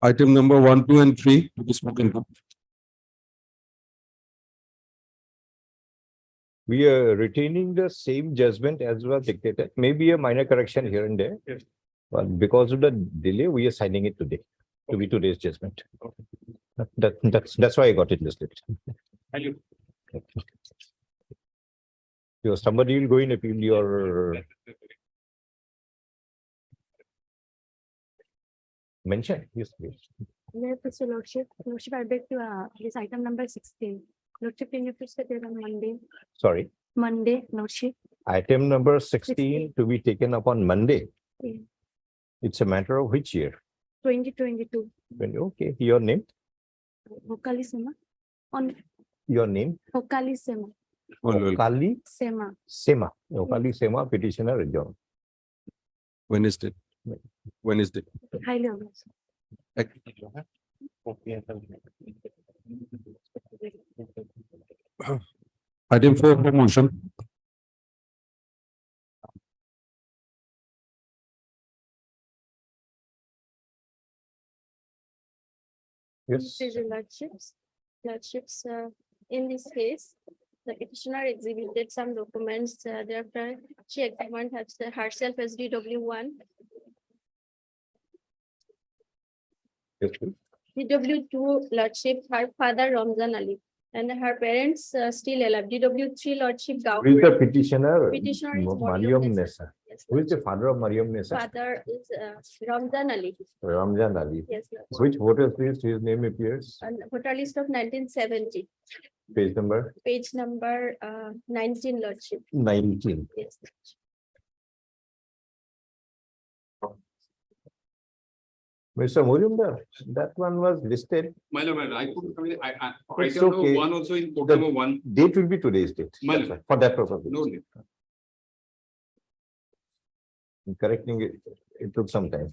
Item number 1, 2, and 3 to be spoken to. We are retaining the same judgment as was dictated. Maybe a minor correction here and there. Yes. But because of the delay, we are signing it today to be today's judgment. That's why I got it listed. Thank you. Somebody will go in appeal your mention. Yes, please. Yes, Your Lordship. Lordship, I beg to this item number 16. Lordship, can you please set it on Monday? Sorry. Monday, Lordship. Item number 16 to be taken up on Monday. Yeah. It's a matter of which year? 2022. Okay, your name? Hokali Sema. On Your name? Hokali Sema. Kali Sema. Sema. Kali Sema, petitioner adjourned. Wednesday. Wednesday. Highly honored. Item 4 for motion. Yes. Your Lordships, in this case, the petitioner exhibited some documents, thereafter she examined herself as DW1, Yes, please. DW2 Lordship, her father Ramzan Ali, and her parents still alive, DW3 Lordship Who is the Gaur. petitioner? Petitioner is Mariam Mariam Nessa. Yes, Who is the Lordship. father of Mariam Nessa? Father is Ramzan Ali. Ramzan Ali. Yes, Lordship. Which voter list his name appears? And voter list of 1970, Page number page number 19, Lordship. 19. Yes. Mr. Murumdar, that one was listed. My lord, I couldn't, It's item number okay. 1 also in code The- number 1. Date will be today's date. My That's why, for that purpose. No need. Correcting it, it took some time.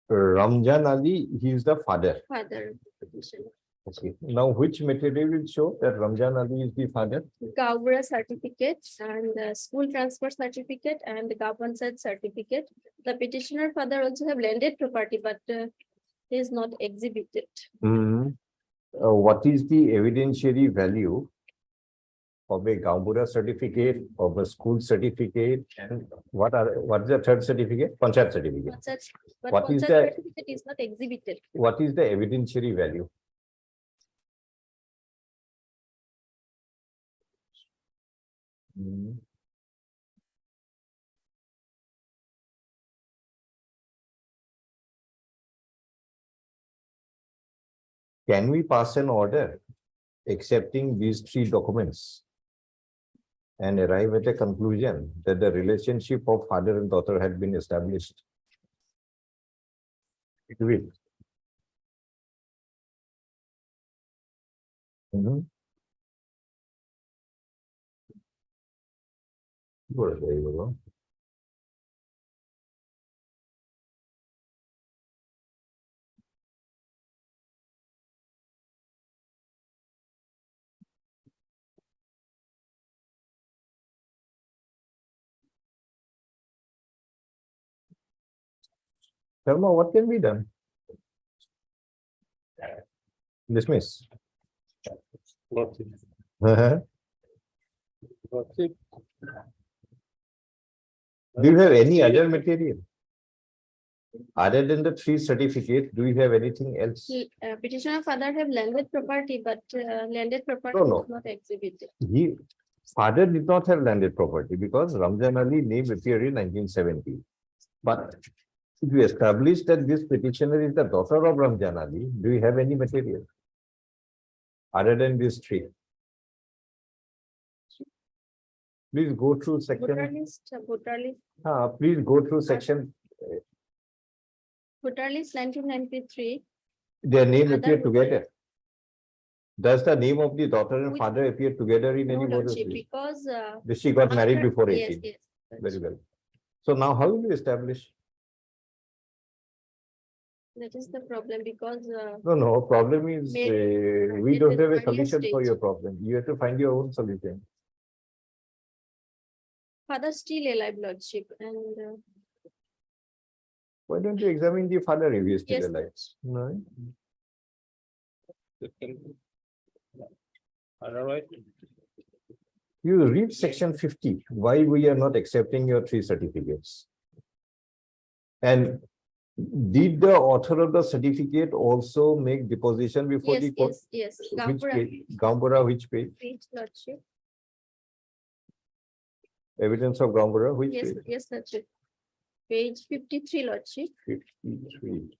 Ramzan Ali, he is the father. Father petitioner. Okay. Now, which material will show that Ramzan Ali is the father? Gaura certificate and school transfer certificate and the government certificate. The petitioner father also have landed property, but he is not exhibited. What is the evidentiary value of a Gambura certificate, of a school certificate, and what is the third certificate? Panchayat certificate. But What is Panchayat the- certificate is not exhibited. What is the evidentiary value? Can we pass an order accepting these 3 documents and arrive at a conclusion that the relationship of father and daughter had been established? It will. Good, there you go. Thelma, what can be done? Dismiss. Do you have any other material? Other than the 3 certificates, do you have anything else? Petitioner father have landed property, but landed property No. is not exhibited. Father did not have landed property because Ramzan Ali name appeared in 1970. But if you establish that this petitioner is the daughter of Ramzan Ali, do you have any material other than these 3? Please go through Voter section. list, Please go through section. voter list 1993. Their name Other appear voter together. Does the name of the daughter and Which- father appear together in No, any voter Lordship, list? because. She got married after- before Yes, 18. yes. Very well. So now how will you establish? That is the problem because No, problem is Maybe we at don't the have a earlier solution for stage. your problem. You have to find your own solution. father still alive, lordship, and Why don't you examine the father if he is still Yes. alive? No. Otherwise, You read section 50, why we are not accepting your 3 certificates. And did the author of the certificate also make deposition before yes, the court? yes, Which Gambura, page? Gambura, which page? page, lordship, Evidence of Gambura, which yes, page? yes, lordship. Page 53, lordship. 53.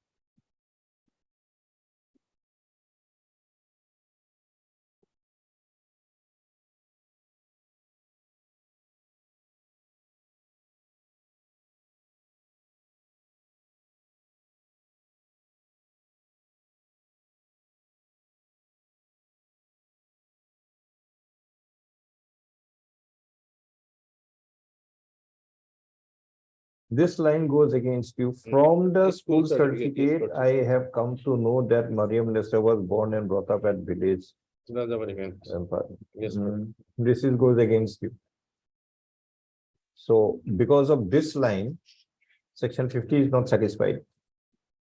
This line goes against you. From the This school school certificate certificate, is I have come to know that Mariam Nessa was born and brought up at village. Yes. This is goes against you. So because of this line, section 50 is not satisfied.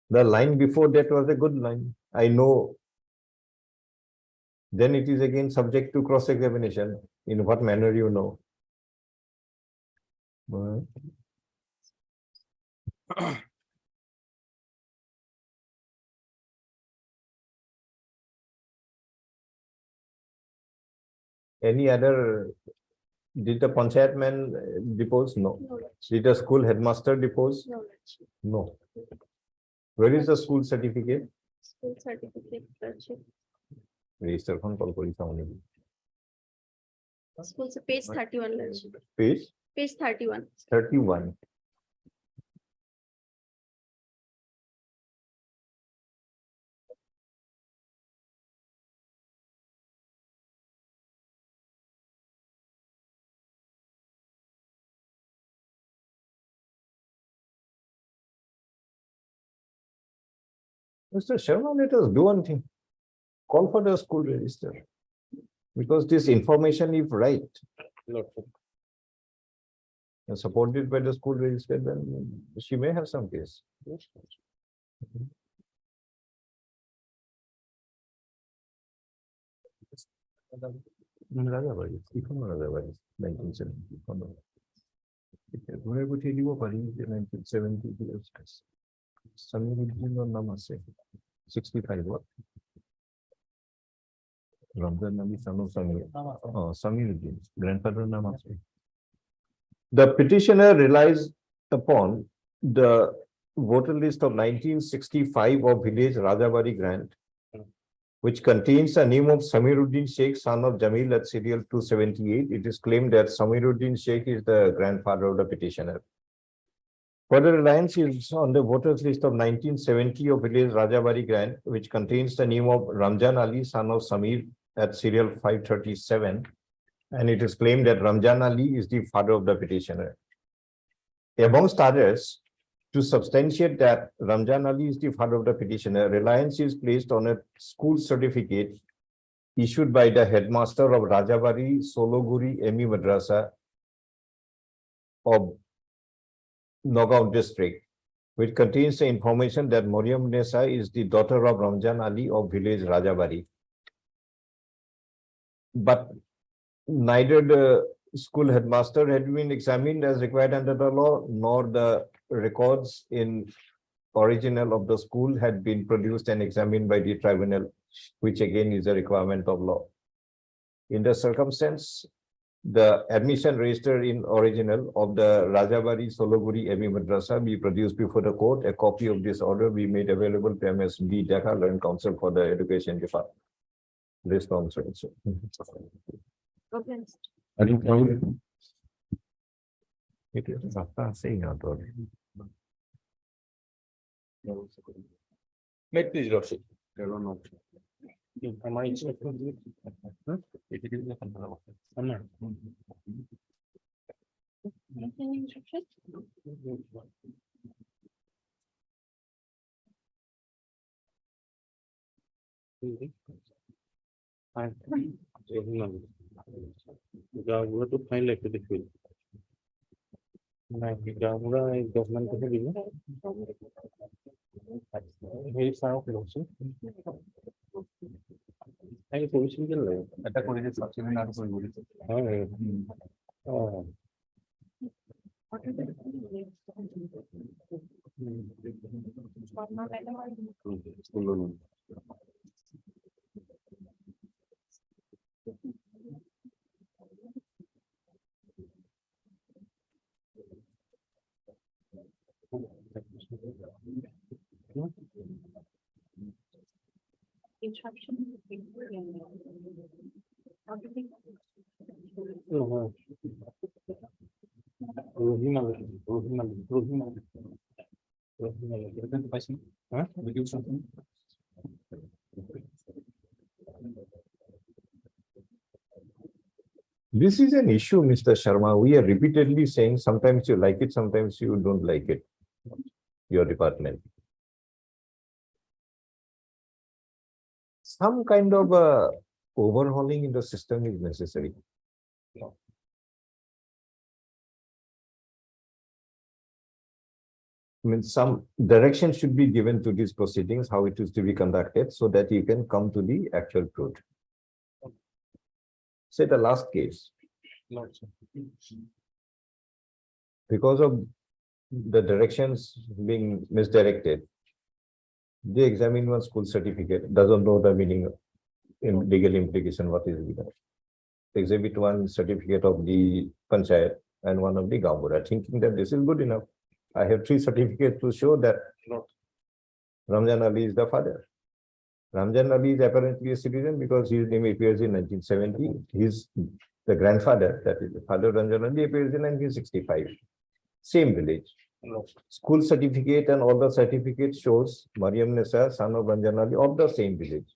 The line before that was a good line. I know. Then it is again subject to cross-examination. In what manner you know? Any other, did the panchayat man depose? No. No, lordship, Did the school headmaster depose? no, lordship. No. Where is the school certificate? School certificate, lordship. Register from Kolkori County. School, so page 31, lordship. Page Page 31. 31. Mr. Sharma, let us do one thing. Call for the school register. Because this information, if right, and supported by the school register, then she may have some case. Rajabari, Tikhono Rajabari, 1970. ঘুরে উঠিয়ে দিব পারি যে 1970 সামিরুদ্দিনের নাম আছে 65 Ramzan Ali Sanu Samir সামিরুদ্দিন grandfather নাম আছে The petitioner relies upon the voter list of 1965 of village Rajabari Grant, which contains the name of Samiruddin Sheikh, son of Jamil at serial 278. It is claimed that Samiruddin Sheikh is the grandfather of the petitioner. Further reliance is on the voters list of 1970 of village Rajabari Grant, which contains the name of Ramjan Ali, son of Samir at serial 537. And it is claimed that Ramjan Ali is the father of the petitioner. Amongst others, to substantiate that Ramjan Ali is the father of the petitioner, reliance is placed on a school certificate issued by the headmaster of Rajabari Sologuri Emi Madrasa of Nagaon district, which contains the information that Mariam Nessa is the daughter of Ramjan Ali of village Rajabari. But neither the school headmaster had been examined as required under the law, nor the records in original of the school had been produced and examined by the tribunal, which again is a requirement of law. In the circumstance, the admission register in original of the Rajabari Sologuri Emi Madrasa be produced before the court. A copy of this order be made available to MSB Dhaka Learned Council for the Education Department. This council. Okay. I think It is not saying at all. Make this lordship. আমার ইচ্ছে Any instruction? Go to find like the field. This is an issue, Mr. Sharma. We are repeatedly saying sometimes you like it, sometimes you don't like it. Your department. Some kind of overhauling in the system is necessary. I mean, some direction should be given to these proceedings, how it is to be conducted, so that you can come to the actual truth. Say the last case, because of the directions being misdirected, they examine one school certificate, doesn't know the meaning in legal implication, what is legal. Exhibit one certificate of the panchayat and one of the Gambura, thinking that this is good enough. I have 3 certificates to show that Ramjan Ali is the father. Ramjan Ali is apparently a citizen because his name appears in 1970. He's the grandfather, that is the father of Ramjan Ali, appears in 1965. Same village. School certificate and all the certificates shows Mariam Nisa, son of Ramjan Ali, of the same village.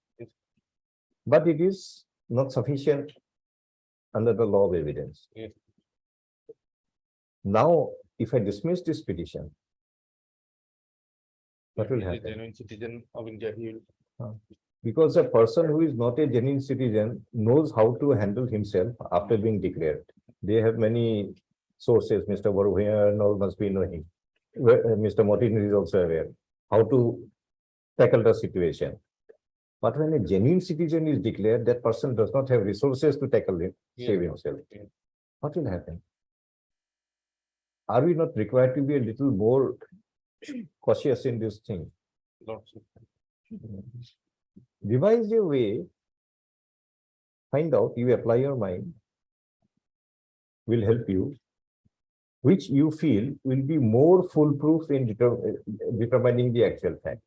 But it is not sufficient under the law of evidence. Now, if I dismiss this petition, what will happen? Genuine citizen of India, he will. Because a person who is not a genuine citizen knows how to handle himself after being declared. They have many sources, Mr. Baruhia and all must be knowing. Mr. Martin is also aware how to tackle the situation. But when a genuine citizen is declared, that person does not have resources to tackle him, save himself. What will happen? Are we not required to be a little more cautious in this thing? Devise a way, find out, you apply your mind, will help you, which you feel will be more foolproof in determining the actual fact.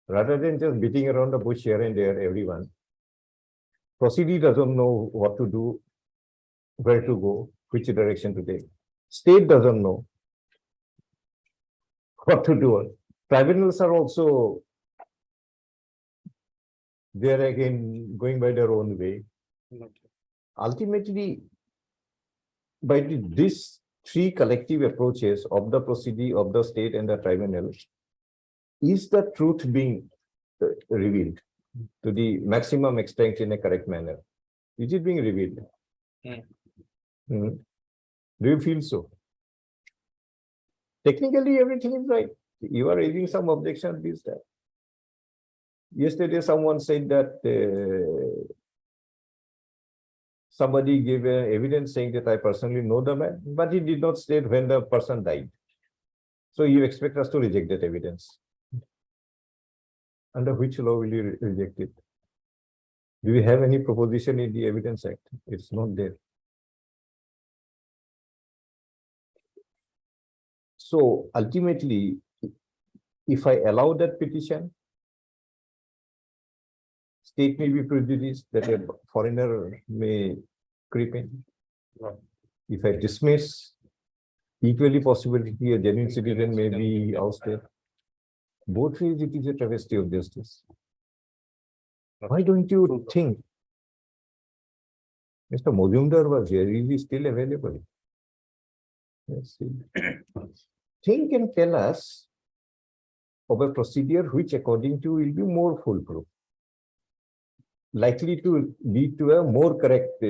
Rather than just beating around the bush here and there, everyone. Proceedee doesn't know what to do, where to go, which direction to take. State doesn't know what to do. Tribunals are also there again, going by their own way. Ultimately, by these 3 collective approaches of the proceedee, of the state and the tribunal, is the truth being revealed to the maximum extent in a correct manner? Is it being revealed? Do you feel so? Technically, everything is right. You are raising some objection this time. Yesterday, someone said that somebody gave evidence saying that I personally know the man, but he did not state when the person died. So you expect us to reject that evidence. Under which law will you reject it? Do we have any proposition in the Evidence Act? It's not there. So ultimately, if I allow that petition, state may be prejudiced that a foreigner may creep in. If I dismiss, equally possibility a genuine citizen may be ousted. Both ways it is a travesty of justice. Why don't you think? Mr. Mojumdar was here, is he still available? Yes. Think and tell us of a procedure which according to you will be more foolproof, likely to lead to a more correct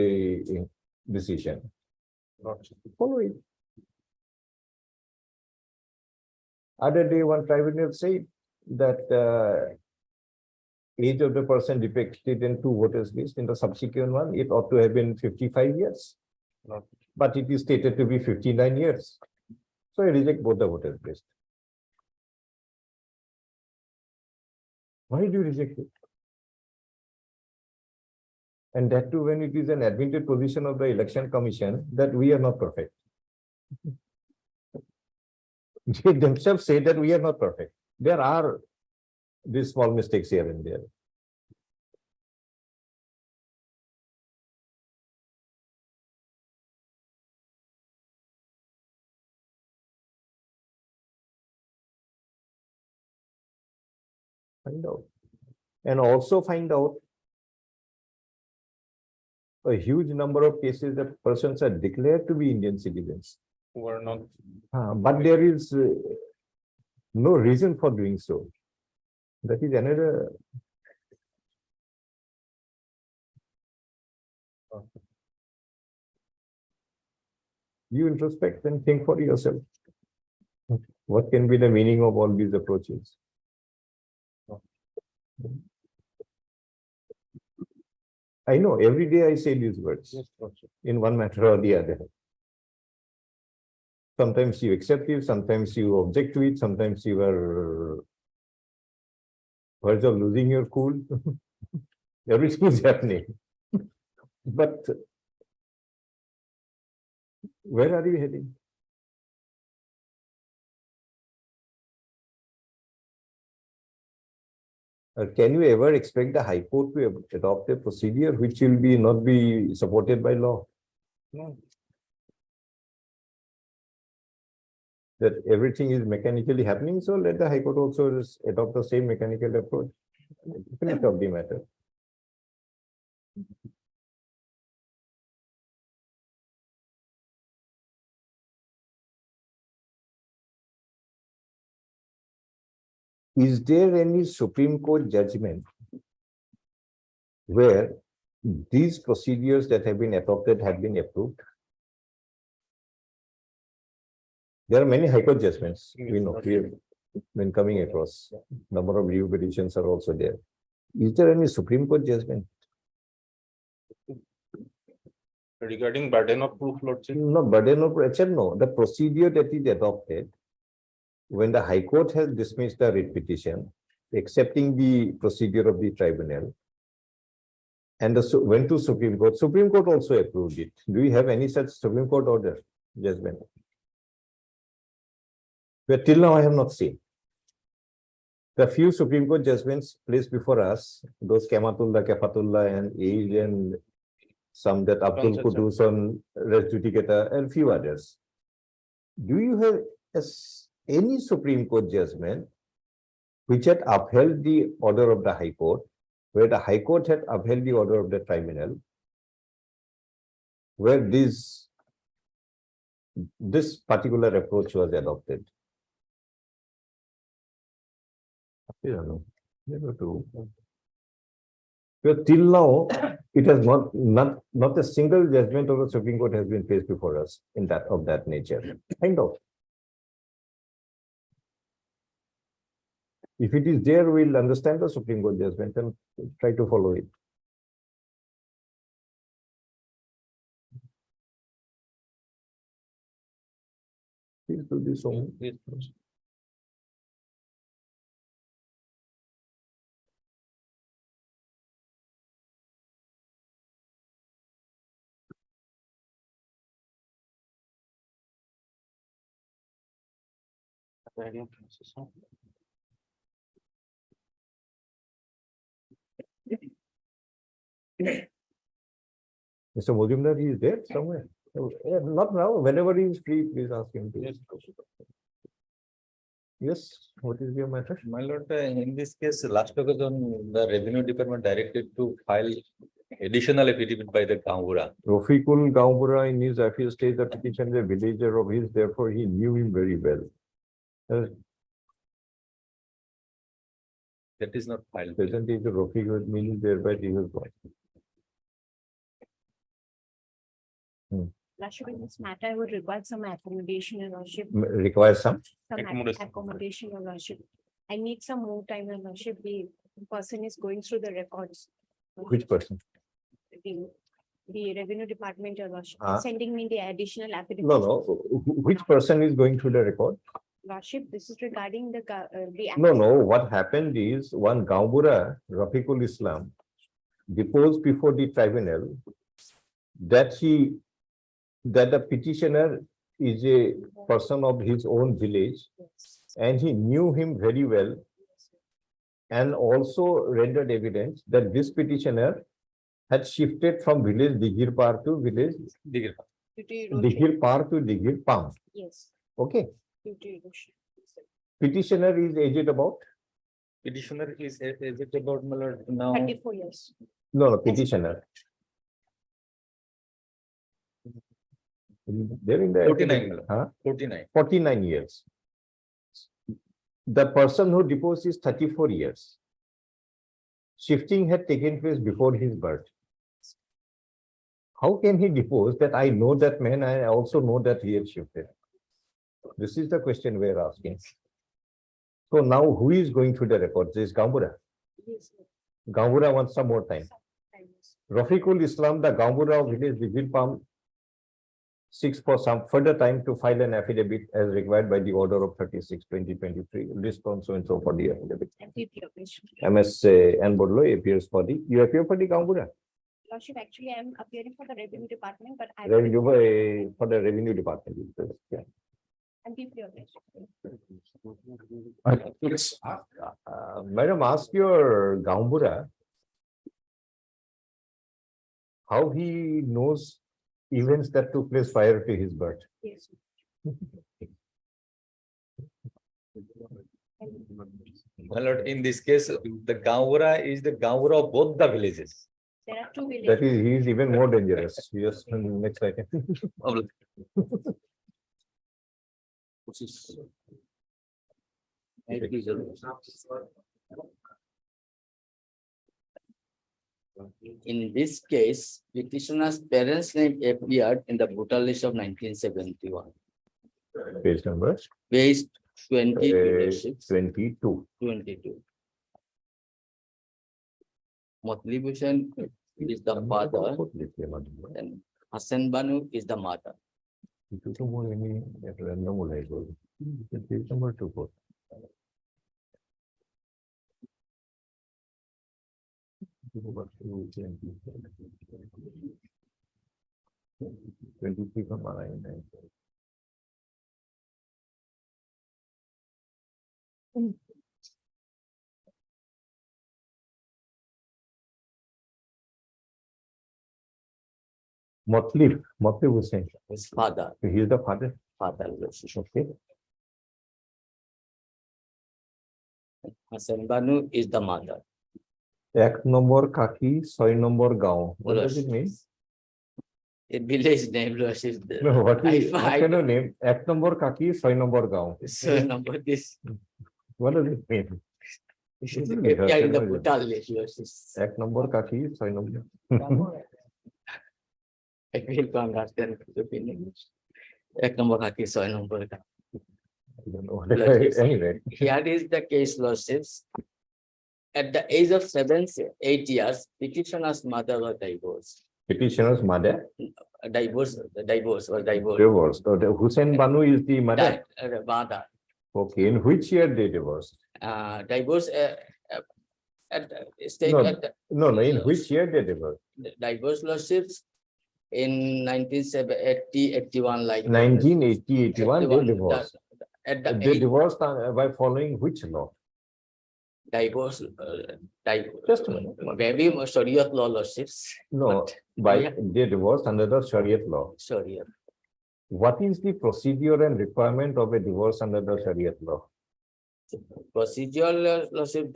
decision. Not. Follow it. Other day, one tribunal said that age of the person depicted in two voters list, in the subsequent one, it ought to have been 55 years. Not. But it is stated to be 59 years. So I reject both the voters list. Why do you reject it? And that too, when it is an admitted position of the election commission that we are not perfect. They themselves say that we are not perfect. There are these small mistakes here and there. Find out. And also find out a huge number of cases that persons are declared to be Indian citizens. Who are not. But there is no reason for doing so. That is another. You introspect and think for yourself. What can be the meaning of all these approaches? I know every day I say these words Yes, Lordship. in one matter or the other. Sometimes you accept it, sometimes you object to it, sometimes you are verge of losing your cool. Everything is happening. But where are you heading? Can you ever expect the High Court to adopt a procedure which will not be supported by law? No. That everything is mechanically happening, so let the High Court also just adopt the same mechanical approach. Finish of the matter. Is there any Supreme Court judgment where these procedures that have been adopted have been approved? There are many High Court judgments, we know, we have been coming across. Number of review petitions are also there. Is there any Supreme Court judgment? Regarding burden of proof, Lordship. No burden of proof, no. The procedure that is adopted when the High Court has dismissed the writ petition, accepting the procedure of the tribunal, and went to Supreme Court. Supreme Court also approved it. Do you have any such Supreme Court order judgment? But till now I have not seen. The few Supreme Court judgments placed before us, those Kematullah, Kefatullah, and Age, and some that Abdul Qudus on res judicata, and few others. Do you have any Supreme Court judgment which had upheld the order of the High Court, where the High Court had upheld the order of the tribunal, where this particular approach was adopted? I don't know. Never to. But till now, it has not a single judgment of the Supreme Court has been placed before us in that of that nature. Find out. If it is there, we'll understand the Supreme Court judgment and try to follow it. Please do this only. Yes, Lordship. Mr. Mojumdar, he is there somewhere. Not now. Whenever he is free, please ask him to. Yes, Lordship. Yes. What is your matter? My lord, in this case, last occasion, the revenue department directed to file additional affidavit by the Gambura. Rafiqul Gaumbura in his affairs states the petition is a villager of his, therefore he knew him very well. That is not filed. Present is the Rafiq meaning thereby he was born. Lordship, in this matter, I would require some accommodation, Your Lordship, Requires some, some Accommodation. accommodation, Your Lordship. I need some more time, Your Lordship. The person is going through the records. which person? The revenue department, Your Lordship, Ah. sending me the additional affidavit. No, which person is going through the record? Lordship, this is regarding the. No, what happened is one Gaubura, Rafiqul Islam, deposed before the tribunal that the petitioner is a person of his own village and he knew him very well and also rendered evidence that this petitioner had shifted from village Digirpar to village Digir. Digirpar to Digirpam. Yes. Okay, due to erosion. petitioner is aged about, Petitioner is it about my lord now? 34 years. no, petitioner. They're in the. 49. Huh? 49. 49 years. The person who deposed is 34 years. Shifting had taken place before his birth. How can he depose that I know that man, I also know that he had shifted? This is the question we are asking. So now who is going through the records? This is Gambura. Yes. Gambura wants some more time. Rafiqul Islam, the Gambura of village Digirpam, seeks for some further time to file an affidavit as required by the order of 36/2023. Response so and so for the affidavit. Thank you, Your Lordship. MS N. Bodlo appears for the, you appear for the Gambura, Lordship, actually, I am appearing for the revenue department, but I. revenue, for the revenue department. Yeah. Thank you, Your Lordship. It's Madam, ask your Gambura how he knows events that took place prior to his birth. Yes. My lord, in this case, the Gaura is the Gaura of both the villages. There are two That villages. is, he is even more dangerous. Yes, next item. In this case, petitioner's parents' name appeared in the voter list of 1971. Page number Page 20 to 22. 22. Motli Bhushan is the father and Hassan Banu is the mother. Itu semua ini random mulai dulu. Page number 24. Go back to 23 kemana ini? Motlib Hussain. His father, He is the father. Okay. Hassan Banu is the mother. এক নম্বর কাকি 6 নম্বর গাঁও. What does it mean? A village name, Lordship. No, what is I- what kind of name? এক নম্বর কাকি 6 নম্বর গাঁও. So number this. What does it mean? This is Hmm, appear in the yeah. voter list, Lordship. এক নম্বর কাকি 6 নম্বর. I feel to understand the opinion. Ek number haki, soy number. I don't know. Anyway, Here is the case, Lordships. At the age of 8 years, petitioner's mother was divorced. petitioner's mother Divorce. divorced. So the Hussain Banu is the mother. Mother, Okay, in which year they divorced? divorce, at the state, No. at the No, in which year they divorced? divorce Lordships in 1980-81, like. 1980-81 they 81, divorced. At the They age, divorced by following which law? divorce, Just a minute. maybe Shariat law Lordships. No, but- by Yeah. they divorced under the Shariat law. Shariat. What is the procedure and requirement of a divorce under the Shariat law? Procedural lordship,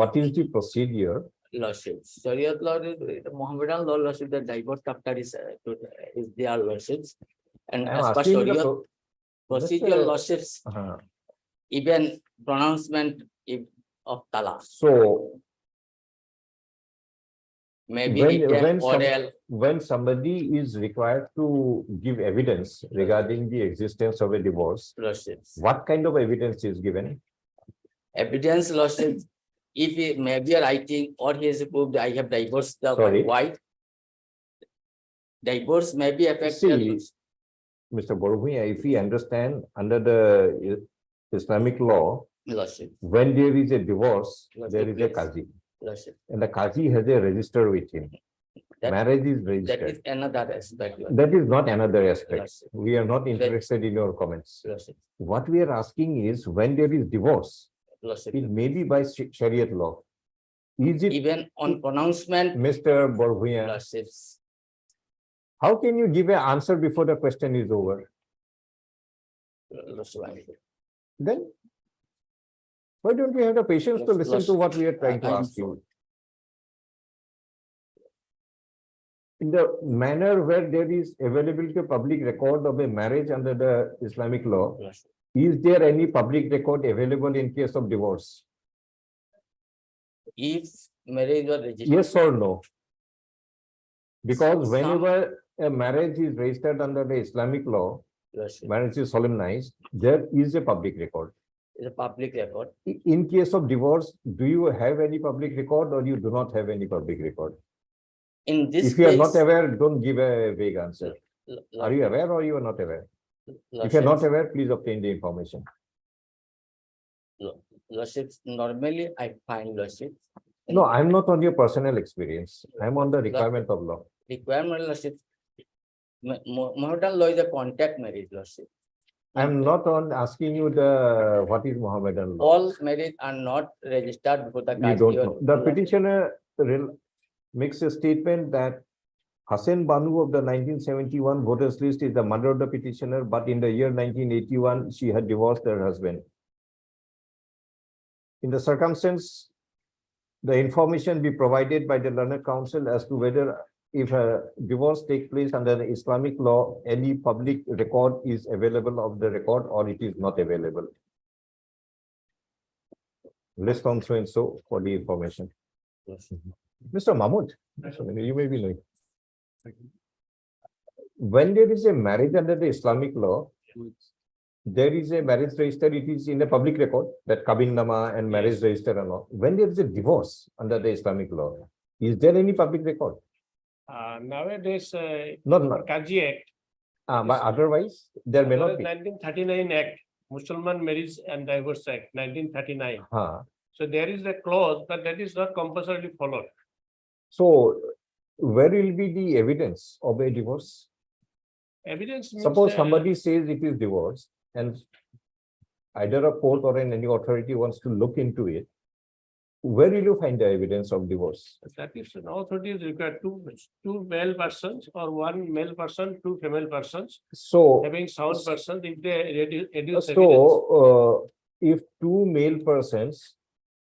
What is the procedure? lordship. Shariat law, Mohammedan law lordship, the divorce chapter is their lordships. And I am as per asking the Shariat, pro- procedural Mr. lordships, Uh-huh. even pronouncement of talaq. So maybe When- written, when some- oral, When somebody is required to give evidence regarding the existence of a divorce, lordships. what kind of evidence is given? Evidence lordships, if he may be writing or he has proved I have divorced the Sorry? wife. Divorce may be See, affected. Mr. Borhuya, if we understand under the Islamic law, Lordship, when there is a divorce, Lordship, there is a please. qazi, lordship. and the qazi has a register with him. That- Marriage is That is registered. another aspect. lordship. That is not another aspect. Lordship, We are not interested in your comments. lordship, What we are asking is when there is divorce, lordship. it may be by Shariat law. Is it, Even on pronouncement, Mr. Borhuya, lordships. how can you give an answer before the question is over? Lordship. Then why don't we have the patience to listen to what we are trying to I'm ask you? In the manner where there is availability of public record of a marriage under the Islamic law, Lordship. is there any public record available in case of divorce? If marriage was registered. Yes or no? Because Some- whenever a marriage is registered under the Islamic law, Lordship, marriage is solemnized, there is a public record. is a public record. In case of divorce, do you have any public record or you do not have any public record? In this If you are not case, aware, don't give a vague answer. l- Are you aware or you are not aware? If lordships, you are not aware, please obtain the information. Lordships, normally I find lordships. No, I'm not on your personal experience. I'm on the requirement of law. Requirement lordships. Mohammedan law is a contact marriage lordship. I'm not on asking you the, what is Mohammedan law? All marriage are not registered before the You Qazi don't or- know. The petitioner makes a statement that Hassan Banu of the 1971 voters list is the mother of the petitioner, but in the year 1981, she had divorced her husband. In the circumstance, the information be provided by the learned counsel as to whether if a divorce takes place under the Islamic law, any public record is available of the record or it is not available. List on so and so for the information. Mr. Mahmood, you may be knowing. When there is a marriage under the Islamic law, there is a marriage register, it is in a public record, that Kabin Nama and marriage register and all. When there is a divorce under the Islamic law, is there any public record? Nowadays, Not, for Kaji Act, but otherwise, there may not be. 1939 Act, Muslim Marriage and Divorce Act, 1939. Huh. So there is a clause, but that is not compulsorily followed. So where will be the evidence of a divorce? Evidence means, Suppose somebody says it is divorce and either a court or any authority wants to look into it. Where will you find the evidence of divorce? that is an authority is required two male persons or one male person, two female persons, So, having sound persons, if they reduce evidence. if two male persons,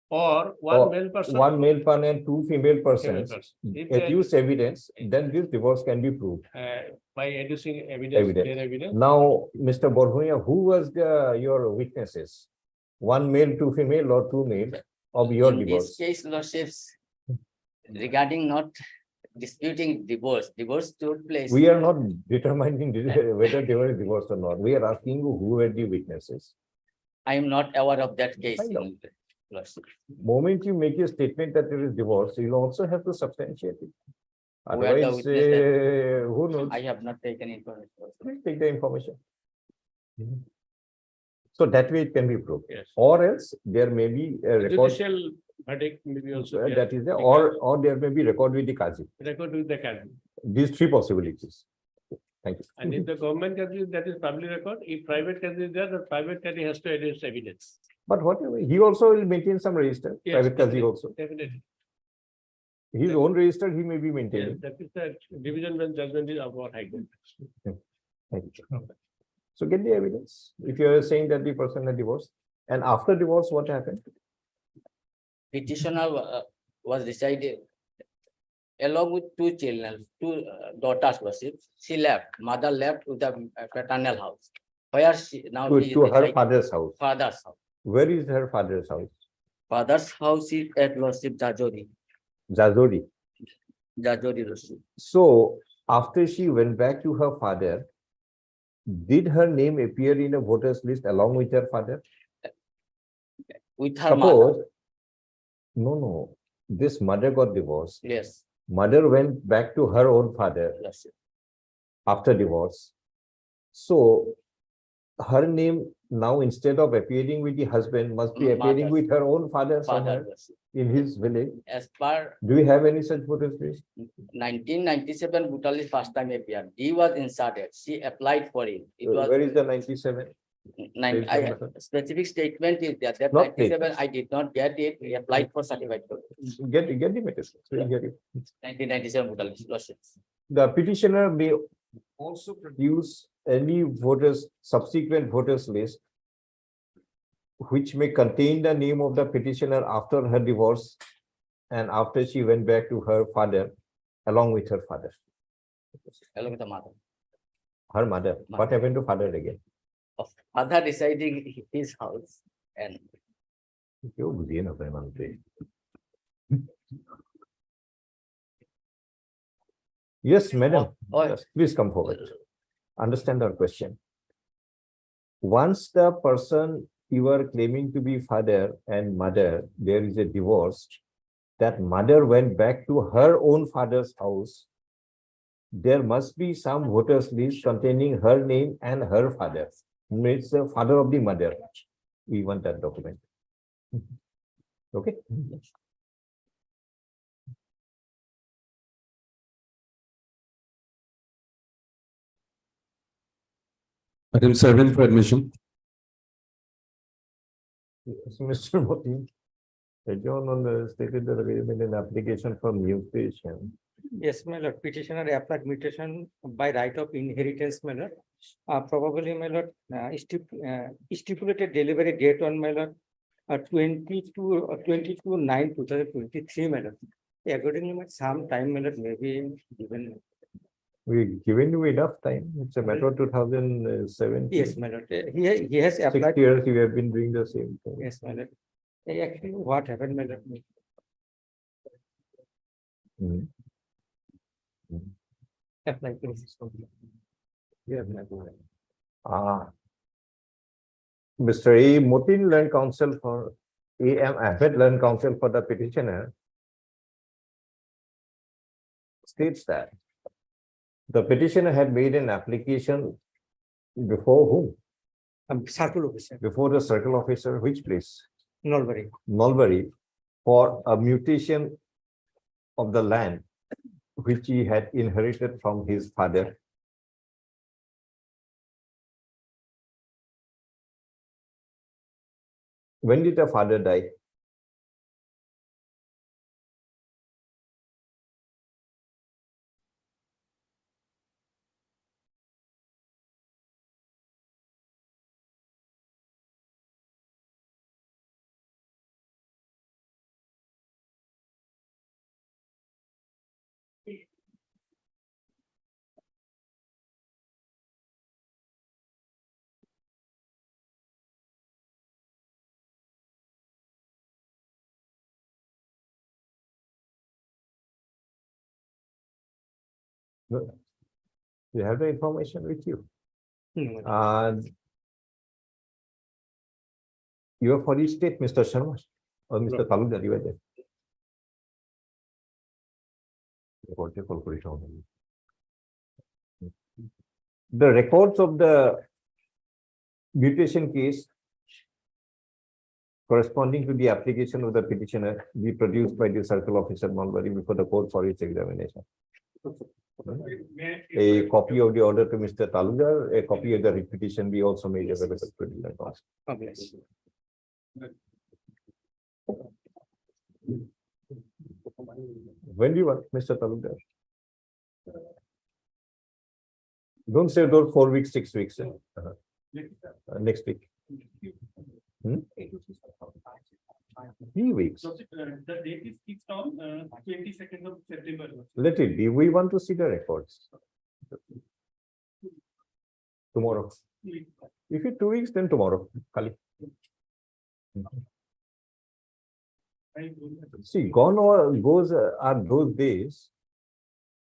Or or one male person. one male person and two female female persons person. If they, adduce evidence, then this divorce can be proved. by adducing evidence, Evidence. their evidence. Now, Mr. Borhuya, who was your witnesses? One male, two female, or two male of your In this divorce? case, lordships, regarding not disputing divorce took place. We are not determining whether they were divorced or not. We are asking you who were the witnesses. I am not aware of that case. Find out. in lordship. Moment you make a statement that there is divorce, you'll also have to substantiate it. Who are the Otherwise, witnesses? who knows? I have not taken information. Please take the information. So that way it can be proved. Yes. Or else there may be a record Judicial verdict may be also there. that is there, or there may be record with the Qazi. Record with the Kazi. These three possibilities. Thank And you. if the government Kazi, that is public record. If private Kazi is there, the private Kazi has to adduce evidence. But whatever, he also will maintain some register, Yes, private Qazi definitely, also. Definitely. His own register, he may be Yes, maintaining. that is the division when judgment is about high court. Thank you. So get the evidence. If you are saying that the person had divorced, and after divorce, what happened? Petitioner was decided along with two children, two daughters worship. She left, mother left with the paternal house. Where she now she is To her residing- father's house. father's house. Where is her father's house? Father's house is at lordship Jajori. Jajori. Jajori Roshi. So after she went back to her father, did her name appear in a voters list along with her father? With her mother, Suppose, no, this mother got divorced. yes, Mother went back to her own father yes, after divorce. So her name now, instead of appearing with the husband, must be appearing Mother. with her own father somewhere father Roshi. in his village. As per Do we have any such voters list? 1997 Bhutali first time appeared, he was inserted, she applied for it. It was Where is the 97? nine, Page I, number? specific statement is there, that Not page. 97, I did not get it, he applied for certified copy. Get the material. We'll get it. 1997 Bhutali Lordship. The petitioner may also produce any voters, subsequent voters list which may contain the name of the petitioner after her divorce and after she went back to her father, along with her father. Along with the mother. Her mother. What happened to father again? Of father residing in his house and क्यों बुझिए ना अपने मन पे? Yes, madam. Oh, Yes, please come forward. Understand our question. Once the person you are claiming to be father and mother, there is a divorce, that mother went back to her own father's house, there must be some voters list containing her name and her father. It's the father of the mother. We want that document. Okay? Item 7 for admission. Yes, Mr. Moti, John on the stated that there has been an application for mutation. Yes, my lord, petitioner applied mutation by right of inheritance, my lord. Probably, my lord, stipulated delivery date on, my lord, 22/9/2023, my lord. Accordingly, my some time, my lord, may be given. We given you enough time. It's a matter of 2017. Yes, my lord, he has 6 applied. years we have been doing the same thing. Yes, my lord. Actually, what happened, my lord? Mhm. Apply for this. Yeah, my lord. Mr. A. Motin learned counsel for A.M. Ahmed learned counsel for the petitioner states that the petitioner had made an application before whom? Circle officer, Before the circle officer, which place? Nolbury. Nalbari, for a mutation of the land which he had inherited from his father. When did the father die? No. You have the information with you. And you are for the state, Mr. Sharma, or Mr. Talukdar, you are there. The records of the mutation case corresponding to the application of the petitioner be produced by the circle officer Malbari before the court for its examination. A copy of the order to Mr. Talukdar, a copy of the petition be also made available to the court. Yes. When do you want, Mr. Talukdar? Don't say those 4 weeks, 6 weeks. Next week. 3 weeks. The date is fixed on 22nd of September. Let it be. We want to see the records. Tomorrow. If it's 2 weeks, then tomorrow. Kali. See, gone or goes are those days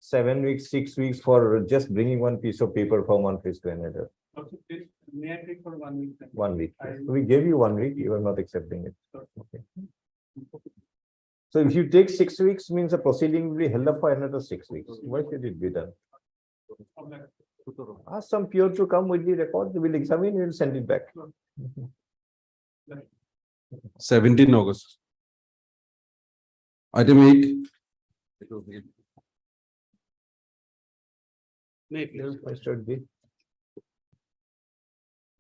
7 weeks, 6 weeks for just bringing one piece of paper from one place to another. May I take for 1 week? 1 week. We gave you 1 week, you are not accepting it. Okay. So if you take 6 weeks, means the proceeding will be held up for another 6 weeks. Why should it be done? Ask some peer to come with the record, we will examine, we will send it back. 17 August. Item 8. Yes, Mr. D.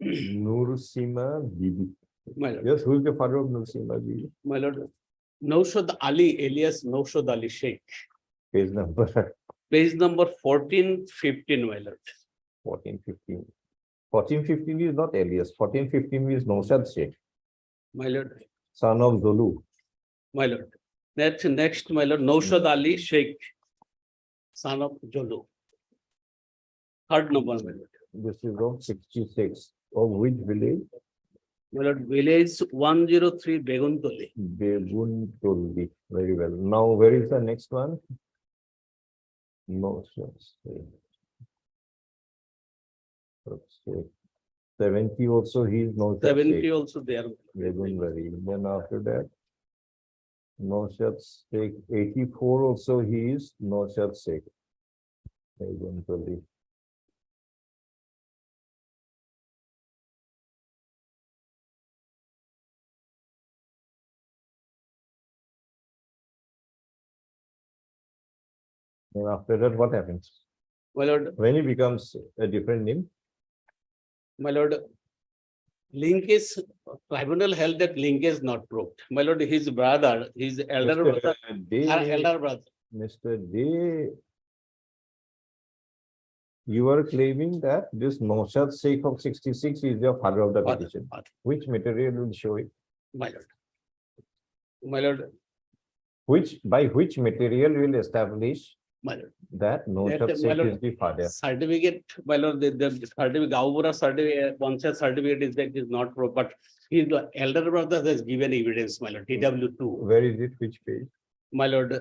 Nursima Bibi. My lord, Yes, who is the father of Nursima Bibi? my lord, Naushad Ali alias Naushad Ali Sheikh, Page number page number 1415, my lord. 1415. 1415 is not alias. 1415 is Naushad Sheikh, My lord, son of Zulu. my lord. Next, my lord, Naushad Ali Sheikh, son of Jolu. Third number, my lord. This is of 66. Of which village? My lord, village 103 Beguntoli. Beguntoldi. Very well. Now, where is the next one? No, sir. 70 also, he is Naushad 70 Sheikh. also there. Begunwari. Then after that, Naushad Sheikh. 84 also, he is Naushad Sheikh. Beguntoldi. And after that, what happens? My lord, When he becomes a different name, my lord, linkage, tribunal held that linkage not proved. My lord, his brother, his elder brother, elder brother. Mr. Day, you are claiming that this Naushad Sheikh of 66 is your father of the Father, petition. father. Which material will show it? My lord. My lord, By which material will establish my lord. that Naushad my Sheikh lord, is the father? Certificate, my lord, the certificate, Gaubura certificate, Panchayat certificate is that is not proved, but his elder brother has given evidence, my lord, TW2. Where is it? Which page? My lord,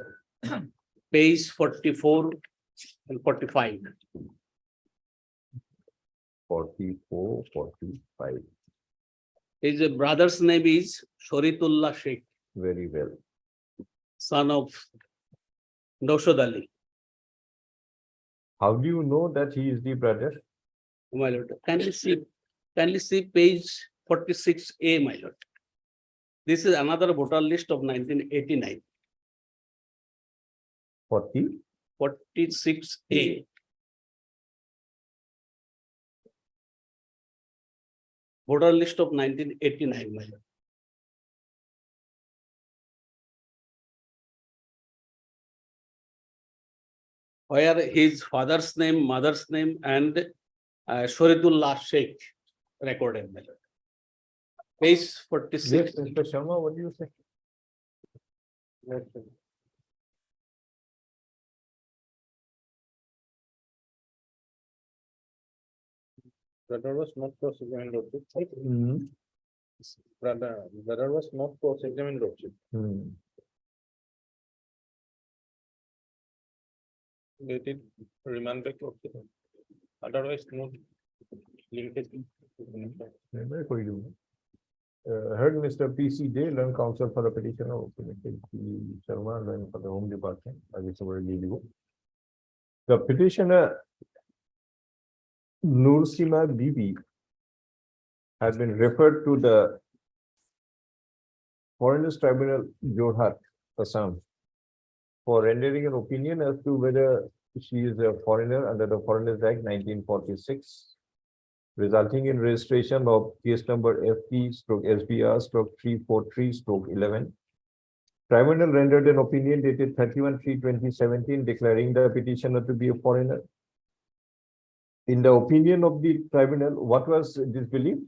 page 44 and 45. 44, 45. His brother's name is Shoritullah Sheikh, Very well. son of Naushad Ali. How do you know that he is the brother? My lord, kindly see page 46A, my lord. This is another voter list of 1989, 40? 46A. Voter list of 1989, my lord. Where his father's name, mother's name, and Shoritullah Sheikh recorded, my lord. Page 46. Yes, Mr. Sharma, what do you say? Brother was not cross-examined, Lordship. Hmm. Brother was not cross-examined, Lordship. Hmm. They did remand back, Lordship. Otherwise, no linkage. Very good. Heard Mr. P.C. Day, learned counsel for the petitioner, Mr. P. Sharma, learned for the Home Department. I guess over legal. The petitioner Nursima Bibi has been referred to the Foreigners Tribunal, Jorhat, Assam, for rendering an opinion as to whether she is a foreigner under the Foreigners Act 1946, resulting in registration of case number FP/SBR/343/11. Tribunal rendered an opinion dated 31/3/2017 declaring the petitioner to be a foreigner. In the opinion of the tribunal, what was disbelieved?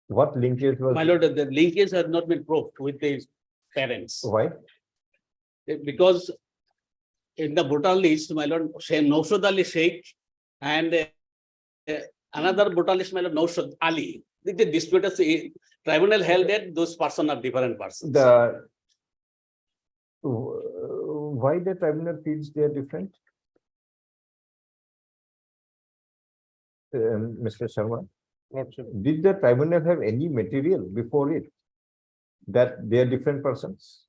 What linkage was? My lord, the linkage has not been proved with his parents. Why? Because in the voter list, my lord, Naushad Ali Sheikh and another voter list, my lord, Naushad Ali. The disputants, tribunal held that those persons are different persons. The why the tribunal feels they are different? Mr. Sharma, did the tribunal have any material before it that they are different persons?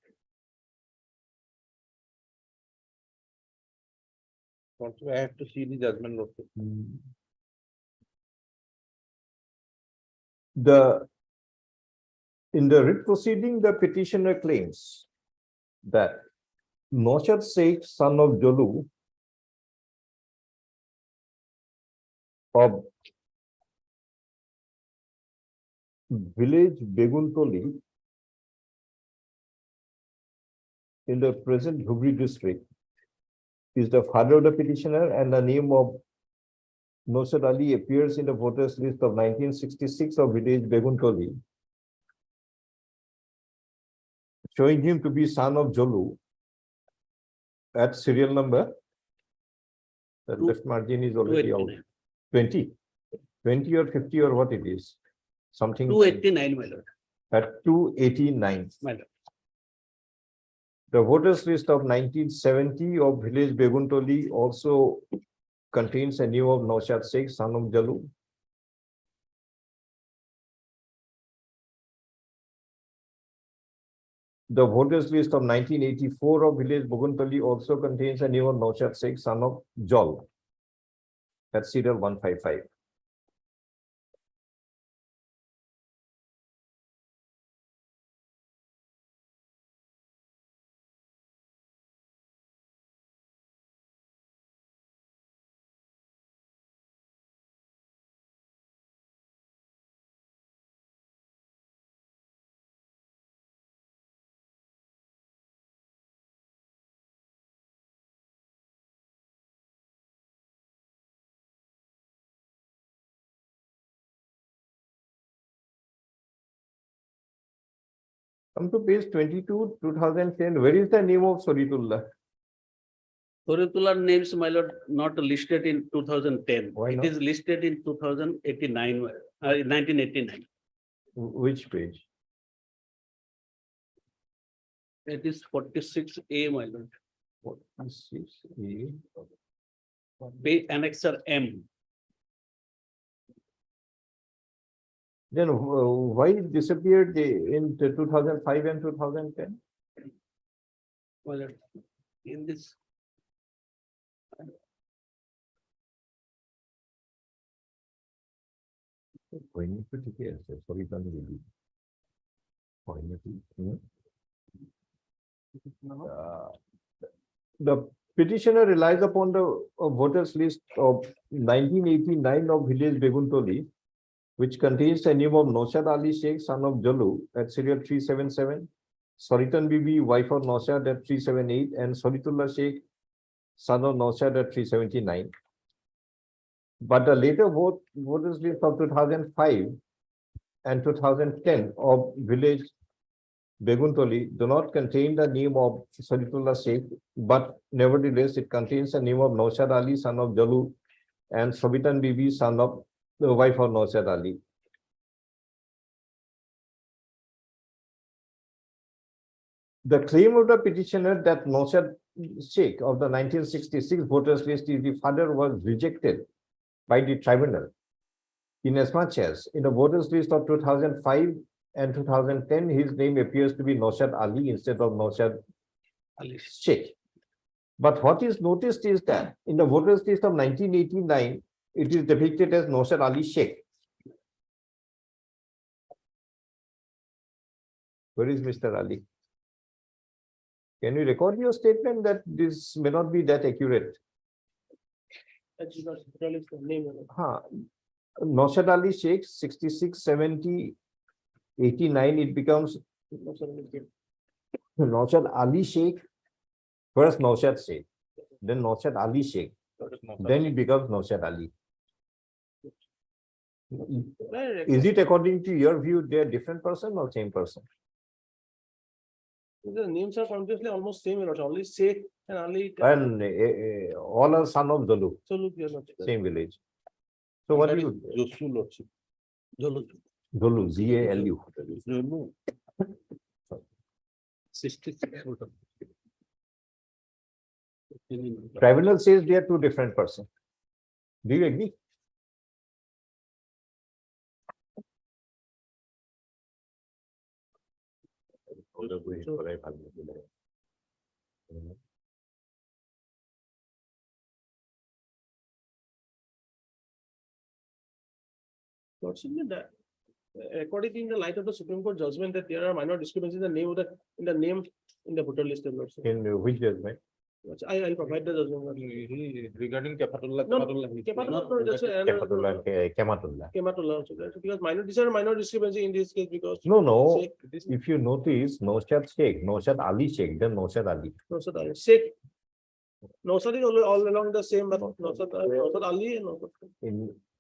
I have to see the judgment note. In the writ proceeding, the petitioner claims that Naushad Sheikh, son of Jolu, of village Beguntoli in the present Dhubri district, is the father of the petitioner, and the name of Naushad Ali appears in the voters list of 1966 of village Beguntoli, showing him to be son of Jolu at serial number. The left margin is already out. 289. 20 or 50 or what it is, something. 289, my lord. At 289. My lord. The voters list of 1970 of village Beguntoli also contains a name of Naushad Sheikh, son of Jalu. The voters list of 1984 of village Beguntoli also contains a name of Naushad Sheikh, son of Jol. That's serial 155. Come to page 22, 2010. Where is the name of Soritullah? Toritula names, my lord, not listed in 2010. Why It not? is listed in 2089, 1989. Which page? It is 46A, my lord. 46A. Page annexer M. Then why it disappeared in 2005 and 2010? My lord, in this. The petitioner relies upon the voters list of 1989 of village Beguntoli, which contains the name of Naushad Ali Sheikh, son of Jalu, at serial 377, Soritan Bibi, wife of Naushad, at 378, and Soritullah Sheikh, son of Naushad, at 379. But the later voters list of 2005 and 2010 of village Beguntoli do not contain the name of Soritullah Sheikh, but nevertheless it contains the name of Naushad Ali, son of Jalu, and Sobitan Bibi, son of the wife of Naushad Ali. The claim of the petitioner that Naushad Sheikh of the 1966 voters list is the father was rejected by the tribunal, inasmuch as in the voters list of 2005 and 2010, his name appears to be Naushad Ali instead of Naushad Ali. Sheikh. But what is noticed is that in the voters list of 1989, it is depicted as Naushad Ali Sheikh. Where is Mr. Ali? Can you record your statement that this may not be that accurate? Naushad Ali Sheikh, 66, 70, 89, it becomes Naushad Ali Sheikh, first Naushad Sheikh, then Naushad Ali Sheikh, then it becomes Naushad Ali. Is it according to your view, they are different person or same person? The names are consciously almost same, only Sheikh and Ali. And all are son of Jalu, So look, you're not. same village. So what do you? Josu Lordship. Jalu, Jalu. Jolu. 66. Tribunal says they are two different persons. Do you agree? Lordship, that, according in the light of the Supreme Court judgment that there are minor discrepancies in the name of the, in the name in the voter list, Lordship. In which judgment? I'll provide the judgment. Regarding Kefatullah. No, Kefatullah, just another- Kefatullah and Kematullah. Kematullah also, that's because minor, these are minor discrepancy in this case because. No. Sheikh, If you notice, Naushad Sheikh, Naushad Ali Sheikh, then Naushad Ali. Nosat Ali, Sheikh. Nosat is all along the same, but Nosat Ali and Nosat.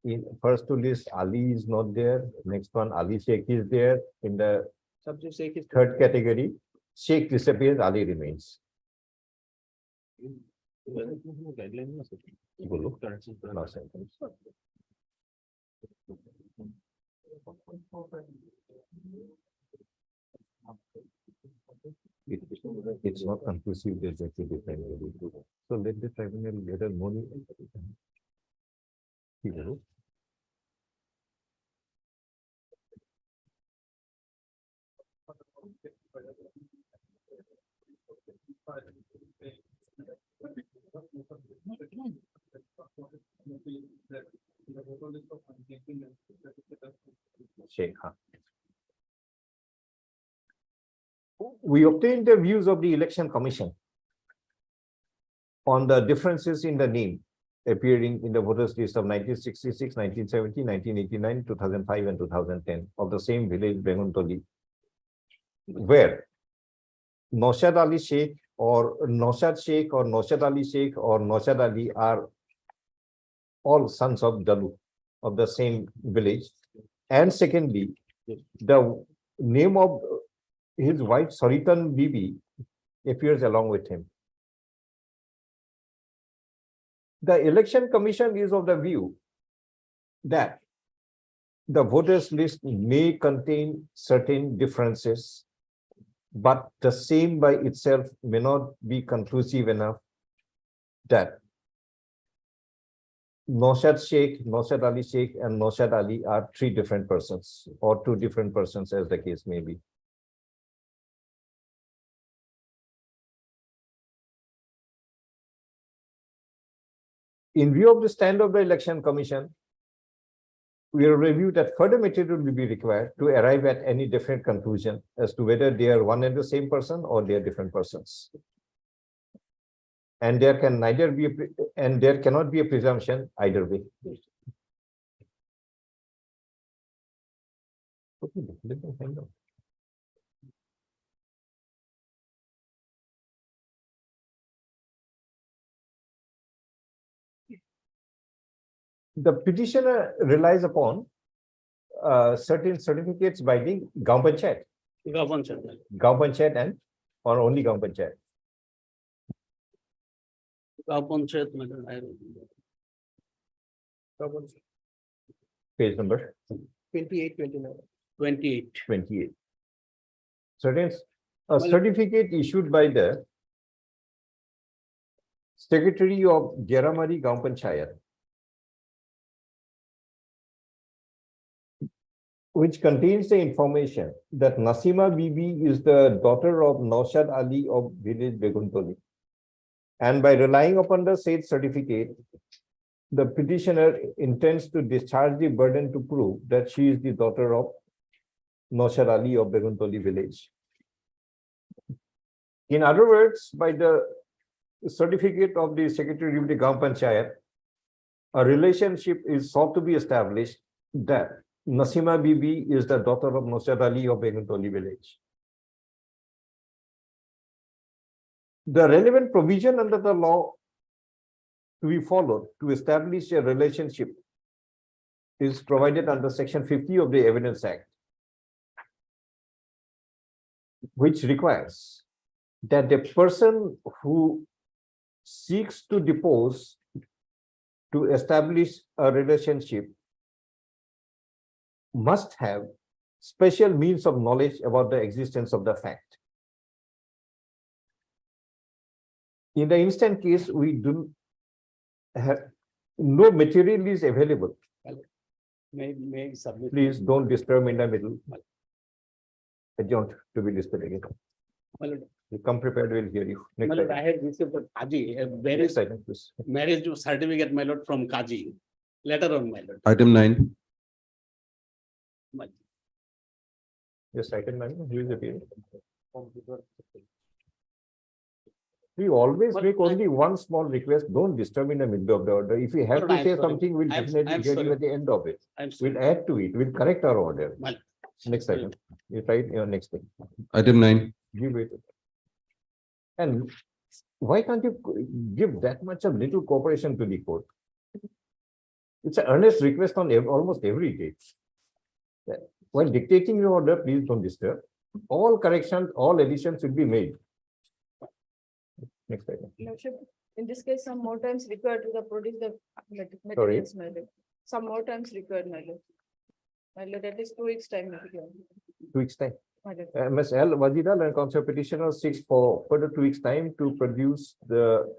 In first two list, Ali is not there. Next one, Ali Sheikh is there. In the Subject Sheikh is. third category, Sheikh disappears, Ali remains. Bolo. No sentence. It's not conclusive, there's actually different. So let the tribunal get a money. Sheikh, huh? We obtained the views of the Election Commission on the differences in the name appearing in the voters list of 1966, 1970, 1989, 2005, and 2010 of the same village, Beguntoli, where Naushad Ali Sheikh or Naushad Sheikh or Naushad Ali Sheikh or Naushad Ali are all sons of Dalu of the same village. And secondly, the name of his wife Saritan Bibi appears along with him. The Election Commission is of the view that the voters list may contain certain differences, but the same by itself may not be conclusive enough that Naushad Sheikh, Naushad Ali Sheikh, and Naushad Ali are three different persons or two different persons, as the case may be. In view of the stand of the Election Commission, we will review that further material will be required to arrive at any different conclusion as to whether they are one and the same person or they are different persons. And there can neither be and there cannot be a presumption either way. Okay, let me find out. The petitioner relies upon certain certificates by the Gaon Panchayat, Gaon Panchayat and or only Gaon Panchayat. Page number 28, 29. 28. Certain a certificate issued by the Secretary of Geramari Gaon Panchayat, which contains the information that Nasima Bibi is the daughter of Naushad Ali of village Beguntoli. And by relying upon the said certificate, the petitioner intends to discharge the burden to prove that she is the daughter of Naushad Ali of Beguntoli village. In other words, by the certificate of the Secretary of the Gaon Panchayat, a relationship is sought to be established that Nasima Bibi is the daughter of Naushad Ali of Beguntoli village. The relevant provision under the law to be followed to establish a relationship is provided under Section 50 of the Evidence Act, which requires that the person who seeks to depose to establish a relationship must have special means of knowledge about the existence of the fact. In the instant case, we do have no material is available. May submit. Please don't disturb in the middle. Adjourned to be listed again. My lord, You come prepared, we'll hear you. my Next lord, item. I have received a Kaji, a Next item, please. marriage certificate, my lord, from Kaji. Later on, my lord. Item 9. Yes, item 9, who is appearing? We always But make I- only one small request, don't disturb in the middle of the order. If you have Lord, to I'm say sorry. something, we'll I'm definitely hear you sorry. at the end of it. I'm sorry. We'll add to it, we'll correct our order. My- Next sorry. item, you write your next thing, Item 9. give it. And why can't you give that much of little cooperation to the court? It's an earnest request on almost every day. That while dictating your order, please don't disturb. All corrections, all additions should be made. Next item. Lordship, in this case, some more times required to the produce the Sorry? materials, my lord. Some more times required, my lord. My lord, at least 2 weeks time. 2 weeks time. My lord. Ms. L. Wazira and Council Petitioner 6 for further 2 weeks time to produce the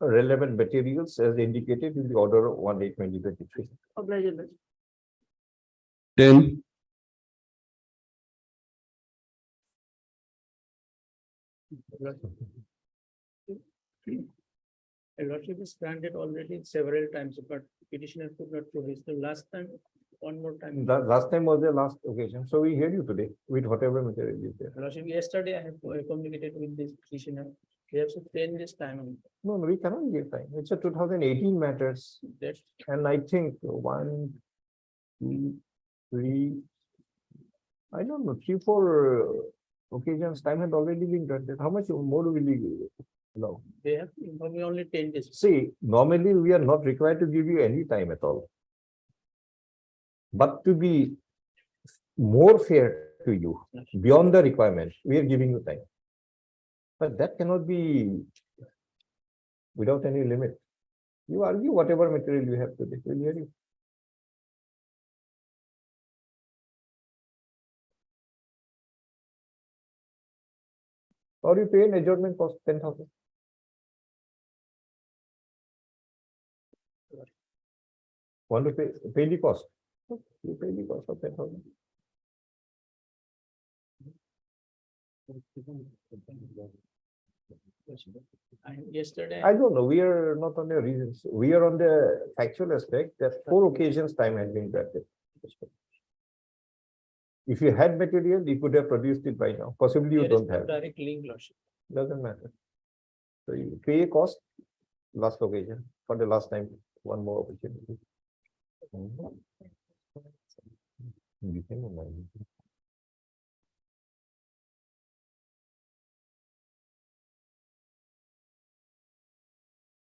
relevant materials as indicated in the order of 1/8/2023. Obliged, Lord. 10. A lordship is granted already several times, but petitioner could not produce the last time, one more time. The last time was the last occasion, so we hear you today with whatever material is there. Lordship, yesterday I have communicated with this petitioner. They have to change this time. No, we cannot give time. It's a 2018 matters. That And I think 1, 2, 3, I don't know, 3, 4 occasions time had already been granted. How much more will we allow? they have to inform me only 10 days. See, normally we are not required to give you any time at all. But to be more fair to you, beyond the requirement, we are giving you time. But that cannot be without any limit. You argue whatever material you have today, we'll hear you. Or you pay an adjournment cost 10,000. Want to pay the cost? You pay the cost of 10,000. Yesterday. I don't know, we are not on the reasons, we are on the factual aspect that 4 occasions time has been granted. If you had material, you could have produced it by now, possibly you There is don't no have, direct link, lordship. doesn't matter. So you pay a cost, last occasion, for the last time, one more opportunity.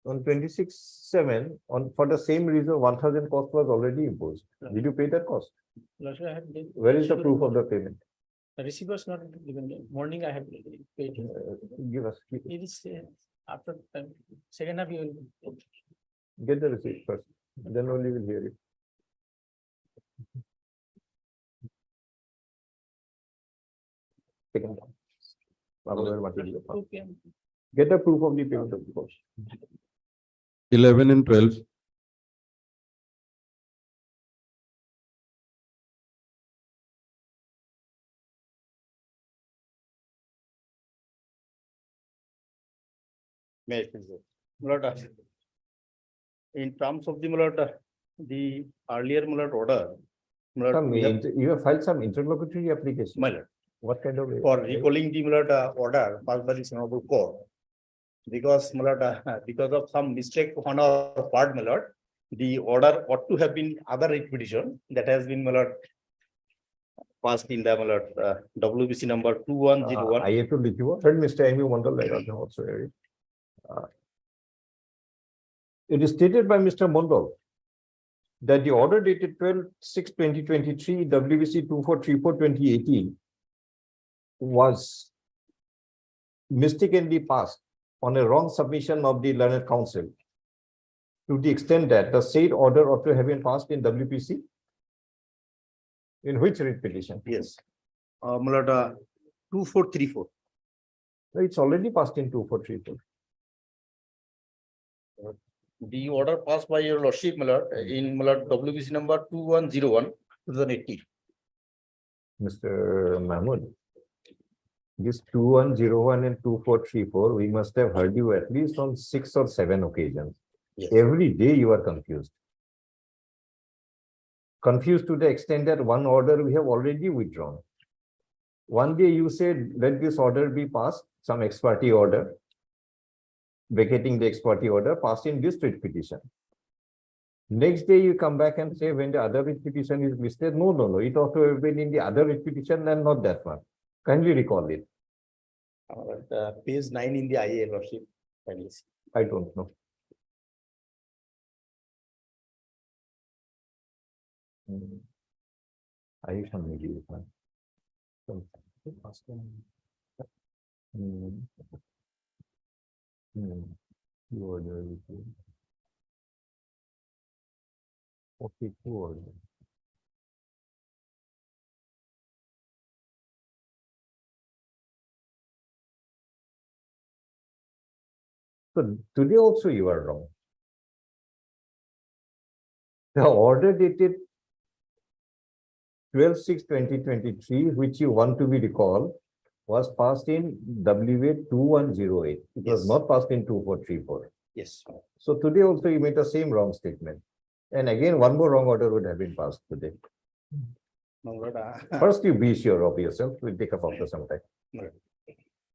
On 26/7, on for the same reason, 1,000 cost was already imposed. Did you pay that cost? Lordship, I have. Where is the proof of the payment? The receiver's not given. Morning I have paid. Give us, It is after second half you will. get the receipt first, then only we'll hear it. Second time. Otherwise, what will be the problem? 2 PM. Get the proof of the payment of the cost. 11 and 12. In terms of the earlier order. You have filed some interlocutory application. My lord, What kind of? for recalling the order passed by the Honorable Court. Because because of some mistake on our part, my lord, the order ought to have been other writ petition that has been, my lord, passed in the, my lord, WBC number 2101. I have to let you, heard Mr. M. Mondal, I don't know also heard it. It is stated by Mr. Mondal that the order dated 12/6/2023, WBC 2434/2018 was mistakenly passed on a wrong submission of the learned counsel, to the extent that the said order ought to have been passed in WPC. In which writ petition? Yes. My lord, 2434. No, it's already passed in 2434. The order passed by your lordship, my lord, in my lord WBC number 2101 2018. Mr. Mahmood. This 2101 and 2434, we must have heard you at least on 6 or 7 occasions. Yes. Every day you are confused. Confused to the extent that one order we have already withdrawn. One day you said, let this order be passed, some ex parte order, vacating the ex parte order, passed in this writ petition. Next day you come back and say, when the other writ petition is listed, no, it ought to have been in the other writ petition and not that one. Kindly recall it. Page 9 in the IA, lordship. Kindly see. I don't know. I can maybe it one. You order it. Okay, two order. So today also you are wrong. The order dated 12/6/2023, which you want to be recalled, was passed in WA 2108. It was Yes. not passed in 2434. Yes. So today also you made the same wrong statement. And again, one more wrong order would have been passed today. My lord, First, you be sure of yourself. We'll take up after some time.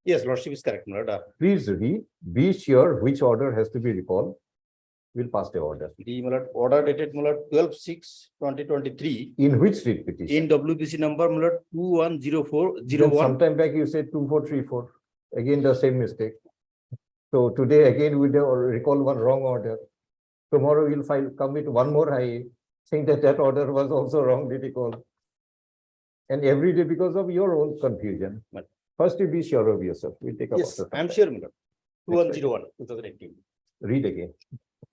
yes, lordship is correct, my lord. Please read, be sure which order has to be recalled. We'll pass the order. The my lord, order dated my lord 12/6/2023 In which writ petition? in WBC number my lord Then 210401. sometime back you said 2434. Again, the same mistake. So today again we will recall one wrong order. Tomorrow we'll come with one more high, saying that that order was also wrongly recalled. And every day because of your own confusion. But- First you be sure of yourself. We'll take up Yes, after some I'm time. sure, my lord. 2101 2018. Read again.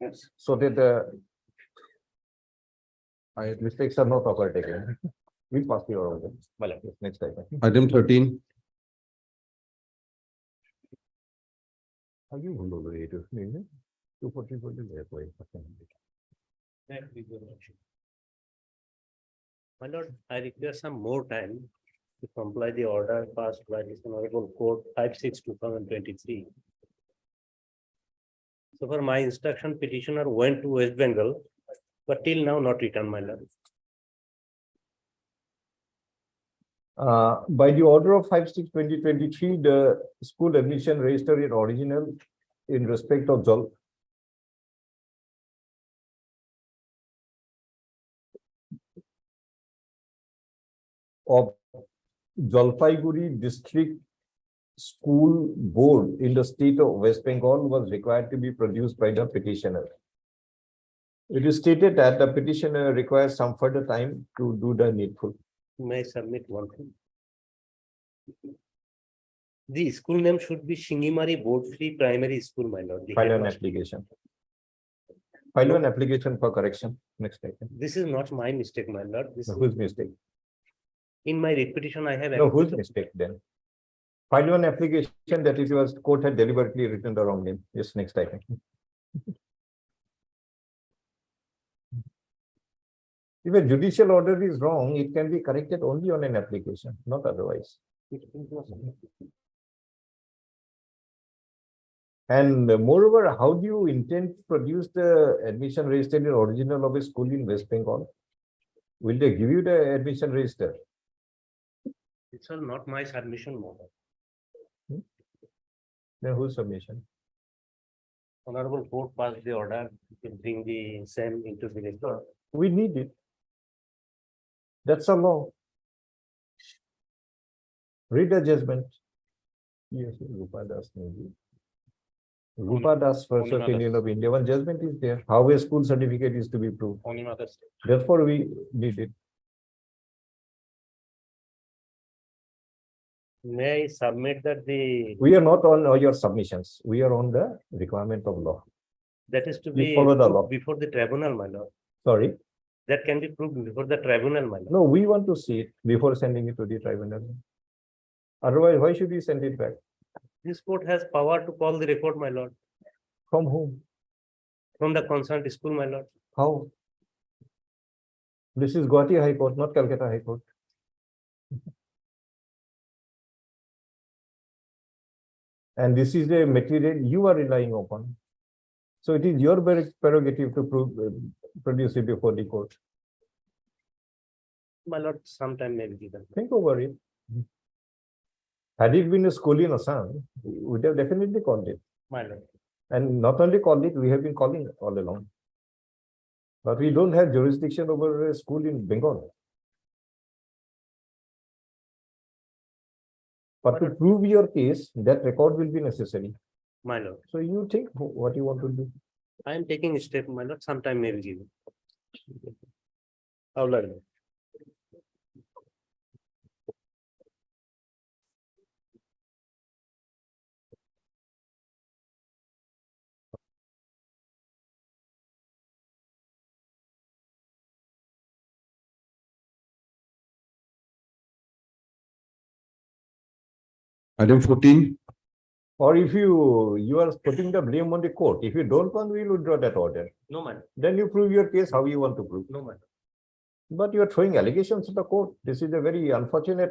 Yes. So that the mistakes are not occurred again. We'll pass the order. My lord. Yes, next item. Item 13, Are you all over it? 2434. My lord, I require some more time to comply the order passed by this honorable court 5/6/2023. So for my instruction, petitioner went to West Bengal, but till now not returned, my lord. By the order of 5/6/2023, the school admission register in original in respect of Jalpaiguri District School Board in the state of West Bengal was required to be produced by the petitioner. It is stated that the petitioner requires some further time to do the needful. May I submit one thing? The school name should be Shingimari Board Free Primary School, my lord. The File an headmaster- application. File an application for correction. Next item. This is not my mistake, my lord. This is Whose mistake? in my writ petition, I have. No, whose mistake then? File an application that it was court had deliberately written the wrong name. Yes, next item. If a judicial order is wrong, it can be corrected only on an application, not otherwise. And moreover, how do you intend to produce the admission register in original of a school in West Bengal? Will they give you the admission register? It's all not my submission, my lord. Then whose submission? Honorable court passed the order to bring the same into the record. We need it. That's a law. Read the judgment. Yes, Rupa Das maybe. Rupa Das versus Only Union of India. One judgment is there. How a school certificate is to be proved. Only another. Therefore, we need it. May I submit that the, We are not on your submissions. We are on the requirement of law. that is to We be follow the law. proved before the tribunal, my lord. Sorry. That can be proved before the tribunal, my lord. No, we want to see it before sending it to the tribunal. Otherwise, why should we send it back? This court has power to call the record, my lord, From whom? from the concerned school, my lord. How? This is Guwahati High Court, not Calcutta High Court. And this is the material you are relying upon. So it is your prerogative to produce it before the court. My lord, sometime may be given, Think over it. Had it been a school in Assam, we would have definitely called it. my lord. And not only called it, we have been calling it all along. But we don't have jurisdiction over a school in Bengal. But to prove your case, that record will be necessary. My lord, So you think what you want to do. I am taking a step, my lord, sometime may be given. Our lord. Item 14, Or if you are putting the blame on the court, if you don't want, we will withdraw that order. No, my lord. Then you prove your case how you want to prove. No, my lord. But you are throwing allegations to the court. This is a very unfortunate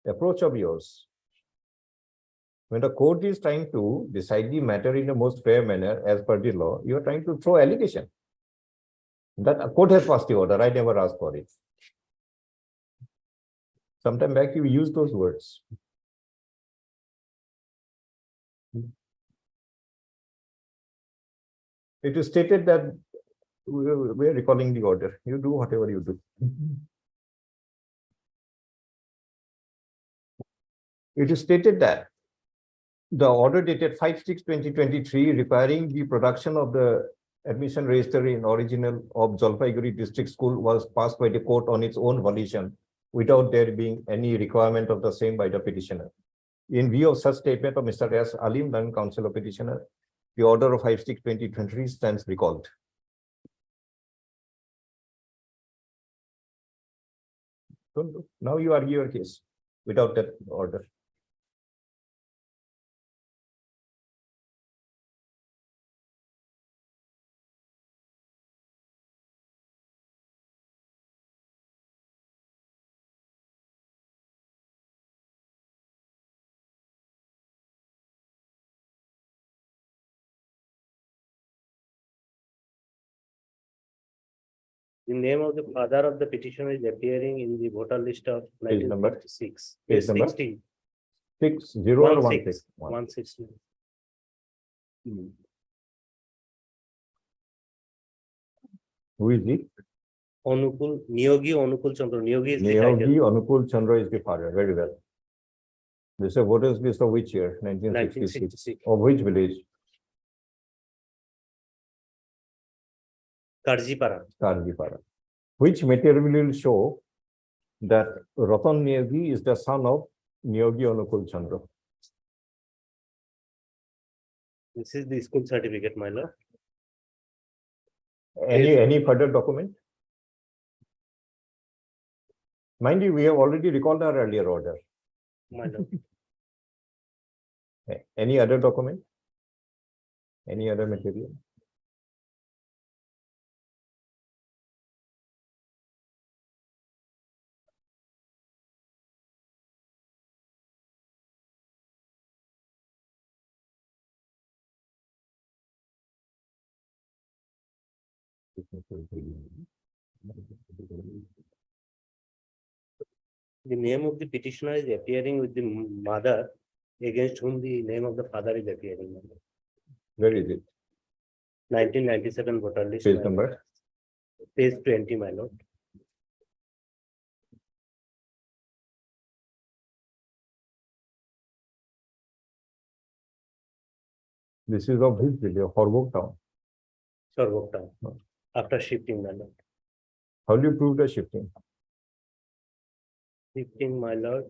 approach of yours. When the court is trying to decide the matter in the most fair manner as per the law, you are trying to throw allegation. That a court has passed the order. I never asked for it. Sometime back you used those words. It is stated that we are recalling the order. You do whatever you do. It is stated that the order dated 5/6/2023 requiring the production of the admission register in original of Jalpaiguri District School was passed by the court on its own volition without there being any requirement of the same by the petitioner. In view of such statement of Mr. S. Alim, Learned Counsel of Petitioner, the order of 5/6/2023 stands recalled. Now you argue your case without that order. The name of the father of the petitioner is appearing in the voter list of Page number? 1956. Page number? 16. 60 or 16. 16? 160. Who is he? Onukul, Niyogi Onukul Chandra. Niyogi is the Neogi title. Anukul Chandra is the father. Very well. This is a voters list of which year? 1966. 1966. Of which village? Karjipara. Kanjipara. Which material will show that Ratan Neogi is the son of Neogi Anukul Chandra? This is the school certificate, my lord. Any further document? Mind you, we have already recalled our earlier order. My lord. Any other document? Any other material? The name of the petitioner is appearing with the mother against whom the name of the father is appearing. my lord. Where is it? 1997 voter list. Page my lord. number? Page 20, my lord. This is of which village? Horwok town. Sorvok town. After shifting, my lord. How do you prove the shifting? Shifting, my lord.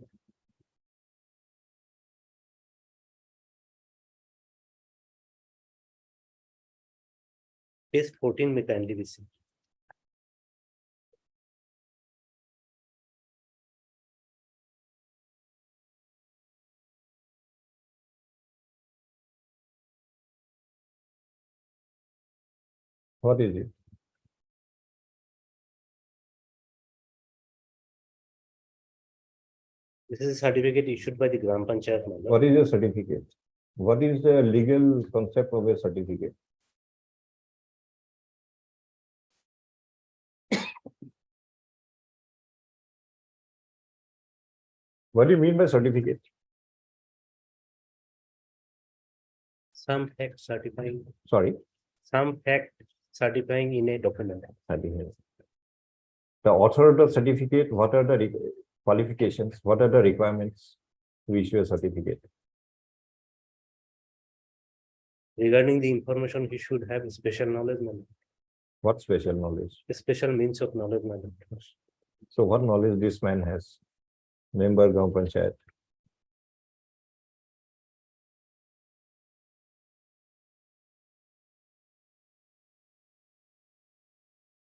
Page 14 may kindly be seen. What is it? This is a certificate issued by the Gram Panchayat, my lord. What is a certificate? What is the legal concept of a certificate? What do you mean by certificate? Some fact certifying, Sorry, some fact certifying in a document. certificate. The author of the certificate, what are the qualifications? What are the requirements to issue a certificate? Regarding the information, he should have special knowledge, my lord. What special knowledge? A special means of knowledge, my lord. So what knowledge this man has? Member Gram Panchayat.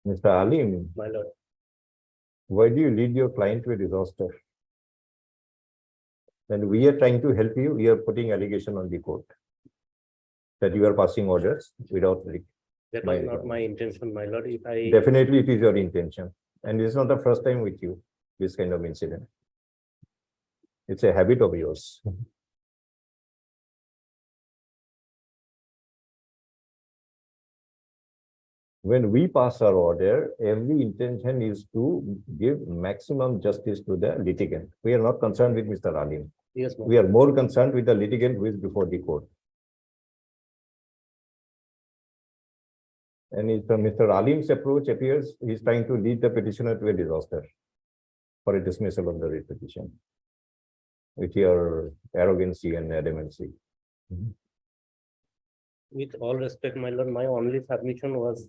Mr. Alim, My lord, why do you lead your client to a disaster? When we are trying to help you, we are putting allegation on the court that you are passing orders without. that My was not lord. my intention, my lord. If I, Definitely, it is your intention, and it's not the first time with you, this kind of incident. It's a habit of yours. When we pass our order, every intention is to give maximum justice to the litigant. We are not concerned with Mr. Alim. yes, my We are more concerned with the litigant who is before the court. And if Mr. Alim's approach appears, he is trying to lead the petitioner to a disaster for a dismissal of the writ petition with your arrogancy and adamancy. with all respect, my lord, my only submission was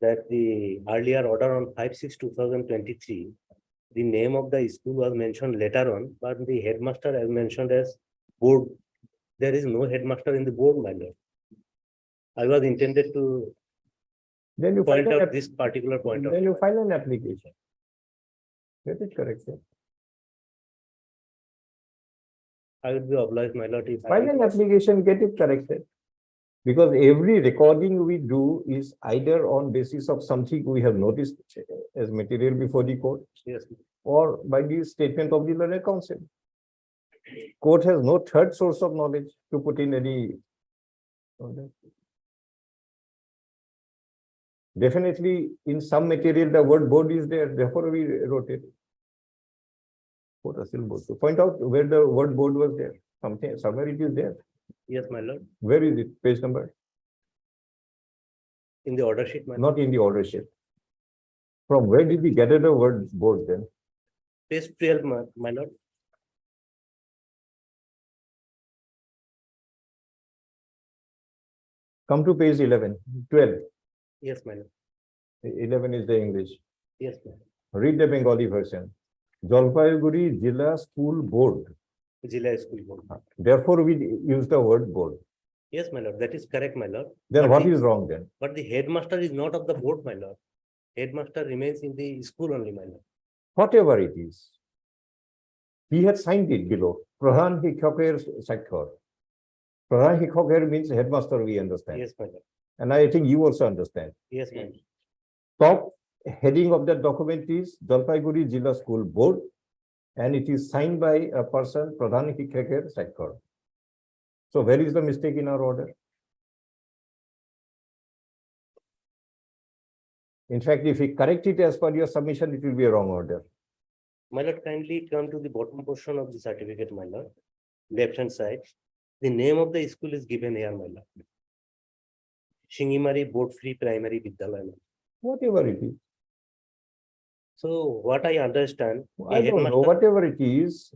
that the earlier order on 5/6/2023, the name of the school was mentioned later on, but the headmaster as mentioned as board. There is no headmaster in the board, my lord. I was intended to Then you point file out an, this particular point of then view. you file an application. Get it corrected. I would be obliged, my lord, if File an I, application, get it corrected. Because every recording we do is either on basis of something we have noticed as material before the court, yes, or by the statement of the learned counsel. Court has no third source of knowledge to put in any. Definitely, in some material, the word board is there, therefore we wrote it. Court has still board. To point out where the word board was there, something, somewhere it is there. yes, my lord, Where is it? Page number? in the order sheet, my lord. Not in the order sheet. From where did we gather the word board then? Page 12, my lord. Come to page 11, 12. Yes, my lord. 11 is the English. Yes, my Read the Bengali version. Jalpaiguri Jilla School Board. lord. Jilla School Board. Therefore, we use the word board. Yes, my lord, that is correct, my lord. Then But what the- is wrong then? But the headmaster is not of the board, my lord. Headmaster remains in the school only, my lord. Whatever it is. He had signed it below. Pradhan Hikhoker Sakhar. Pradhan Hikhoker means headmaster, we understand. Yes, my lord. And I think you also understand. Yes, my lord. Top heading of the document is Jalpaiguri Jilla School Board, and it is signed by a person, Pradhan Hikhoker Sakhar. So where is the mistake in our order? In fact, if we correct it as per your submission, it will be a wrong order. My lord, kindly come to the bottom portion of the certificate, my lord. Left hand side. The name of the school is given here, my lord. Shingimari Board Free Primary Vidyalaya. Whatever it is. So what I understand, the I don't know, headmaster, whatever it is,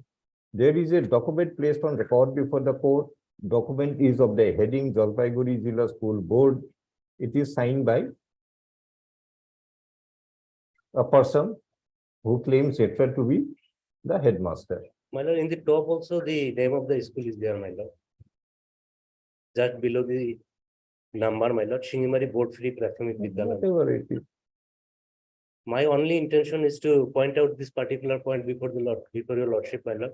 there is a document placed on record before the court. Document is of the heading Jalpaiguri Jilla School Board. It is signed by a person who claims hatred to be the headmaster. my lord, in the top also the name of the school is there, my lord. Just below the number, my lord, Shingimari Board Free Prathamik Vidyalaya. Whatever it is. My only intention is to point out this particular point before the lord, before your lordship, my lord.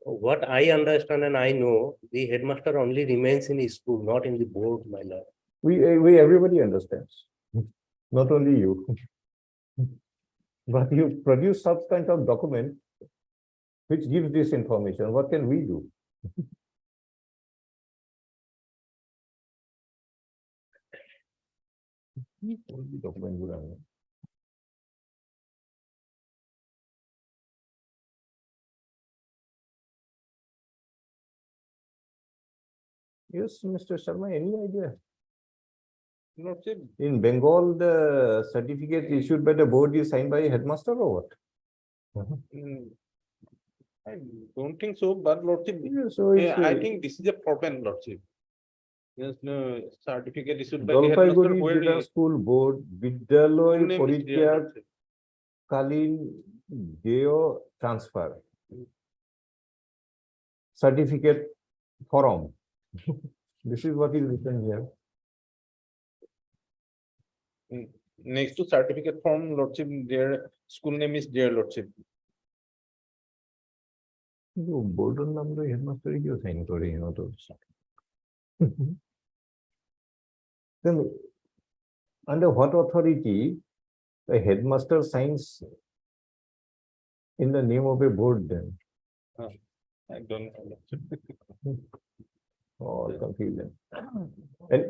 What I understand and I know, the headmaster only remains in his school, not in the board, my lord. Everybody understands, not only you. But you produce such kind of document which gives this information. What can we do? Document গুলো আনো। Yes, Mr. Sharma, any idea? In Bengal, the certificate issued by the board is signed by a headmaster or what? I don't think so, but Lordship, Yeah, so it's, I think this is a problem, Lordship. Yes, no certificate issued by the headmaster. Jalpaiguri where Jila is- School Board, full Vidyaloy name is there, Porityag Lordship. Kalin Deo Transfer. Certificate form. This is what is written here. Next to certificate form, Lordship, their school name is there, Lordship. Board number headmaster is sign করে তো। Then under what authority a headmaster signs in the name of a board then? I don't know. Lordship. All confusion. And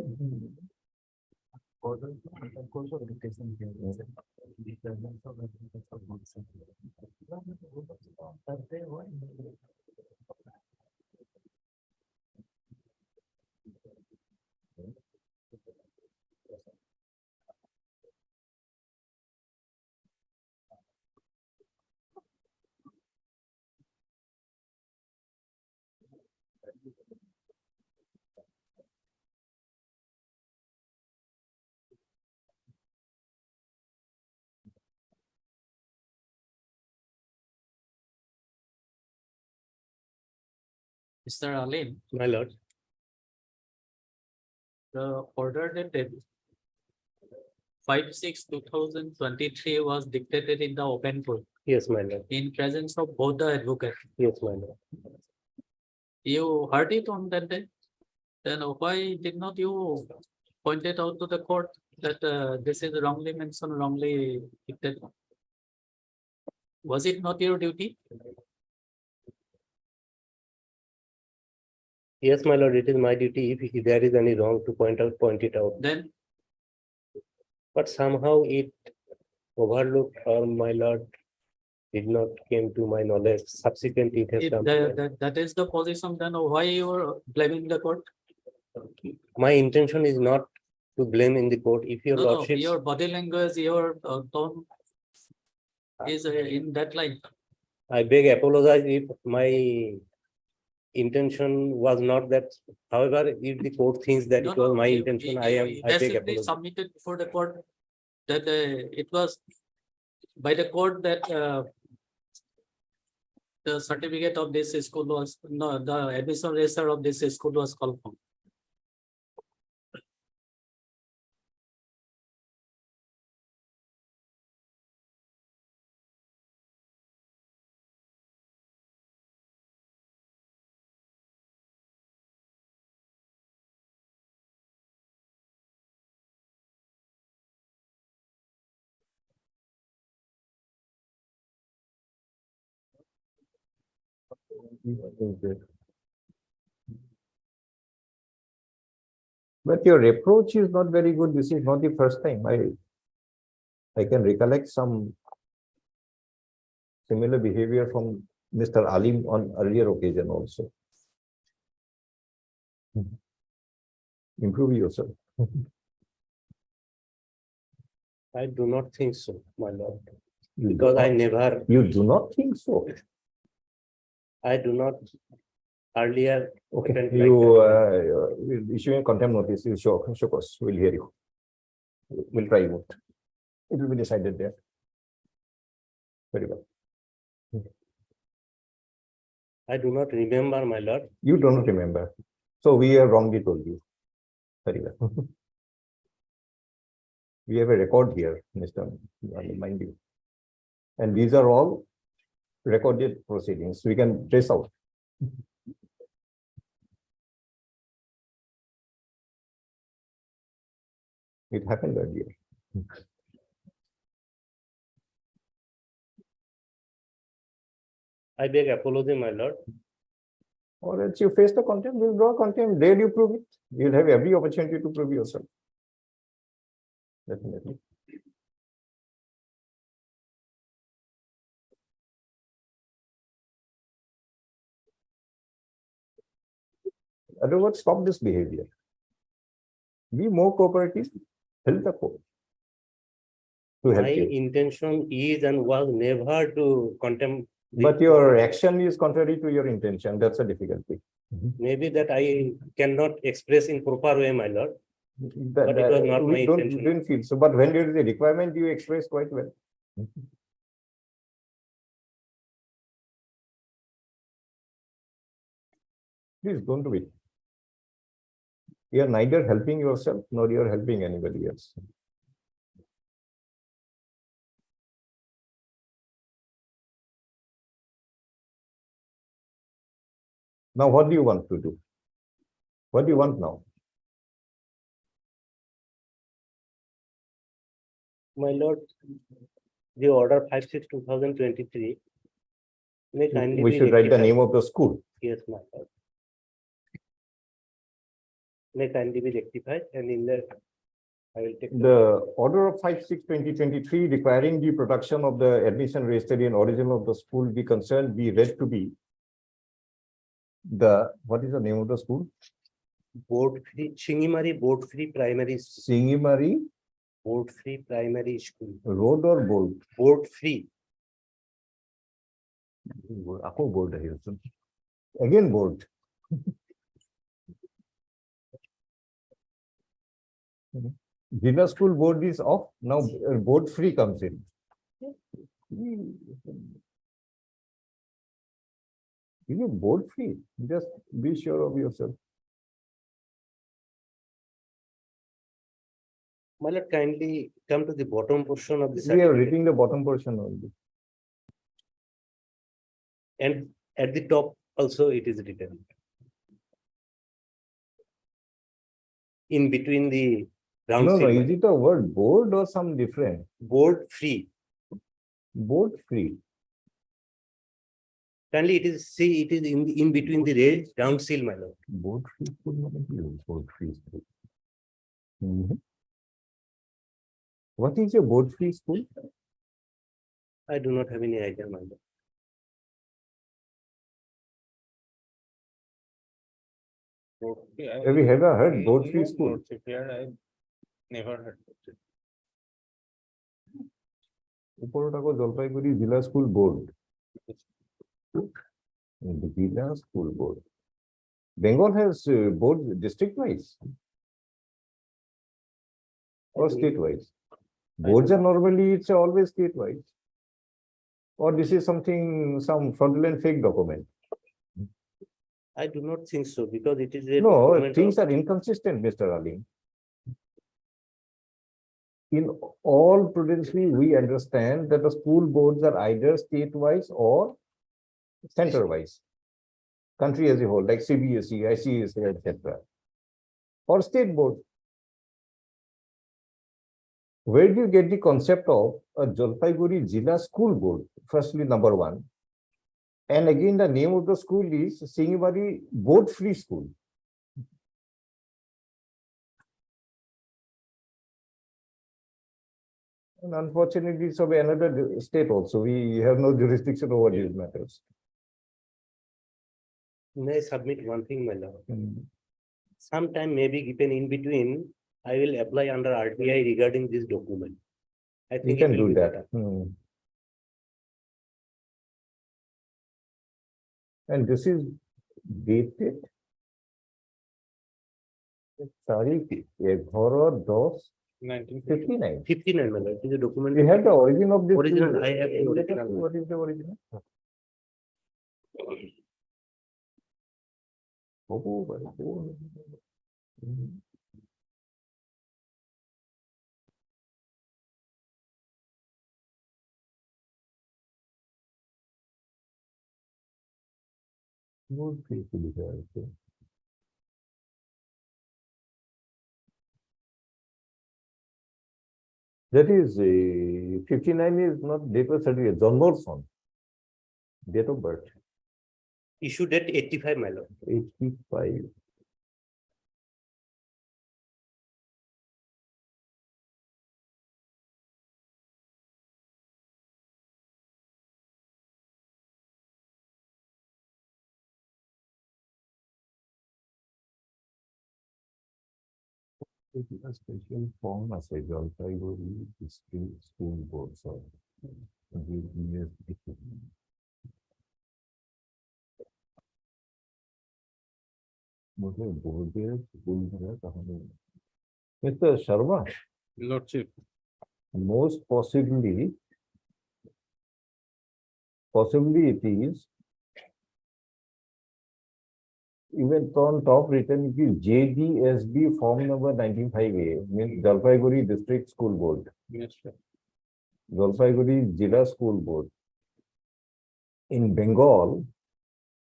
Mr. Alim, My lord, the order dated 5/6/2023 was dictated in the open court yes, my lord, in presence of both the advocates. yes, my lord. You heard it on that day? Then why did not you point it out to the court that this is wrongly mentioned, wrongly dictated? Was it not your duty? Yes, my lord, it is my duty if there is any wrong to point it out. Then But somehow it overlooked or my lord did not came to my knowledge. Subsequently, it has if come. to my- that is the position, then why you are blaming the court? My intention is not to blame in the court. If your No, no, lordship, your body language, your tone is in that line. I beg apologize if my intention was not that. However, if the court thinks that No, it was no, my you- intention, you- I you beg basically apologize. submitted before the court that it was by the court that the certificate of this school was, no, the admission register of this school was confirmed. But your approach is not very good. This is not the first time. I can recollect some similar behavior from Mr. Alim on earlier occasion also. Improve yourself. I do not think so, my lord, because I never, You do not think so? I do not earlier. Okay, attend like you that. will issue a contempt notice, you show us, we'll hear you. We'll try it. It will be decided there. Very well. I do not remember, my lord. You don't remember. So we have wrongly told you. Very well. We have a record here, Mr. Mind you. And these are all recorded proceedings. We can trace out. It happened earlier. I beg apology, my lord. Or else you face the contempt, we'll draw contempt, dare you prove it. You'll have every opportunity to prove yourself. Definitely. Otherwise, stop this behavior. Be more cooperative, help the court. To help My you. intention is and was never to contempt. the But your court. action is contrary to your intention. That's a difficulty. Maybe that I cannot express in proper way, my lord. That- But it was that- not we my don't, intention. didn't feel so, but when there is a requirement, you express quite well. Please don't do it. You are neither helping yourself nor you are helping anybody else. Now, what do you want to do? What do you want now? My lord, the order 56/2023. May kindly We be should write the rectified. name of the school. Yes, my lord. May kindly be rectified and in that I will take. The order of 5/6/2023 requiring the production of the admission register in origin of the school be concerned be read to be the, what is the name of the school? Board free, Shingimari Board Free Primary, Singimari Board Free Primary School, Road or Board? Board Free. Ako board hai usun. Again board. Jilla school board is off, now board free comes in. You board free, just be sure of yourself. My lord, kindly come to the bottom portion of the We are certificate reading the bottom portion only. and at the top also it is written. In between the round No, seal, is it a word board or some different? Board Free. Board free. Kindly it is, see, it is in between the red round seal, my lord. Board free school, board free school. Mhm. What is a board free school? I do not have any idea, my lord. Have you ever heard board free school? Here I never heard. Uporotago Jalpaiguri Jilla School Board. The Jilla School Board. Bengal has board district wise or state wise. Boards are normally, it's always state wise. Or this is something, some fraudulent fake document. I do not think so because it is a. No, document things of- are inconsistent, Mr. Ali. In all prudently, we understand that the school boards are either state-wise or center-wise. Country as a whole, like CBSE, ICSE, etc. Or state board. Where do you get the concept of a Jalpaiguri Jilla School Board? Firstly, number one. And again, the name of the school is Singimari Board Free School. And unfortunately, it's of another state also. We have no jurisdiction over these matters. May I submit one thing, my lord? Mm. Sometime may be given in between, I will apply under RTI regarding this document. I You think it can will do be that. better. And this is dated. Sorry, 11/10/59. 59, my lord, it is a document. We have the origin of this. Original, I have the Let us original. see What is the original? Board free school लिखा है इसमें। That is, 59 is not date of certificate, John son. Date of birth, Issue date 85, my lord. 85. It is a special form as a Jalpaiguri district school board, so. Mr. Sharma, Lordship, most possibly it is even on top written, it is JDSB form number 95A, means Jalpaiguri District School Board, yes, sir. Jalpaiguri Jilla School Board. In Bengal,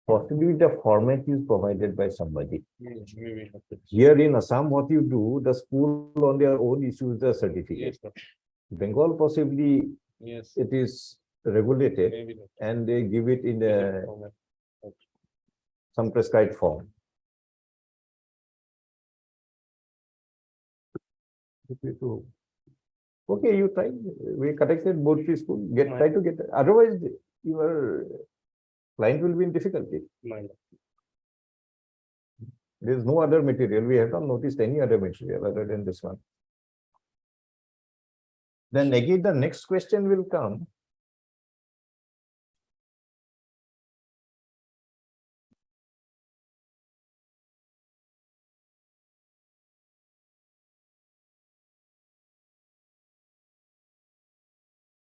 possibly the format is provided by somebody. Maybe. Here in Assam, what you do, the school on their own issues the Yes, certificate. sir. Bengal possibly Yes. it is regulated Maybe. not. and they give it in Different format. some prescribed form. Okay, you try. We connected both the school. Try to get. Otherwise, your client will be in difficulty. My lord. There is no other material. We have not noticed any other material other than this one. Then again, the next question will come.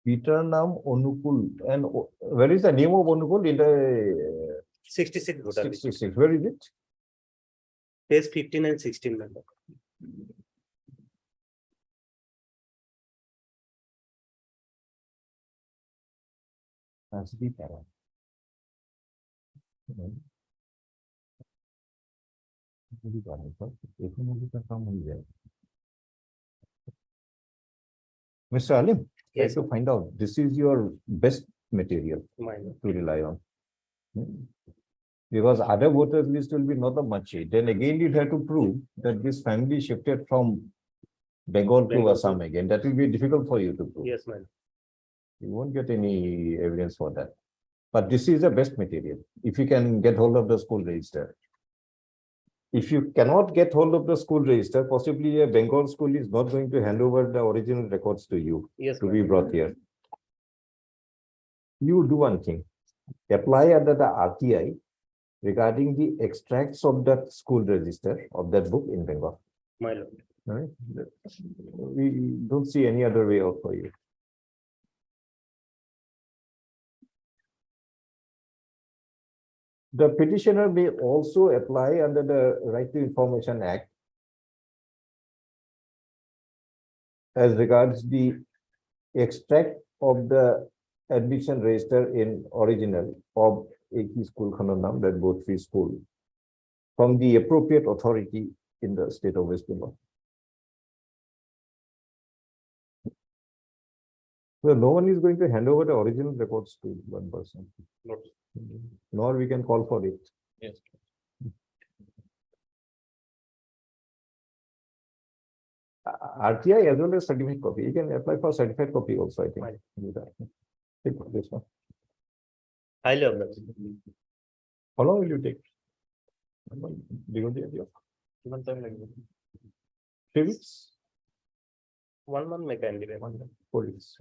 Peter Nam Onukul. And where is the name of Onukul in the 66 voter list. 66? Where is it? Page 15 and 16, my lord. That's the para. Mr. Alim, try Yes, to find out. This is your best material my lord. to rely on. Because other voters list will be not of much aid. Then again, you have to prove that this family shifted from Bengal to Bengal to- Assam again. That will be difficult for you to prove. Yes, my lord. You won't get any evidence for that. But this is the best material, if you can get hold of the school register. If you cannot get hold of the school register, possibly a Bengal school is not going to hand over the original records to you Yes, to my be lord. brought here. You do one thing, apply under the RTI regarding the extracts of that school register of that book in Bengal. My lord. Right? We don't see any other way out for you. The petitioner may also apply under the Right to Information Act as regards the extract of the admission register in original of Eki School Khananam, that both free school, from the appropriate authority in the state of West Bengal. Well, no one is going to hand over the original records to one person. Not. Nor we can call for it. Yes. RTI as well as certificate copy. You can apply for certificate copy also, I think. Do that. Take this one. Highly obliged. How long will you take? Even time like 3 weeks? 1 month, may kindly. 4 weeks.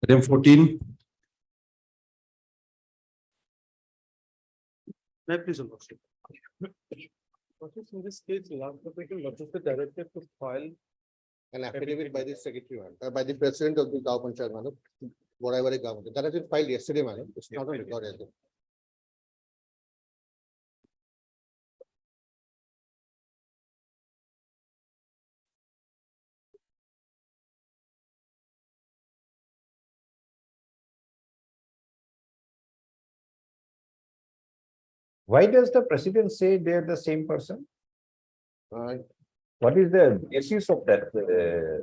Item 14, May I please, Your Lordship? Lordship, in this case, last application, Lordship is directed to file An affidavit by the secretary, by the president of the Gaon Panchayat, madam, whatever is government. That has been filed yesterday, madam. It's not on record as yet. Why does the president say they are the same person? What is the basis of that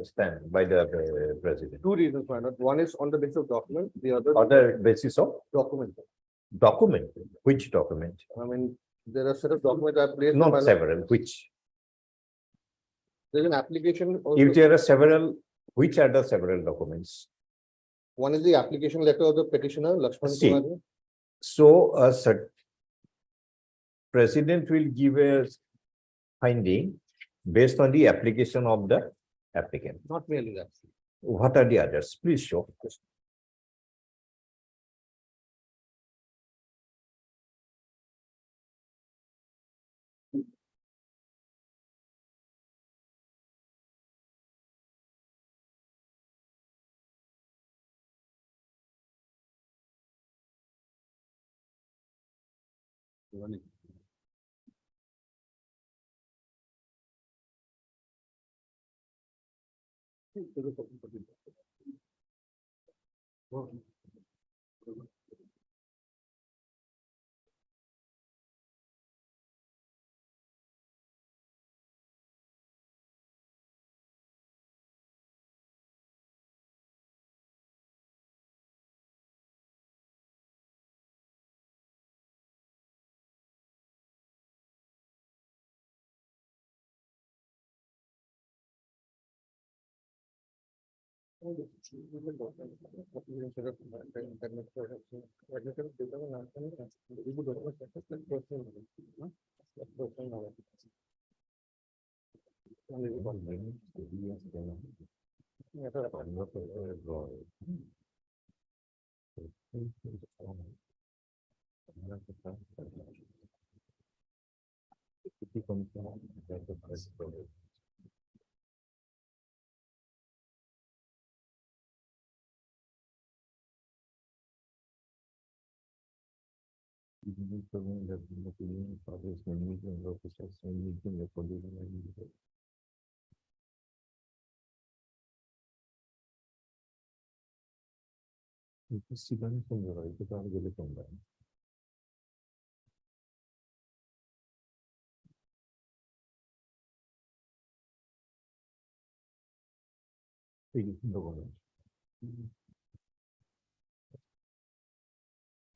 stand by the president? Two reasons, my lord. One is on the basis of document, the other. Other basis of Document. document, which document? I mean, there are set of documents I placed. my Not lord. several, which? There's an application. also. If there are several, which are the several documents? One is the application letter of the petitioner, Lakshman See. Kumar. So president will give a finding based on the application of the applicant. Not merely that. What are the others? Please show.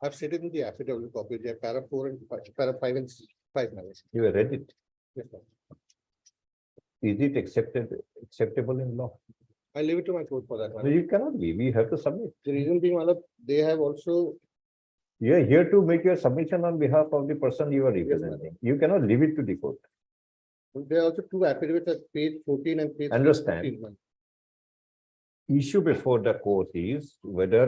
I've stated in the affidavit copy, they are para 4 and para 5 and 5. my lord. You have read it. Yes, sir. Is it acceptable in law? I leave it to my court for that. my No, lord. you cannot be. We have to submit. The reason being, my lord, they have also, You are here to make your submission on behalf of the person you are ma'am. representing. You cannot leave it to the court. there are also two affidavits at page 14 and page. Understand. 15, my lord. Issue before the court is whether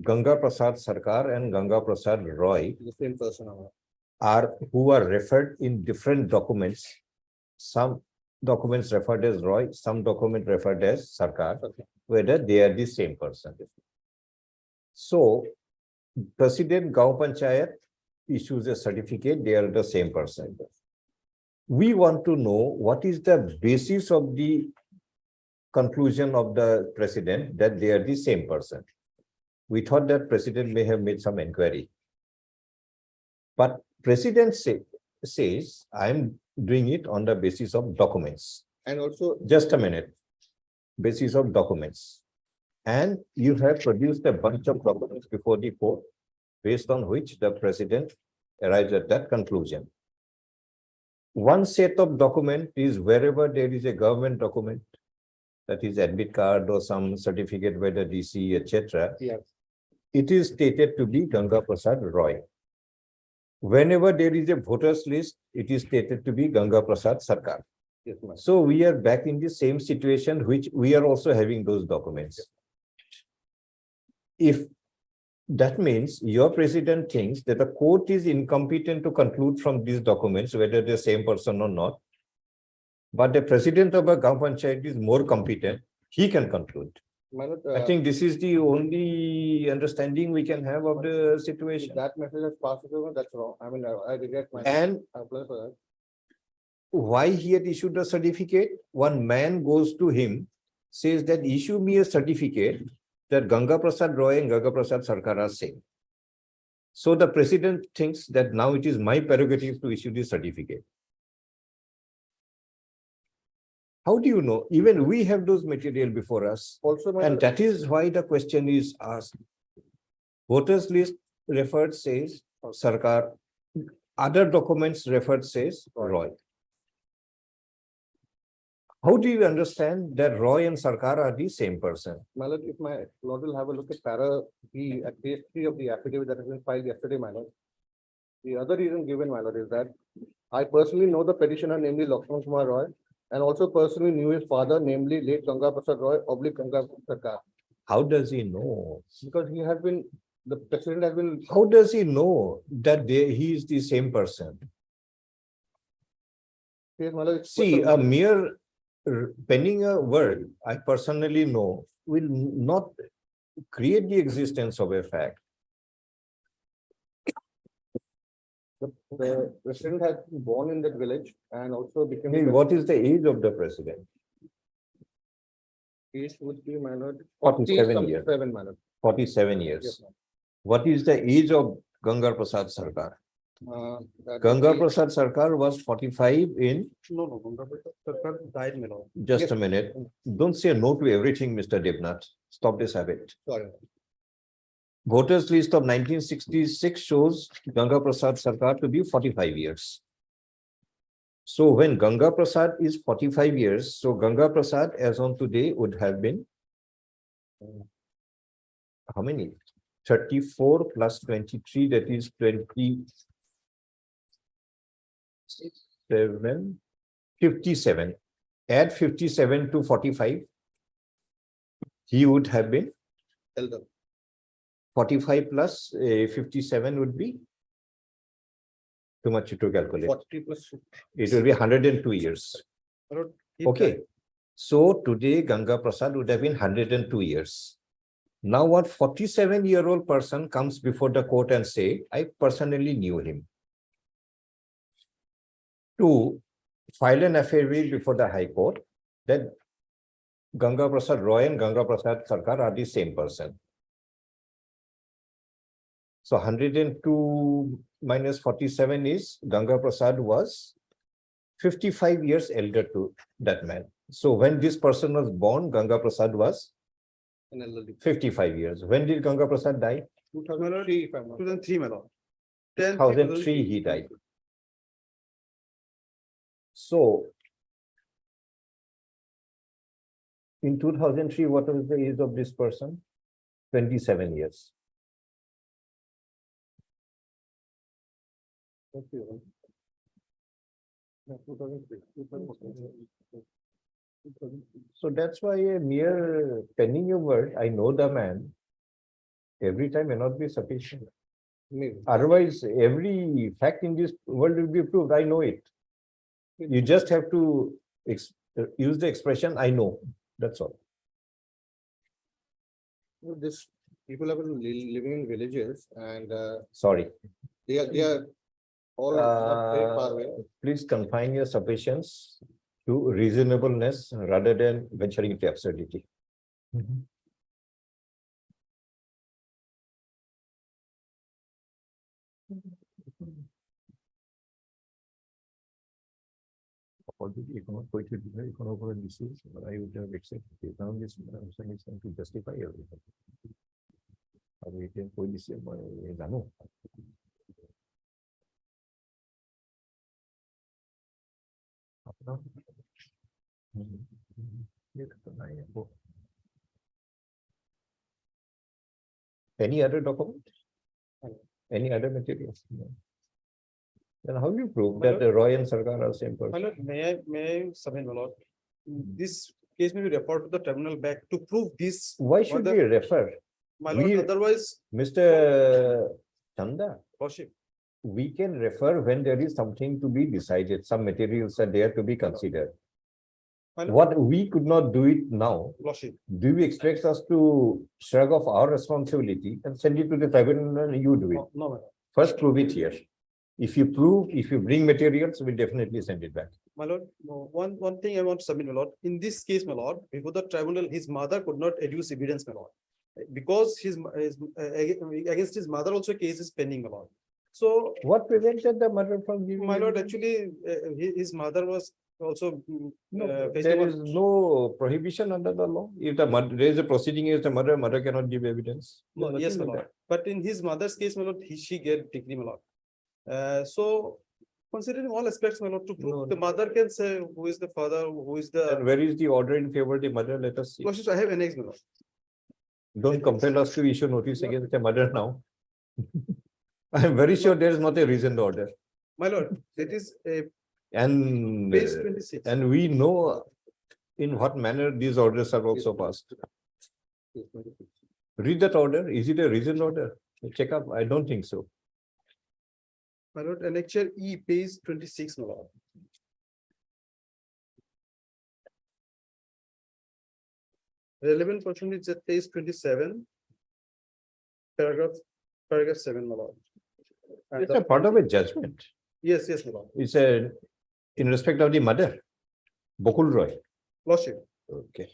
Ganga Prasad Sarkar and Ganga Prasad Roy The same person. my lord. are who are referred in different documents. Some documents referred as Roy, some document referred as Sarkar, Okay. whether they are the same person. So President Gaon Panchayat issues a certificate, they are the same person. We want to know what is the basis of the conclusion of the president that they are the same person. We thought that president may have made some inquiry. But president says, I am doing it on the basis of documents. And also, Just a minute. Basis of documents. And you have produced a bunch of documents before the court, based on which the president arrives at that conclusion. One set of document is wherever there is a government document, that is admit card or some certificate by the DC, etc. yes, It is stated to be Ganga Prasad Roy. Whenever there is a voters list, it is stated to be Ganga Prasad Sarkar. yes, my lord. So we are back in the same situation, which we are also having those documents. If that means your president thinks that the court is incompetent to conclude from these documents whether they're same person or not, but the president of a Gaon Panchayat is more competent, he can conclude. My lord, I think this is the only understanding we can have of the situation. if that message has passed over, that's wrong. I mean, I regret my. And I apply for that. why he had issued a certificate? One man goes to him, says that issue me a certificate that Ganga Prasad Roy and Ganga Prasad Sarkar are same. So the president thinks that now it is my prerogative to issue this certificate. How do you know? Even we have those material before us. Also, my And lord, that is why the question is asked. Voters list referred says Sarkar. Other documents referred says Roy. How do you understand that Roy and Sarkar are the same person? my lord, if my lord will have a look at para B at page 3 of the affidavit that has been filed yesterday, my lord. The other reason given, my lord, is that I personally know the petitioner, namely Lakshman Kumar Roy, and also personally knew his father, namely late Ganga Prasad Roy, oblique Ganga Sarkar, How does he know? because he has been, the president has been. How does he know that he is the same person? Yes, my lord, it's- See, a mere penning a word, I personally know, will not create the existence of a fact. The president has been born in that village and also became. Hey, what is the age of the president? Age would be, my lord. 47 years. 47, my lord. 47 Yes, years. ma'am. What is the age of Ganga Prasad Sarkar? That Ganga would be- Prasad Sarkar was 45 in, No, Ganga Prasad Sarkar died, my lord. just Yes. a minute. Don't say no to everything, Mr. Devnath. Stop this habit. Sorry. Voters list of 1966 shows Ganga Prasad Sarkar to be 45 years. So when Ganga Prasad is 45 years, so Ganga Prasad as on today would have been how many? 34 plus 23, that is 27, 57. Add 57 to 45. He would have been Elder. 45 plus 57 would be too much to calculate. 40 plus. It will be 102 years. My lord, he Okay. died. So today Ganga Prasad would have been 102 years. Now what 47-year-old person comes before the court and say, I personally knew him. To file an affidavit before the High Court that Ganga Prasad Roy and Ganga Prasad Sarkar are the same person. So 102 minus 47 is Ganga Prasad was 55 years elder to that man. So when this person was born, Ganga Prasad was An elderly. 55 years. When did Ganga Prasad die? 2003, if I'm not. 2003, my lord. 2003 he died. So in 2003, what was the age of this person? 27 years. Yeah, 2003. 2003. So that's why a mere penning a word, I know the man, every time may not be sufficient. Maybe. Otherwise, every fact in this world will be proved. I know it. You just have to use the expression, I know. That's all. This people have been living in villages and Sorry. they are all not very far away. Please confine your sufficiency to reasonableness rather than venturing into absurdity. Already, this is, but I would have accepted it. Now this person is trying to justify everything. I can put this in my exam. Any other document? Any other materials? No. Then how do you prove that the Roy and Sarkar are same My person? lord, may I submit, my lord? This case may be referred to the tribunal back to prove this. Why should we refer? My lord, we- otherwise, Mr. Chanda, worship. we can refer when there is something to be decided, some materials are there to be considered. My lord, What we could not do it now, worship. do you expect us to shrug off our responsibility and send it to the tribunal and you do it? No, my lord. First prove it here. If you prove, if you bring materials, we'll definitely send it back. My lord, no, one thing I want to submit, my lord, in this case, my lord, before the tribunal, his mother could not adduce evidence, my lord. Because against his mother also case is pending, my lord. So, What prevented the mother from giving? my lord, evidence? actually, his mother was also. No, facing there one- is no prohibition under the law. If the mother, there is a proceeding against the mother, mother cannot give evidence. No, There's yes, nothing my like lord. But in his mother's case, my lord, she get degree, my lord. So considering all aspects, my lord, to prove No, the no. mother can say who is the father, who is that. And the. where is the order in favor of the mother? Let us see. Lordship, I have annexed, my lord. Don't compel us to issue notice against the mother now. I am very sure there is not a reasoned order. My lord, that is a And, page 26. and we know in what manner these orders are also passed. Read that order. Is it a reasoned order? Check up. I don't think so. My lord, annexure E, page 26, my lord. Relevant portion is at page 27. Paragraph 7, my lord. And It's the- a part of a judgment. Yes, yes, my lord. It's a, in respect of the mother, Bokul Roy. Lordship. Okay.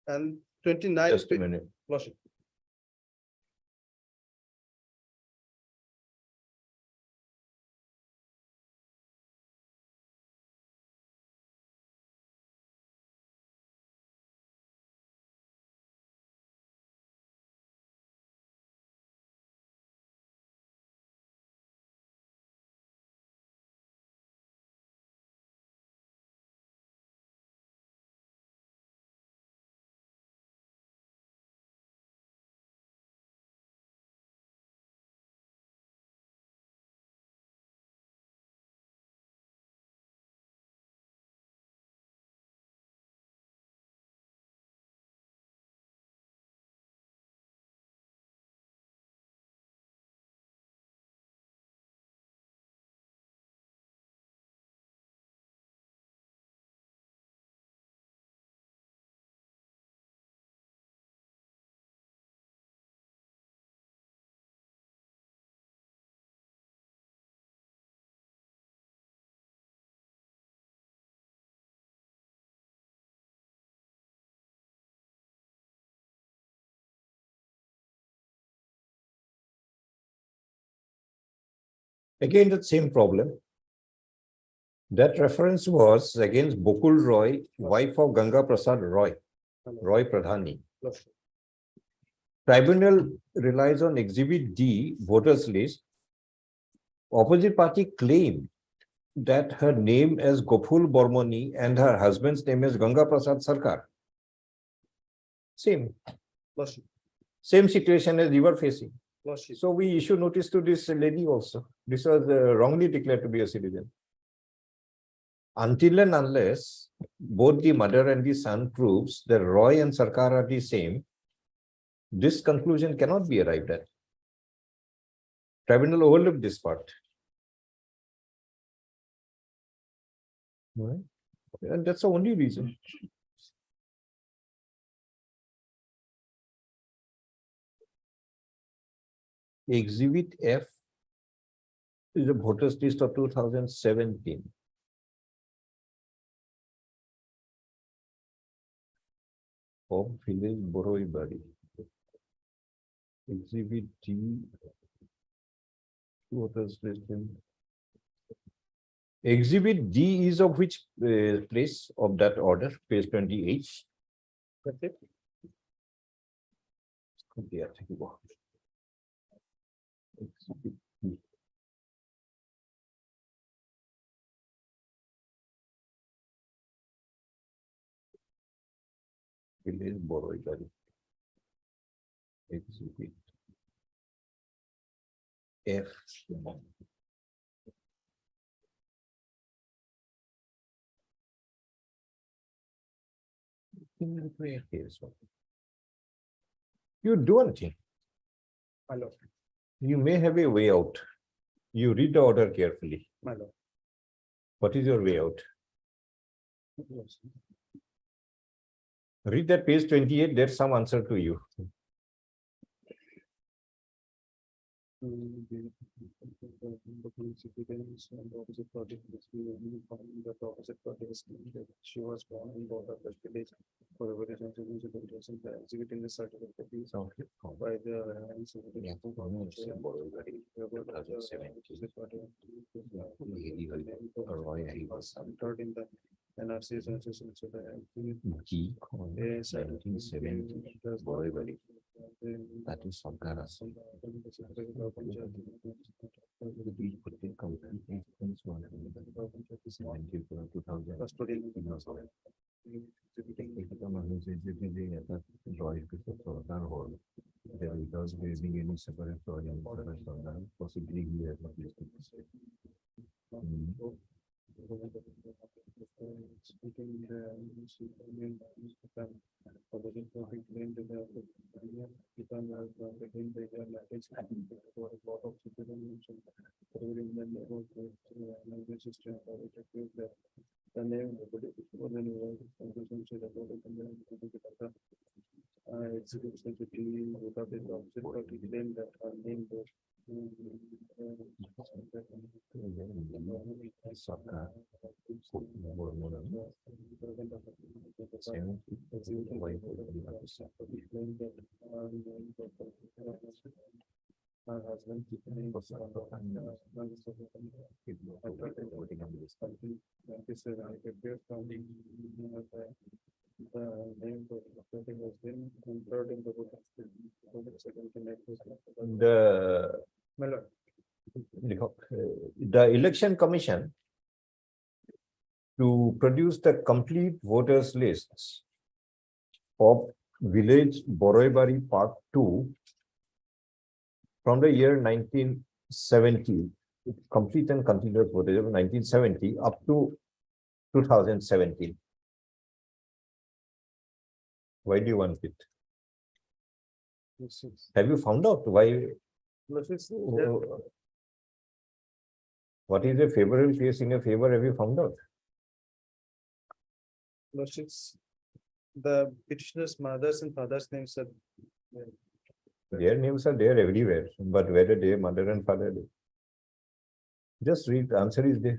And 29. Just a minute. Lordship. Again, the same problem. That reference was against Bokul Roy, wife of Ganga Prasad Roy, Roy Pradhani. Lordship. Tribunal relies on Exhibit D, voters list. Opposite party claimed that her name as Gopul Bormoni and her husband's name is Ganga Prasad Sarkar. Same, Lordship. same situation as you were facing. Lordship. So we issue notice to this lady also. This was wrongly declared to be a citizen. Until and unless both the mother and the son proves that Roy and Sarkar are the same, this conclusion cannot be arrived at. Tribunal overlooked this part. Right? And that's the only reason. Exhibit F is a voters list of 2017. Of village Boroibari. Exhibit D. Voters list in. Exhibit D is of which place of that order, page 28. That's it. Yeah, take it off. Exhibit D. Village Boroibari. Exhibit F. You do one thing. My lord. You may have a way out. You read the order carefully. My lord. What is your way out? Read that page 28, there's some answer to you. She was born in Boda village for executing the certificate by the. Entered in the NRC census into the. Yes, 1770, Borivali. That is Sankara. Without raising any separate project, possibly he has not listed this. Execution to deal without the object of the claim that her name was. Her husband. The name was then entered in the book of The election commission to produce the complete voters lists of village Boroibari Part 2 from the year 1970, complete and continuous voters of 1970 up to 2017. Why do you want it? Have you found out why? What is a favorable case in your favor? Have you found out? The petitioner's mother's and father's names are. Their names are there everywhere, but whether they mother and father, just read, the answer is there.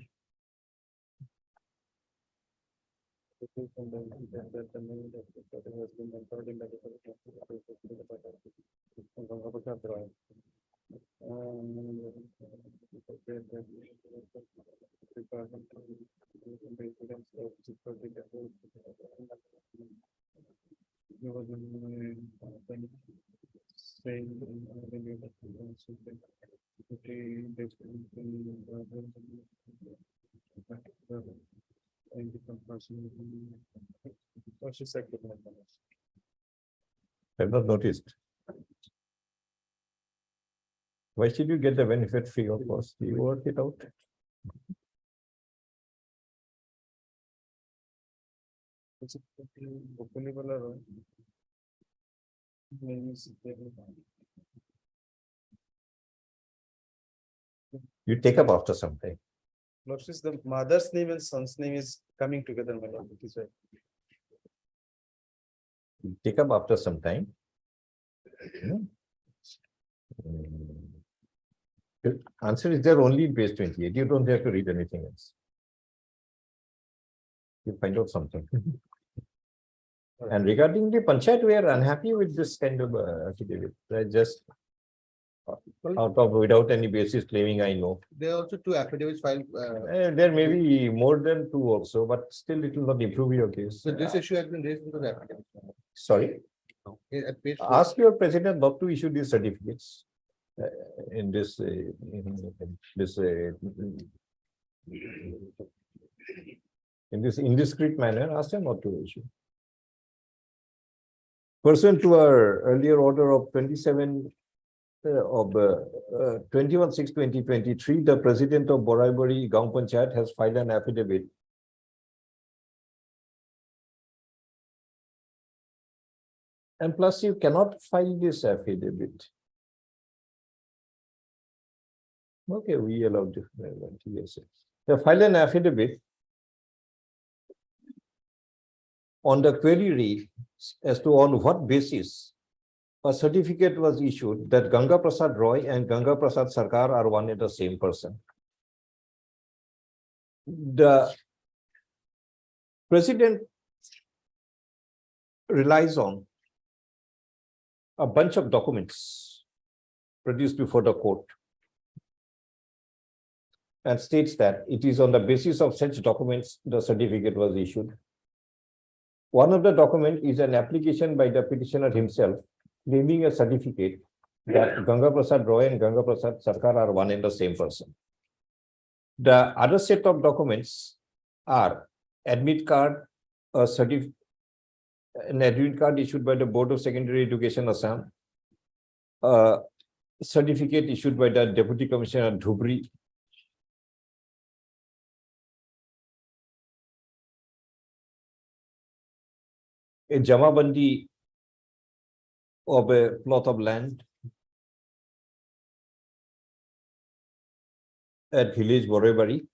I've not noticed. Why should you get the benefit free of cost? You work it out. You take up after some time. Notice the mother's name and son's name is coming together, my lord. It is right. You take up after some time. The answer is there only in page 28. You don't have to read anything else. You find out something. And regarding the panchayat, we are unhappy with this kind of affidavit. Just out of without any basis claiming I know. There are also two affidavits filed. There may be more than two also, but still it will not improve your case. So this issue has been raised into the affidavit. Sorry. At page Ask your president not to issue these certificates in this indiscreet manner. Ask them not to issue. Pursuant to our earlier order of 21/6/2023, the president of Boroibari Gaon Panchayat has filed an affidavit and plus you cannot file this affidavit. Okay, we allowed different. Yes, they file an affidavit on the query as to on what basis a certificate was issued that Ganga Prasad Roy and Ganga Prasad Sarkar are one and the same person. The president relies on a bunch of documents produced before the court and states that it is on the basis of such documents the certificate was issued. One of the documents is an application by the petitioner himself claiming a certificate that Ganga Prasad Roy and Ganga Prasad Sarkar are one and the same person. The other set of documents are admit card, an admit card issued by the Board of Secondary Education Assam, a certificate issued by the Deputy Commissioner Dhubri, a Jamabandi of a plot of land at village Borevary,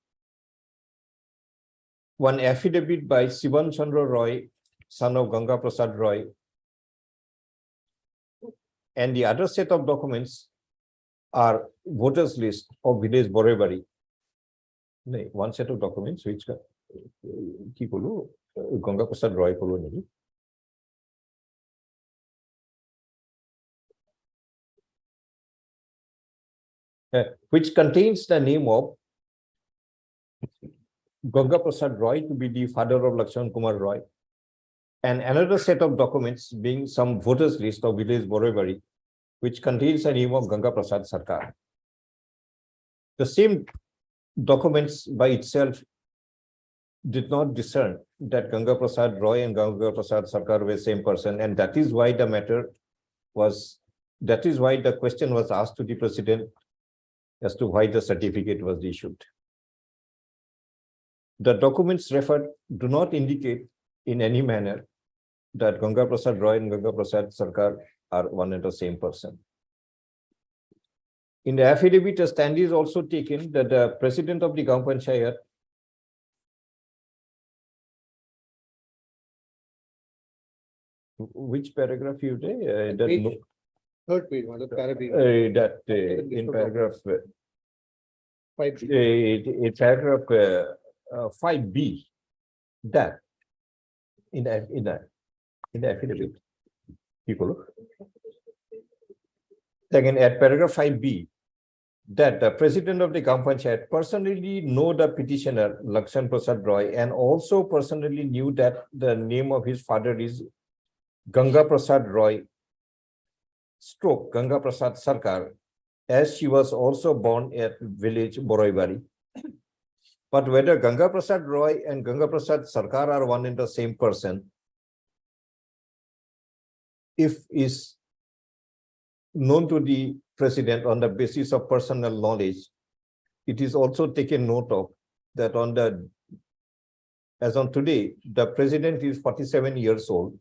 one affidavit by Sivan Chandra Roy, son of Ganga Prasad Roy, and the other set of documents are voters list of village Borevary. One set of documents which Ganga Prasad Roy which contains the name of Ganga Prasad Roy to be the father of Lakshman Kumar Roy, and another set of documents being some voters list of village Borevary, which contains the name of Ganga Prasad Sarkar. The same documents by itself did not discern that Ganga Prasad Roy and Ganga Prasad Sarkar were the same person, and that is why the question was asked to the president as to why the certificate was issued. The documents referred do not indicate in any manner that Ganga Prasad Roy and Ganga Prasad Sarkar are one and the same person. In the affidavit, a stand is also taken that the president of the Gaon Panchayat which paragraph you say? Third page, paragraph. In paragraph 5. in paragraph 5B, that in the affidavit, people. Again, at paragraph 5B, that the president of the Gaon Panchayat personally know the petitioner Lakshman Prasad Roy and also personally knew that the name of his father is Ganga Prasad Roy / Ganga Prasad Sarkar, as she was also born at village Borevary. But whether Ganga Prasad Roy and Ganga Prasad Sarkar are one and the same person, if is known to the president on the basis of personal knowledge, it is also taken note of that as on today, the president is 47 years old,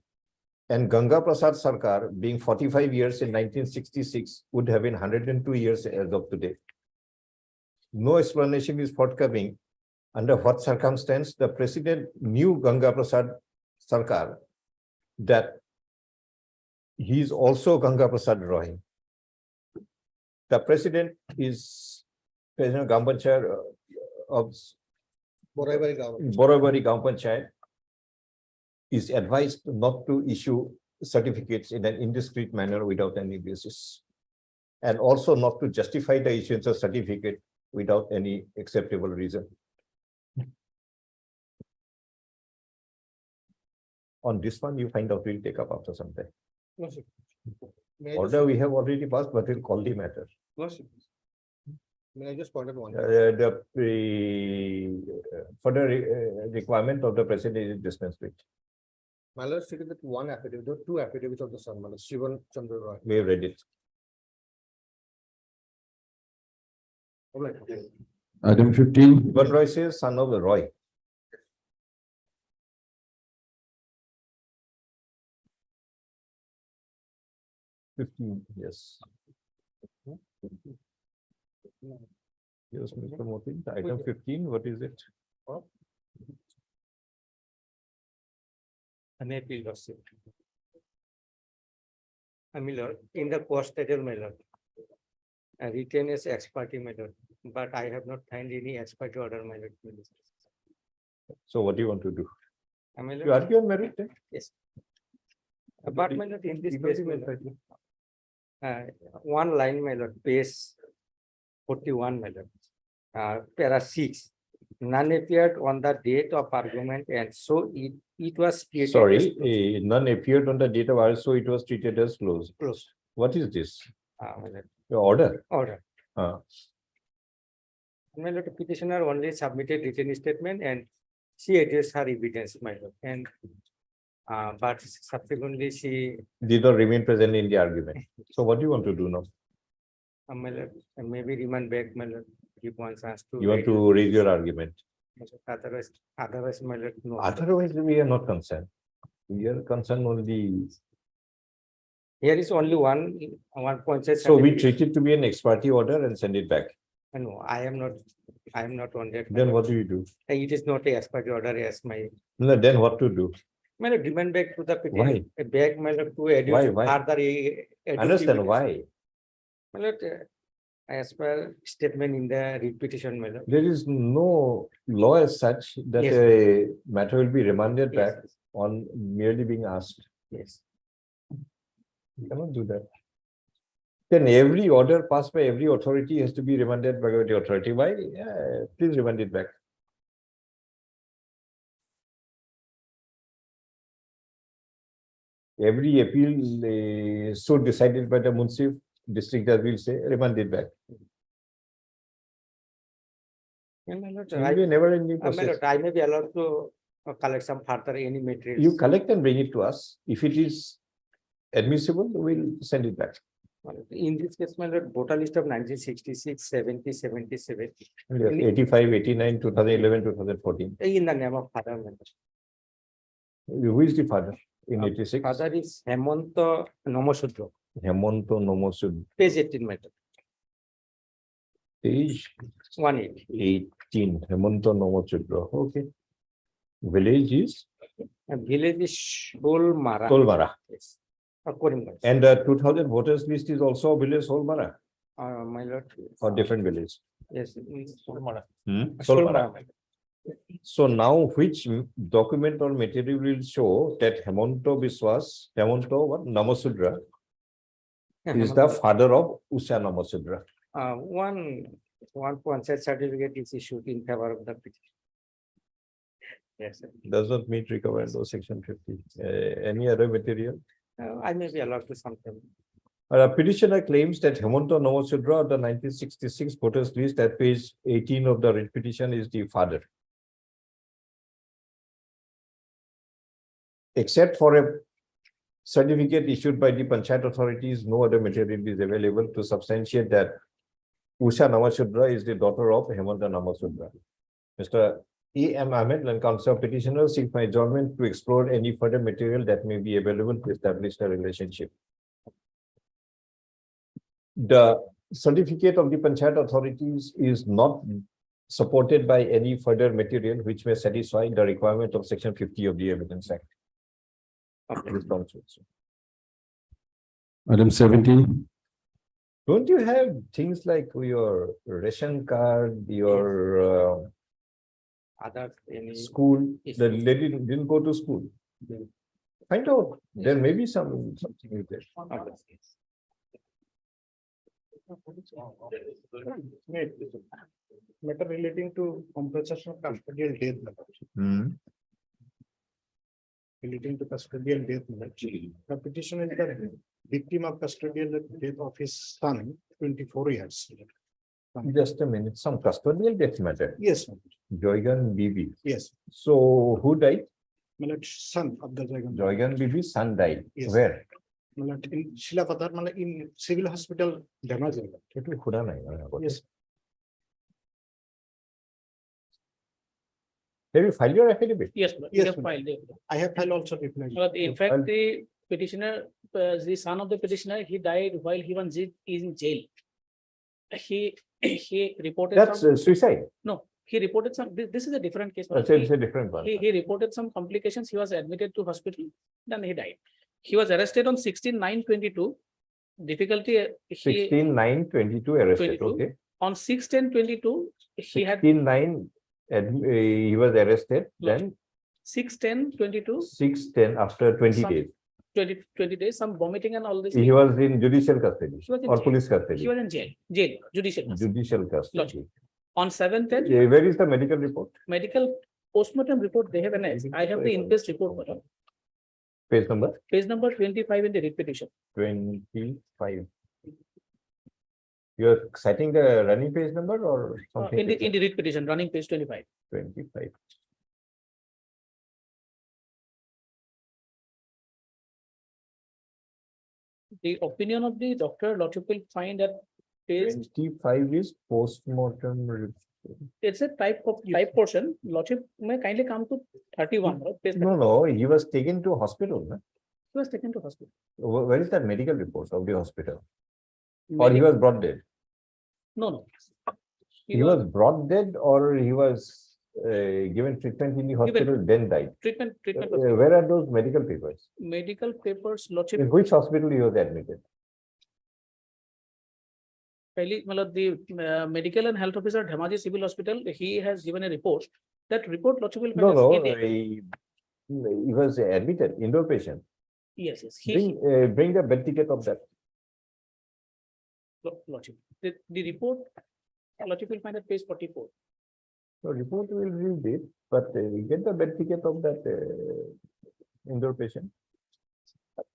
and Ganga Prasad Sarkar, being 45 years in 1966, would have been 102 years as of today. No explanation is forthcoming under what circumstance the president knew Ganga Prasad Sarkar, that he is also Ganga Prasad Roy. The president is President Gaon Panchayat of Borevary Gaon Panchayat is advised not to issue certificates in an indiscreet manner without any basis, and also not to justify the issuance of certificate without any acceptable reason. On this one, you find out, we'll take up after some time. No, sir. Order we have already passed, but we'll call the matter. No, sir. May I just point out one? The further requirement of the president is dispensed with. My lord stated that one affidavit, there were two affidavits of the son, my lord, Sivan Chandra Roy. We have read it. All right. Item 15. Sivan Roy says son of the Roy. Yes. Yes, Mr. Moti, item 15, what is it? An appeal was set. my lord, in the court title, my lord. Written as ex parte, my lord, but I have not found any ex parte order, my lord. So what do you want to do? My You lord, argue on merit then? yes. But my lord, in this case, my lord, one line, my lord, page 41, my lord. Para 6, none appeared on the date of argument, and so it was treated as Sorry, none appeared on the date of ours, so it was treated as closed. closed. What is this? My lord, Your order? order. Uh, My lord, petitioner only submitted written statement and she addressed her evidence, my lord, and but subsequently she, Did not remain present in the argument. So what do you want to do now? my lord, maybe remand back, my lord, give one chance to. You want to raise your argument? Otherwise, my lord, no. Otherwise, we are not concerned. We are concerned only. Here is only one point. So we treat it to be an ex parte order and send it back. No, I am not on that. my Then lord. what do you do? It is not a as per the order as my, No, then what to do? my lord, remand back to the. Why? Back, my lord, to educate Why? further. Understand why? My lord, as per statement in the repetition, my lord. There is no law as such that Yes. a matter will be remanded Yes, back on merely being asked. yes. You cannot do that. Then every order passed by every authority has to be remanded by the authority. Why? Yeah, please remand it back. Every appeal so decided by the Munsif district judge will say remand it back. And my lord, It will be a never ending my process. lord, I may be allowed to collect some further any materials. You collect and bring it to us. If it is admissible, we'll send it back. In this case, my lord, voter list of 1966, 70, 77, Yes, 85, 89, 2011, 2014. in the name of father, my lord. Who is the father in 86? Father is Hemonto Nomosudro, Hemonto Nomosud. page 18, my lord. Page 180. 18. Hemonto Nomosudro. Okay. Village is And village is Solmara. Solmara. Yes. According to. And the 2000 voters list is also village Solmara My lord. or different village. Yes. Solmara. Solmara. So now which document or material will show that Hemonto Biswas, Hemonto what? Namasudra is the father of Usha Namasudra. One consent certificate is issued in favor of the petition. Yes, sir. Does not meet requirement of section 50. Any other material? I may be allowed to sometime. Petitioner claims that Hemonto Namasudra of the 1966 voters list at page 18 of the writ petition is the father. Except for a certificate issued by the Panchayat authorities, no other material is available to substantiate that Usha Namasudra is the daughter of Hemanta Namasudra. Mr. E. M. Ahmed and counsel petitioner seek my adjournment to explore any further material that may be available to establish the relationship. The certificate of the Panchayat authorities is not supported by any further material which may satisfy the requirement of section 50 of the Evidence Act. Item 17. Don't you have things like your ration card, your Other any. school? The lady didn't go to school. Find out. There may be something is there. Matter relating to compensation of custodial death. Relating to custodial death. The petition is the victim of custodial death of his son, 24 years. Just a minute, some custodial death matter. Yes, Joygan Bibi. yes. So who died? My lord, son of the Jagan. Joygan Bibi's son died. Yes. Where? My lord, in Shilapathar, in civil hospital, Dhamma. Yes. Have you filed your affidavit? Yes, we Yes, have ma'am. filed it. I have filed also reply. In fact, the petitioner, the son of the petitioner, he died while he was in jail. He reported. That's some- suicide. No, he reported some, this is a different case. It's a different one. He reported some complications. He was admitted to hospital, then he died. He was arrested on 16/9/22. Difficulty, he, 16/9/22 arrested, 22. okay. on 6/10/22, he had 16/9, he was arrested, then 6/10/22, 6/10 after 20 Some- days. 20 days, some vomiting and all this. He was in judicial custody He was in or jail. police He custody, was in jail, judicial. custody. judicial custody. On 7/10, Where is the medical report? medical postmortem report, they have an, I have the inquest report, madam. Page number Page number 25 in the writ petition. 25. You are citing the running page number or something? In the writ petition, running page 25. 25. The opinion of the doctor, Lordship will find that page, 25 is postmortem report. it's a type portion, Lordship may kindly come to 31. right? Page No, no, he was taken to hospital. No? He was taken to hospital. Where is that medical report of the hospital? Or he was brought dead? No, no. He was brought dead or he was given treatment in the hospital, then died? Treatment. Where are those medical papers? Medical papers, Lordship, In which hospital he was admitted? fairly, the medical and health officer, Dhemaji Civil Hospital, he has given a report. That report, Lordship will find. No, as no, in the- he was admitted, indoor patient. Yes, yes. Bring the bed ticket of that. Lordship, the report, Lordship will find at page 44. So report will read it, but get the bed ticket of that indoor patient.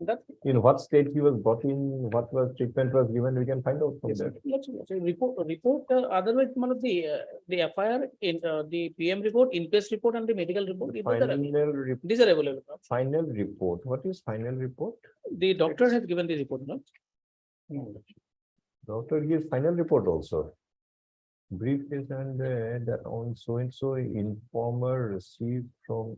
That, In what state he was brought in, what was treatment was given, we can find out from there. report, otherwise, the FIR, in the PM report, inquest report and the medical report. These are available. Final report. What is final report? The doctor has given the report, no? Doctor gives final report also. Brief is and that on so and so informer received from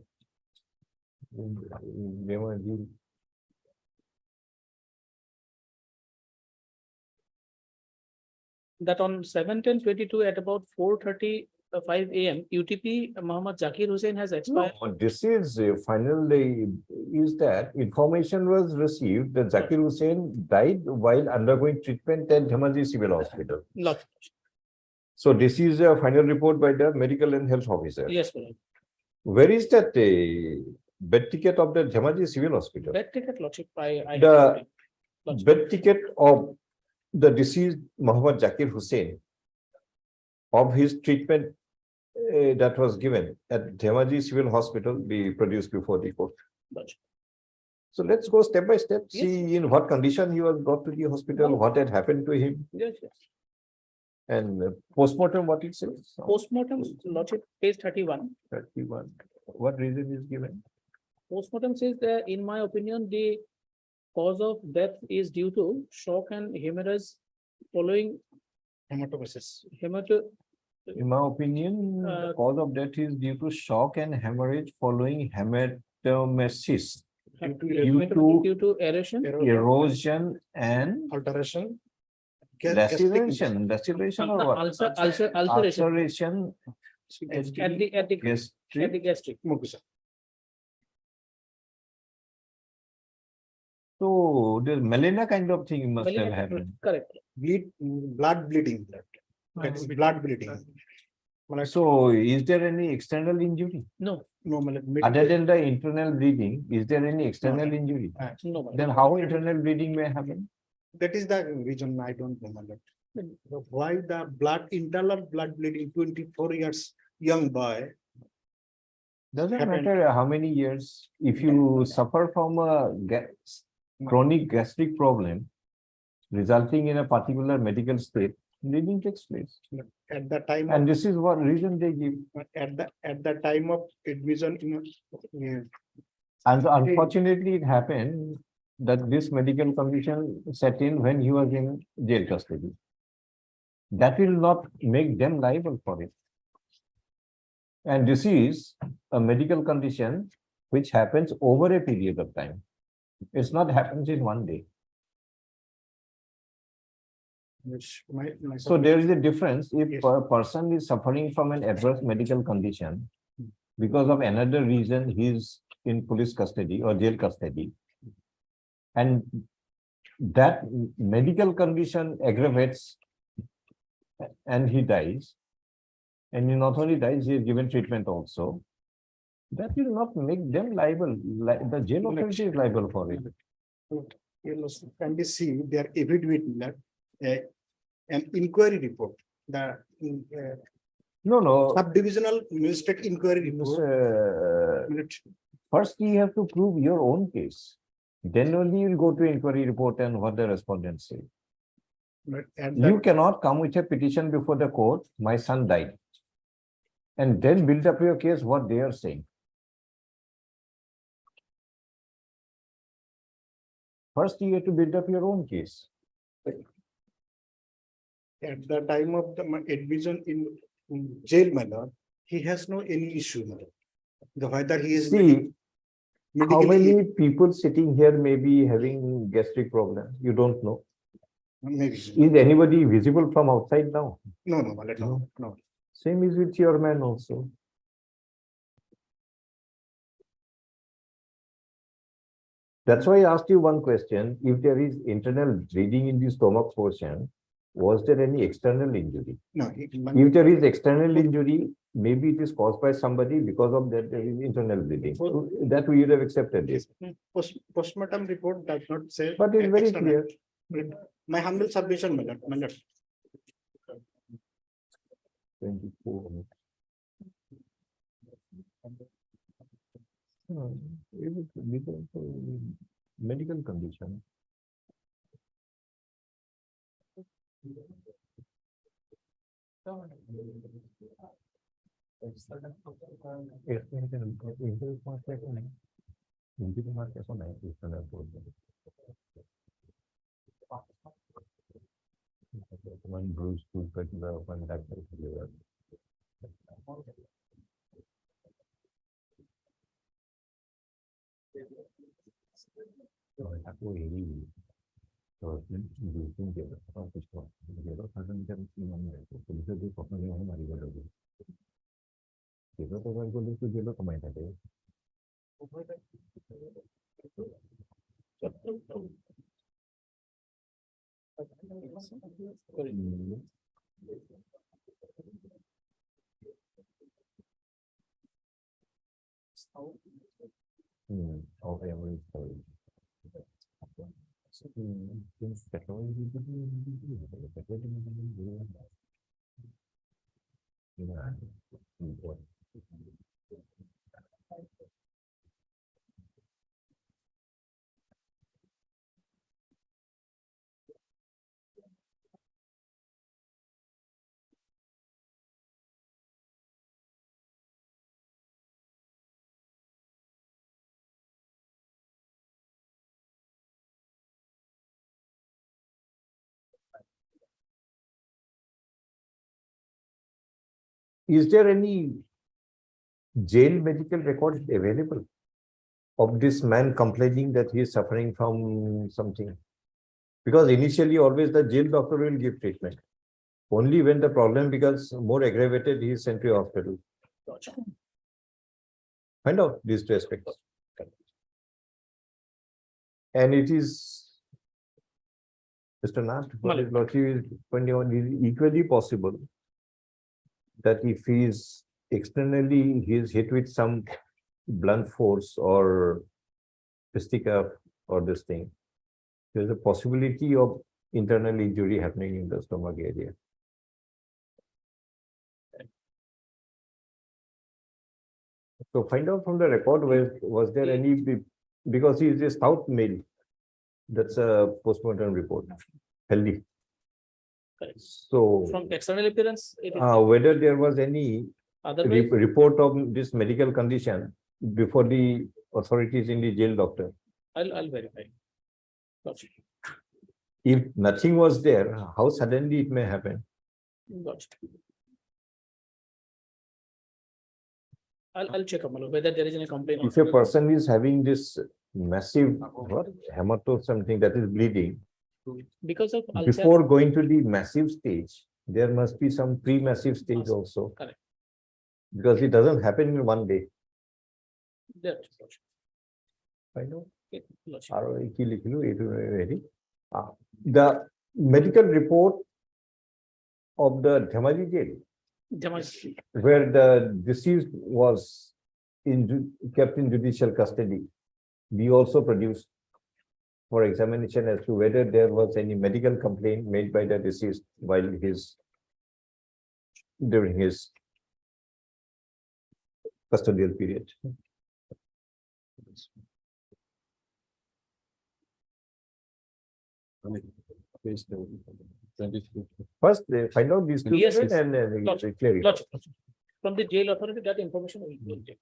That on 7/10/22 at about 4:35 AM, UTP Muhammad Zakir Hussain has expired. No, this is finally is that information was received that Zakir Hussain died while undergoing treatment at Dhemaji Civil Hospital. Lot. So this is a final report by the medical and health officer. Yes, madam. Where is that bed ticket of the Dhemaji Civil Hospital? Bed ticket, Lordship, I The Lordship. bed ticket of the deceased Muhammad Zakir Hussain of his treatment that was given at Dhemaji Civil Hospital be produced before the court. Lordship. So let's go step by step, Yes. see in what condition he was brought to the hospital, what had happened to him, Yes, yes. and postmortem what it says. Postmortem, Lordship, page 31. 31. What reason is given? Postmortem says that, in my opinion, the cause of death is due to shock and hemorrhage following Hematopoiesis. In my opinion, the cause of death is due to shock and hemorrhage following hematomesis due to erosion. erosion and Alteration. laceration or what? Ulceration Ulceration at the gastric. gastric. So the melena kind of thing must have happened. Correct. Blood bleeding. Blood bleeding. So is there any external injury? No, Other than the internal bleeding, is there any external injury? no. madam. Then how internal bleeding may happen? That is the reason I don't remember. Why the internal blood bleeding, 24 years young boy. Doesn't happened. matter how many years, if you suffer from a chronic gastric problem resulting in a particular medical state, bleeding takes place. At the time And of, this is what reason they give. at the time of admission And unfortunately, it happened that this medical condition set in when he was in jail custody. That will not make them liable for it. And this is a medical condition which happens over a period of time. It's not happens in one day. which So there is a difference if Yes. a person is suffering from an adverse medical condition because of another reason he is in police custody or jail custody. and that medical condition aggravates and he dies, and he not only dies, he is given treatment also, that will not make them liable, the jail authority is liable for it. You know, can we see their affidavit that an inquiry report, the No, subdivisional magistrate inquiry report. first you have to prove your own case. Then only you'll go to inquiry report and what the respondents say. But at You that, cannot come with a petition before the court, my son died. And then build up your case what they are saying. First, you have to build up your own case. at the time of the admission in jail, my lord, he has no any issue, my lord. The whether he is See, how medically, many people sitting here may be having gastric problem? You don't know. maybe, Is anybody visible from outside now? no, my lord, no. Same is with your man also. That's why I asked you one question. If there is internal bleeding in the stomach portion, was there any external injury? No, If there is external injury, maybe it is caused by somebody, because of that there is internal bleeding. So that we would have accepted this. Postmortem report does not say. But it's very external. clear. My humble submission, my lord, my lord. 24. It is because of medical condition. One bruise, two cut, one that. Okay, I'm sorry. Is there any jail medical record available of this man complaining that he is suffering from something? Because initially always the jail doctor will give treatment. Only when the problem becomes more aggravated, he is sent to a hospital. Find out these two aspects. And it is, Mr. Nath, what is pointing out, is equally possible that if he is externally, he is hit with some blunt force or fisticuff or this thing, there is a possibility of internal injury happening in the stomach area. So find out from the record, was there any, because he is a stout male, that's a postmortem report, healthy. So From external appearance, it is whether there was any otherwise, report of this medical condition before the authorities in the jail doctor. I'll verify. Gotcha. If nothing was there, how suddenly it may happen? Gotcha. I'll check up whether there is any complaint. If a person is having this massive hemato something that is bleeding, Because of ulcer. before going to the massive stage, there must be some pre-massive stage also. Correct. Because it doesn't happen in one day. There. I know. Okay, Lordship. আর কি লিখলো এটা ready. The medical report of the Dhemaji jail, Damask- where the deceased was kept in judicial custody, we also produced for examination as to whether there was any medical complaint made by the deceased while during his custodial period. Page 23. First, they find out these two Yes, things yes. and they Lordship, clear it. Lordship, Lordship. From the jail authority, that information will take.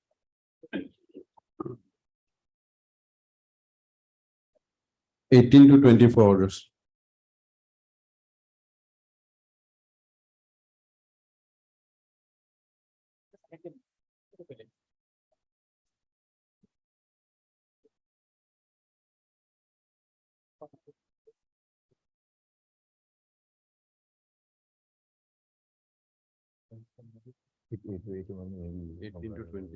18 to 24 orders. It is 81, maybe 18 to 20.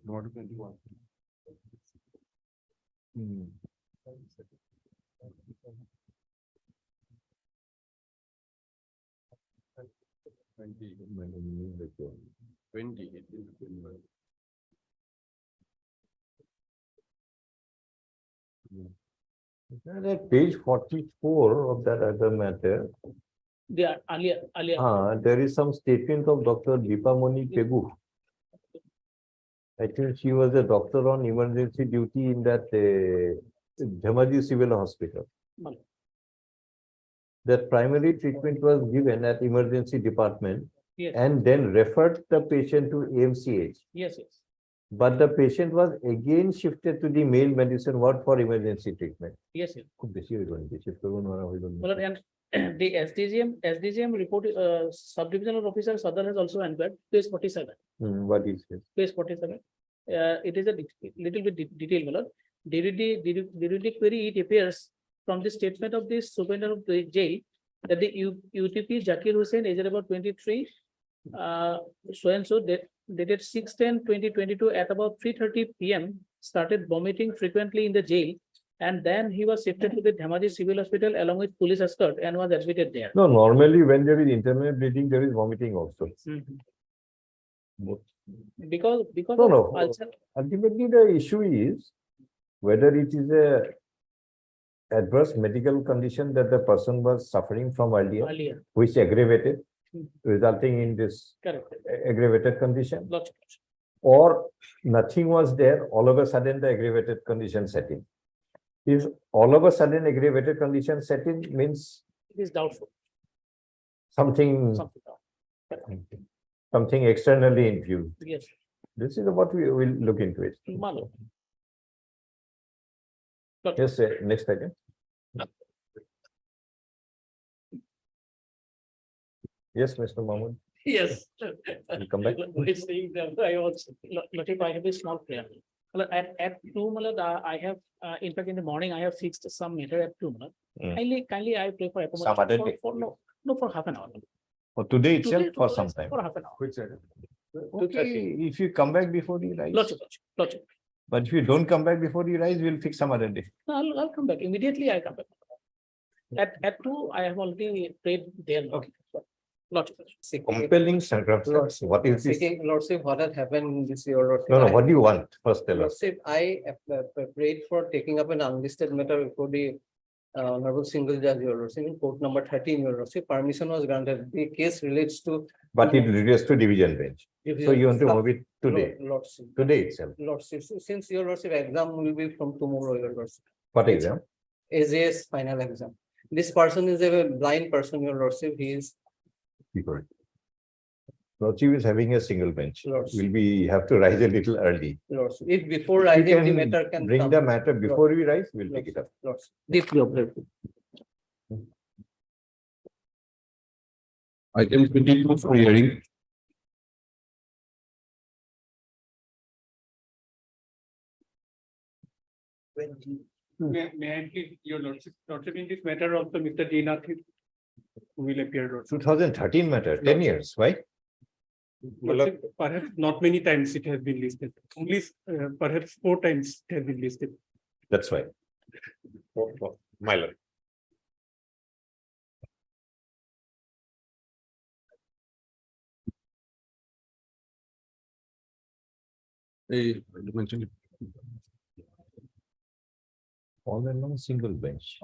Not 21. Hmm. Twenty. 20. 18 to 21. And at page 44 of that other matter, They are earlier. there is some statement of Dr. Deepamoni Pebu. I think she was a doctor on emergency duty in that Dhemaji Civil Hospital. Mal- That primary treatment was given at emergency department Yes, and then referred the patient to AMCH. yes, yes. But the patient was again shifted to the male medicine ward for emergency treatment. Yes, yes. খুব বেশি হইলো নাকি? Shift করবো না, হইলো না। Well, and the SDGM report, subdivisional officer Sadar has also enquired, page 47. What is it? Page 47. It is a little bit detailed, my lord. During the query, it appears from the statement of the superintendent of the jail that the UTP Zakir Hussain, aged about 23, so and so dated 6/10/2022 at about 3:30 PM, started vomiting frequently in the jail. And then he was shifted to the Dhemaji Civil Hospital along with police escort and was admitted there. No, normally when there is internal bleeding, there is vomiting also. Mhm. Because No, of no. ulcer, Ultimately, the issue is whether it is a adverse medical condition that the person was suffering from earlier, earlier, which aggravated, Hmm. resulting in this correct. aggravated condition, Logic. or nothing was there, all of a sudden the aggravated condition set in. If all of a sudden aggravated condition set in means It is doubtful, something, something. Correct. something externally infused. Yes, This is what we will look into it. Malo. Yes, next item. Yes, Mr. Mahmood. Yes. Come back. We're saying that I also, Latif, I have a small prayer. Well, at two, I have, in fact, in the morning, I have fixed some meter at 2. Kindly, I pray for Some other accommodation day. for no, for half an hour. For today itself, Today, for today, some time. For half an hour. Which side? Okay, if you come back before the rise, Logic. but if you don't come back before the rise, we'll fix some other day. No, I'll come back. Immediately I come back. At 2, I have already prayed there. Okay. Logic. Compelling circumstance, what is this? Speaking, Lordship, what has happened this year? Lordship? No, what do you want? First tell us. Lordship, I prayed for taking up an unlisted matter before the Honorable Single Judge, Your Lordship, in court number 13, Your Lordship. Permission was granted. The case relates to. But it relates to division bench. So you want to move it today, Lordship. today itself. Lordship, since Your Lordship, exam will be from tomorrow, Your Lordship. What exam? AJS final exam. This person is a blind person, Your Lordship. He is. People. Lordship is having a single bench. Lordship. Will we have to rise a little early? Lordship. If before If rising you the can matter can bring come. the matter before we rise, we'll take it up. Lordship. Deeply observed. Item 22 for hearing. May I please, Your Lordship, in this matter also, Mr. Dinath will appear. Lordship. 2013 matter, 10 years, why? Lordship, perhaps not many times it has been listed, only perhaps 4 times it has been listed. That's why. My lord. You mentioned it. All along single bench.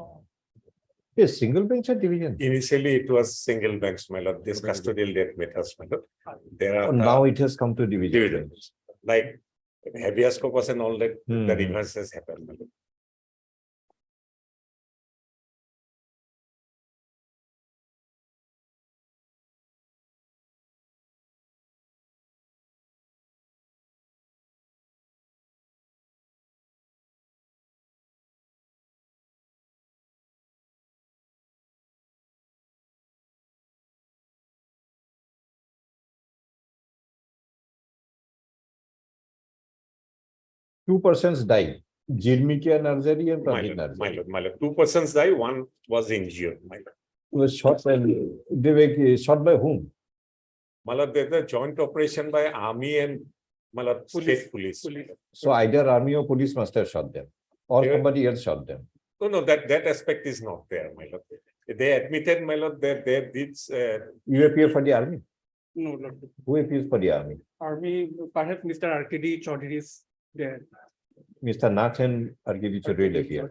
Yes, single bench or division? Initially, it was single bench, my lord, this custodial death matters, my lord. There Oh, are now it has come to division. divisions, like habeas corpus and all that, the Mhm. reverses happen, my lord. Two persons died. Jirmikia Narzari and My Pranjit lord, my Narzari. lord, my lord. Two persons died, one was injured, my lord. Was shot and they were shot by whom? My lord, there's a joint operation by army and my lord, state police. So either army or police must have shot them, or They were- somebody else shot them. No, that aspect is not there, my lord. They admitted, my lord, that they did, You appear for the army. No, Lord. Who appears for the army? Army, perhaps Mr. RKD Chaudhary is there. Mr. Nath and Argidi Chaudhary will appear.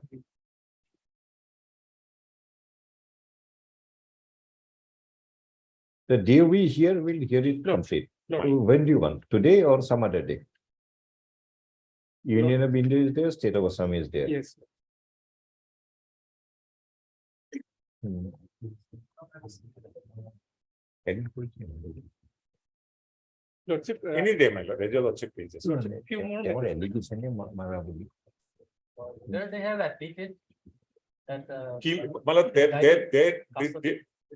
The day we hear, we'll hear it complete. no. So when do you want? Today or some other day? Union of India is there, State of Assam is there. Yes. Hmm. Lordship, any day, my lord, regular pages. few more There They have admitted that. Kill, my lord,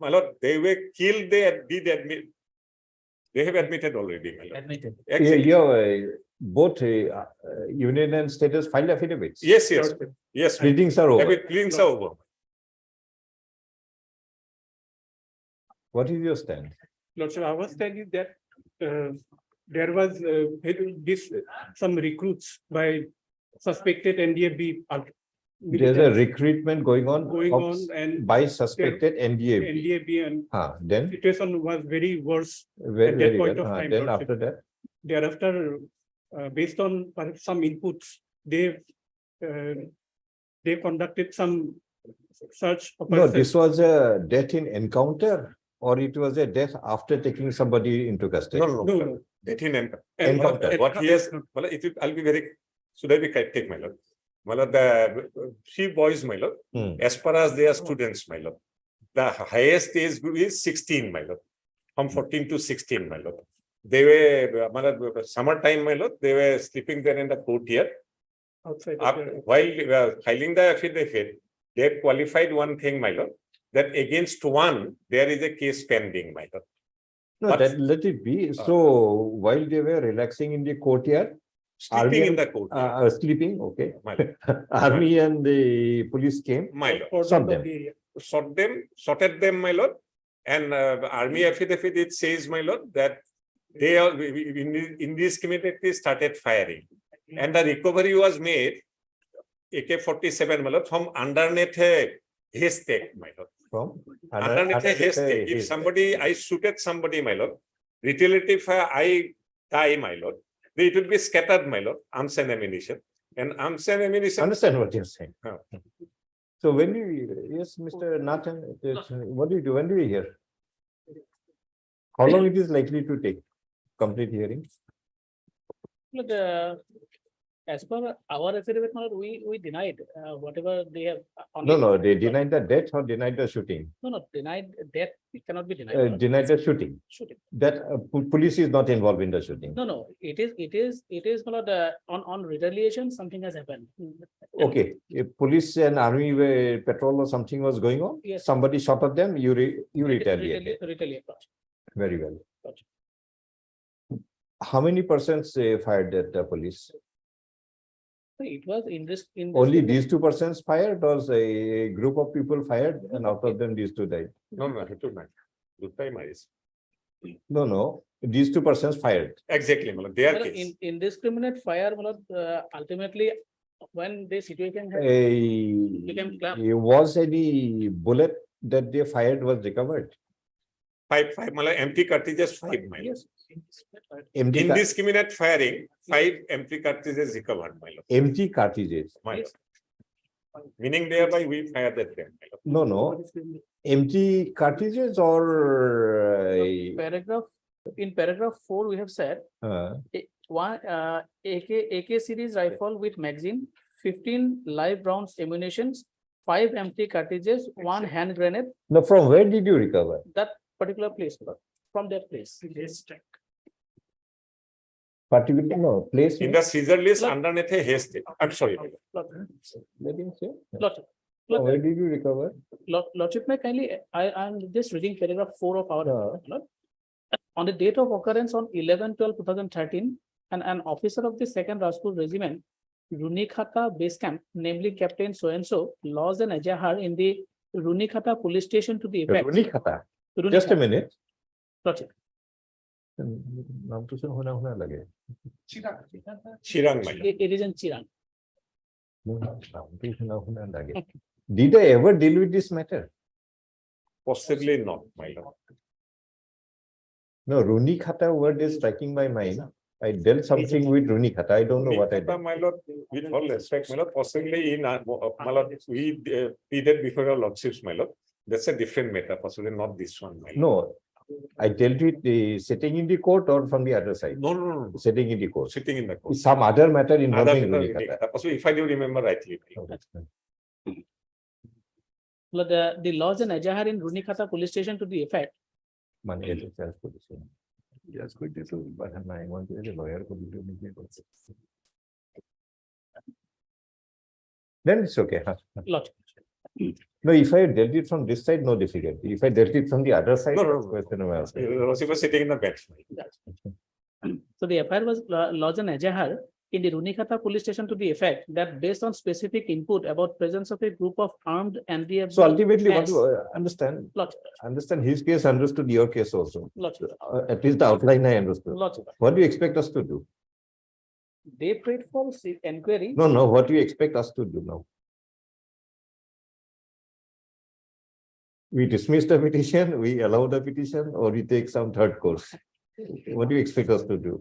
my lord, they were killed, they did admit. They have admitted already, my lord. Admitted. Exactly. Both union and status filed affidavits. Yes, yes. Pleadings are over. Pleadings are over. What is your stand? Lordship, I was telling that there was some recruits by suspected NDAB. There's a recruitment going on and by suspected NDAB. NDAB and Then situation was very worse very, at that very point well. of time. Then Lordship. after that, Thereafter, based on perhaps some inputs, they conducted some search no, operation. this was a death in encounter or it was a death after taking somebody into custody. No. That in Encounter. what he has, well, I'll be very, should I be take my lord? My lord, the three boys, my lord, as far as they are students, my lord, the highest age group is 16, my lord, from 14 to 16, my lord. They were, my lord, summertime, my lord, they were sleeping there in the courtyard. Outside. While filing the affidavit, they have qualified one thing, my lord, that against one, there is a case pending, my lord. No, But- that let it be. So while they were relaxing in the courtyard, Sleeping in Army- the courtyard, sleeping, okay. my lord. Army and the police came, My lord. shot them. Sorted them, my lord. And army affidavit, it says, my lord, that they are indiscriminately started firing. And the recovery was made, AK-47, my lord, from underneath a haystack, my lord. From Underneath a haystack. If somebody, I shooted somebody, my lord, retaliative fire, I die, my lord, it will be scattered, my lord, arms and ammunition. And arms and ammunition. Understand what you're saying. Huh. So when you, yes, Mr. Nathan, what do you do? When do you hear? How long it is likely to take? Complete hearing? Look, as per our affidavit, we denied whatever they have. No, they denied the death or denied the shooting? No, denied death, it cannot be denied. Denied the shooting. Shooting. That police is not involved in the shooting. No, it is, my lord, on retaliation, something has happened. Okay, if police and army were patrol or something was going on, Yes. somebody shot at them, you retaliated. Retaliate. Very well. Gotcha. How many persons fired at the police? It was in this. Only these 2 persons fired, or a group of people fired, and out of them these 2 died? No, it will not. Good time, eyes. No, these 2 persons fired. Exactly, my lord, their Well, case. indiscriminate fire, my lord, ultimately, when the situation had became clear. Was any bullet that they fired was recovered? Five, empty cartridges, 5, my lord. Yes. Empty, Indiscriminate firing, 5 empty cartridges recovered, my lord. empty cartridges. My lord. Meaning thereby we fired at them, my lord. No, no. Empty cartridges or In paragraph 4, we have said one AK series rifle with magazine, 15 live rounds ammunitions, 5 empty cartridges, 1 hand grenade. no, from where did you recover? That particular place, from that place. Particular, no, place. In the Caesar list underneath a haystack. I'm sorry. my lord. Let him say. Lordship, Where did you recover? Lordship, may kindly, I'm just reading paragraph 4 of our. Lord. On the date of occurrence on 11/12/2013, an officer of the 2nd Rajput Regiment, Runikhata base camp, namely Captain so-and-so, lodged an Ajahar in the Runikhata police station to the effect. Runikhata. Just a minute. Lordship. नाम तो सुन होना होना लगे. Chirang, my lord. It is in Chirang. नाम तो सुना होना लगे. Did I ever deal with this matter? Possibly not, my lord. No, Runikhata word is striking my mind. I dealt something with Runikhata. I don't know what I did. My lord, with all respect, my lord, possibly in, my lord, we pleaded before your lordships, my lord. That's a different matter, possibly not this one, my lord. No, I dealt with the sitting in the court or from the other side. No, no, no, no. Sitting in the court. Sitting in the court. Some other matter Other involving matter, Runikhata. possibly, if I do remember rightly. my Oh, lord. that's fine. The lodge an Ajahar in Runikhata police station to the effect. Man, it is self-position. Yes, good. This is, but I want to be a lawyer. Then it's okay. Huh? Lodge. No, if I dealt it from this side, no difficulty. If I dealt it from the other side, No, no, that's question I'm asking. Lordship was sitting in the bench. So the FIR was lodged an Ajahar in the Runikhata police station to the effect that based on specific input about presence of a group of armed and So ultimately, what Yes. you understand his case, understood your case also. At least the outline I understood. What do you expect us to do? They prayed for inquiry. No, what do you expect us to do now? We dismiss the petition, we allow the petition, or we take some third course? What do you expect us to do?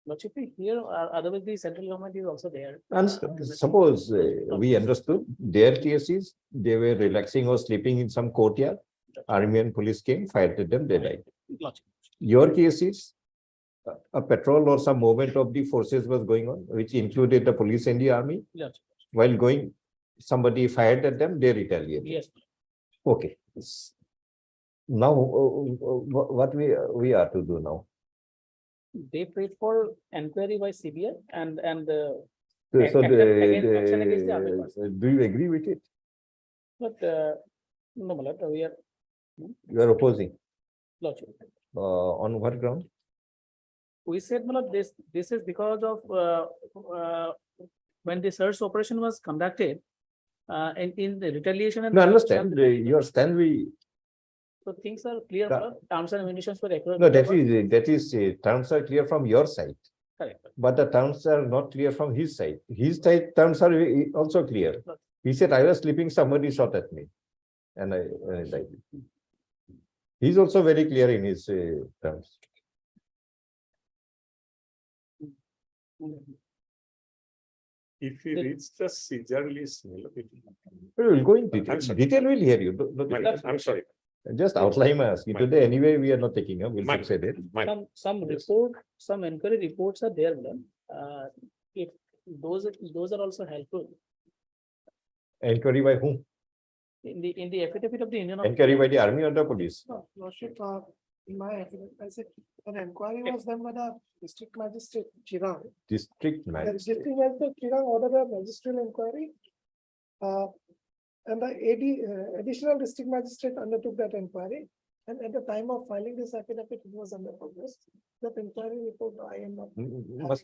Lordship, here, otherwise the central government is also there. Understood. Suppose we understood their cases, they were relaxing or sleeping in some courtyard. Army and police came, fired at them, they died. Lordship. Your cases, a patrol or some movement of the forces was going on, which included the police and the army. Lordship. While going, somebody fired at them, they retaliated. Yes. Okay. Now, what we are to do now? They prayed for inquiry by CBI and So action against the other person. do you agree with it? But no, my lord, we are. You are opposing. Lordship. On what ground? We said, my lord, this is because of when the search operation was conducted in the retaliation and. No, understand, your stand So things are clear, my lord. Terms and conditions were accurate. no, that is, terms are clear from your side. Correct. But the terms are not clear from his side. His side terms are also clear. He said, I was sleeping, somebody shot at me. And I died. He's also very clear in his terms. If you reach the Caesar list, my lord, We will go in detail. I'm sorry. Detail will hear you. my lord, I'm sorry. Just outline us. Today, anyway, we are not taking up. We'll My- fix it. Some report, some inquiry reports are there, madam. If those are also helpful Inquiry by whom? in the affidavit of the Indian. Inquiry by the army or the police? Lordship, in my affidavit, I said, an inquiry was done by the district magistrate Chirang. District The magistrate. district magistrate Chirang ordered a magistrate inquiry. And the additional district magistrate undertook that inquiry. And at the time of filing this affidavit, it was under progress. That inquiry report, I am not.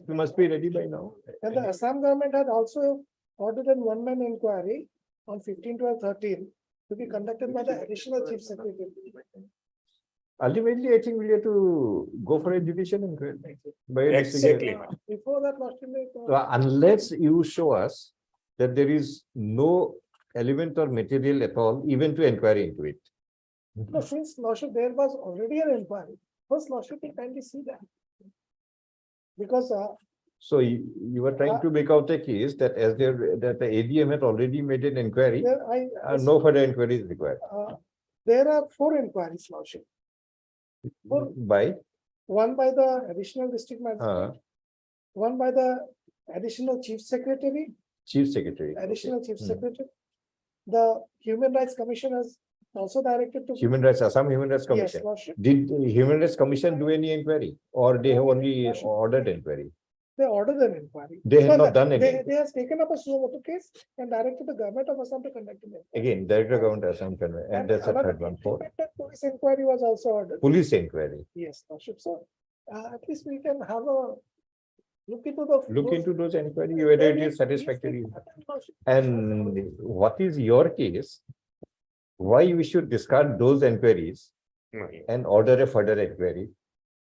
Must be ready by now. And the Assam government had also ordered a one-man inquiry on 15/12/13 to be conducted by the additional chief secretary. Ultimately, I think we have to go for a judicial inquiry. by a district Exactly. judge. Before that, Lordship, So unless you show us that there is no element or material at all, even to inquiry into it. no, since Lordship, there was already an inquiry. First, Lordship, you kindly see that. Because So you were trying to make out a case that as there, that the ADM had already made an inquiry, there no further inquiry is required. there are 4 inquiries, Lordship. By, One by the additional district magistrate, one by the additional chief secretary, Chief Secretary. additional chief Hmm. secretary. The Human Rights Commission has also directed to. Human Rights, Assam Human Rights Yes, Commission. Lordship. Did the Human Rights Commission do any inquiry or they have only Lordship. ordered inquiry? They ordered an inquiry. They have No, not done They any. has taken up a suo motu case and directed the government of Assam to conduct an inquiry. Again, Director Government Assam, and that's the another third one, fourth. independent police inquiry was also ordered. Police inquiry. Yes, Lordship. So at least we can have a look into the. Look into those inquiry, whether it is satisfactory. And what is your case? Why we should discard those inquiries No, and order a further inquiry?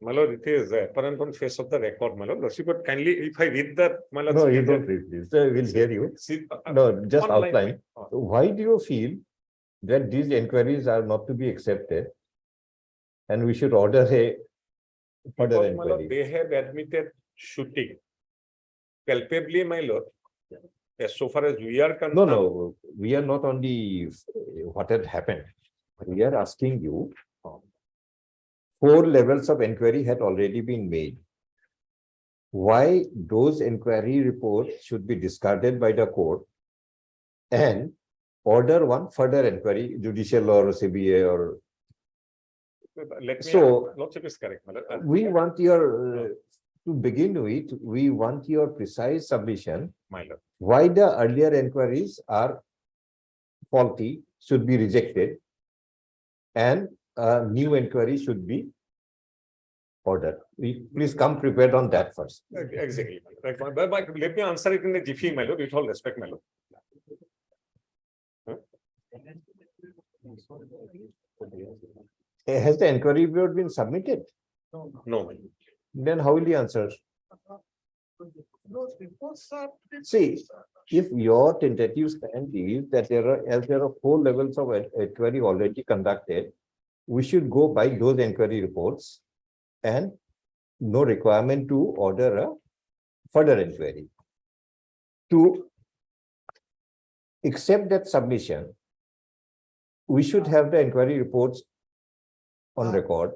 my lord, it is apparent on face of the record, my lord. Lordship, but kindly, if I read that, my lord. No, you don't read this. We'll hear you. See, No, just one line, outline. Why do you feel that these inquiries are not to be accepted? And we should order a further Because, my lord, inquiry? they have admitted shooting culpably, my lord. As so far as we are concerned. No, we are not on the what had happened. We are asking you. 4 levels of inquiry had already been made. Why those inquiry reports should be discarded by the court and order one further inquiry, judicial or CBI or. Let me, So- Lordship is correct, my lord. We want your, to begin with, we want your precise submission. My lord. Why the earlier inquiries are faulty, should be rejected. And a new inquiry should be ordered. Please come prepared on that first. Exactly. But let me answer it in a jiffy, my lord, with all respect, my lord. Has the inquiry report been submitted? No, my lord. Then how will you answer? Those reports are. See, if your tentative stand is that there are 4 levels of inquiry already conducted, we should go by those inquiry reports and no requirement to order a further inquiry. To accept that submission, we should have the inquiry reports on record,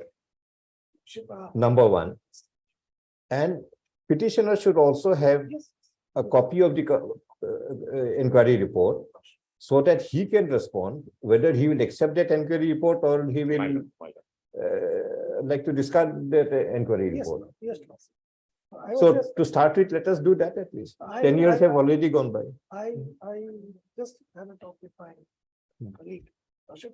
number 1. And petitioner should also have a copy of the inquiry report so that he can respond whether he will accept that inquiry report or he My will lord, my lord. like to discard that inquiry Yes, report. yes. I was So just- to start with, let us do that at least. I- 10 years I- have already gone by. I just had a talk with my colleague. Ashok.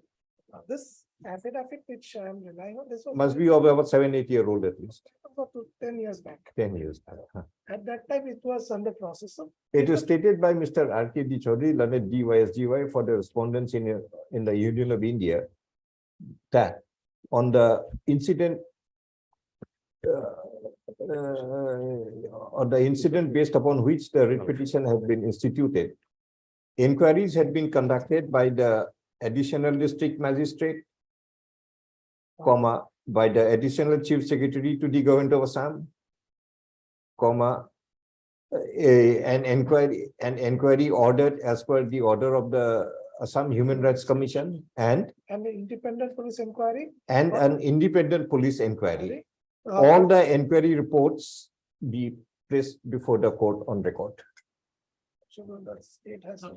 This affidavit which I am relying on, this was. Must be of about 7-8-year-old at least, About 10 years back. 10 years. At that time, it was under process of. It is stated by Mr. R.K.D. Chaudhary, learned DYSGY for the respondents in the Union of India that on the incident based upon which the writ petition has been instituted, inquiries had been conducted by the additional district magistrate, comma, by the additional chief secretary to the government of Assam, comma, an inquiry ordered as per the order of the Assam Human Rights Commission and And the independent police inquiry. an independent police inquiry. Uh, All the inquiry reports be placed before the court on record. So the state has. All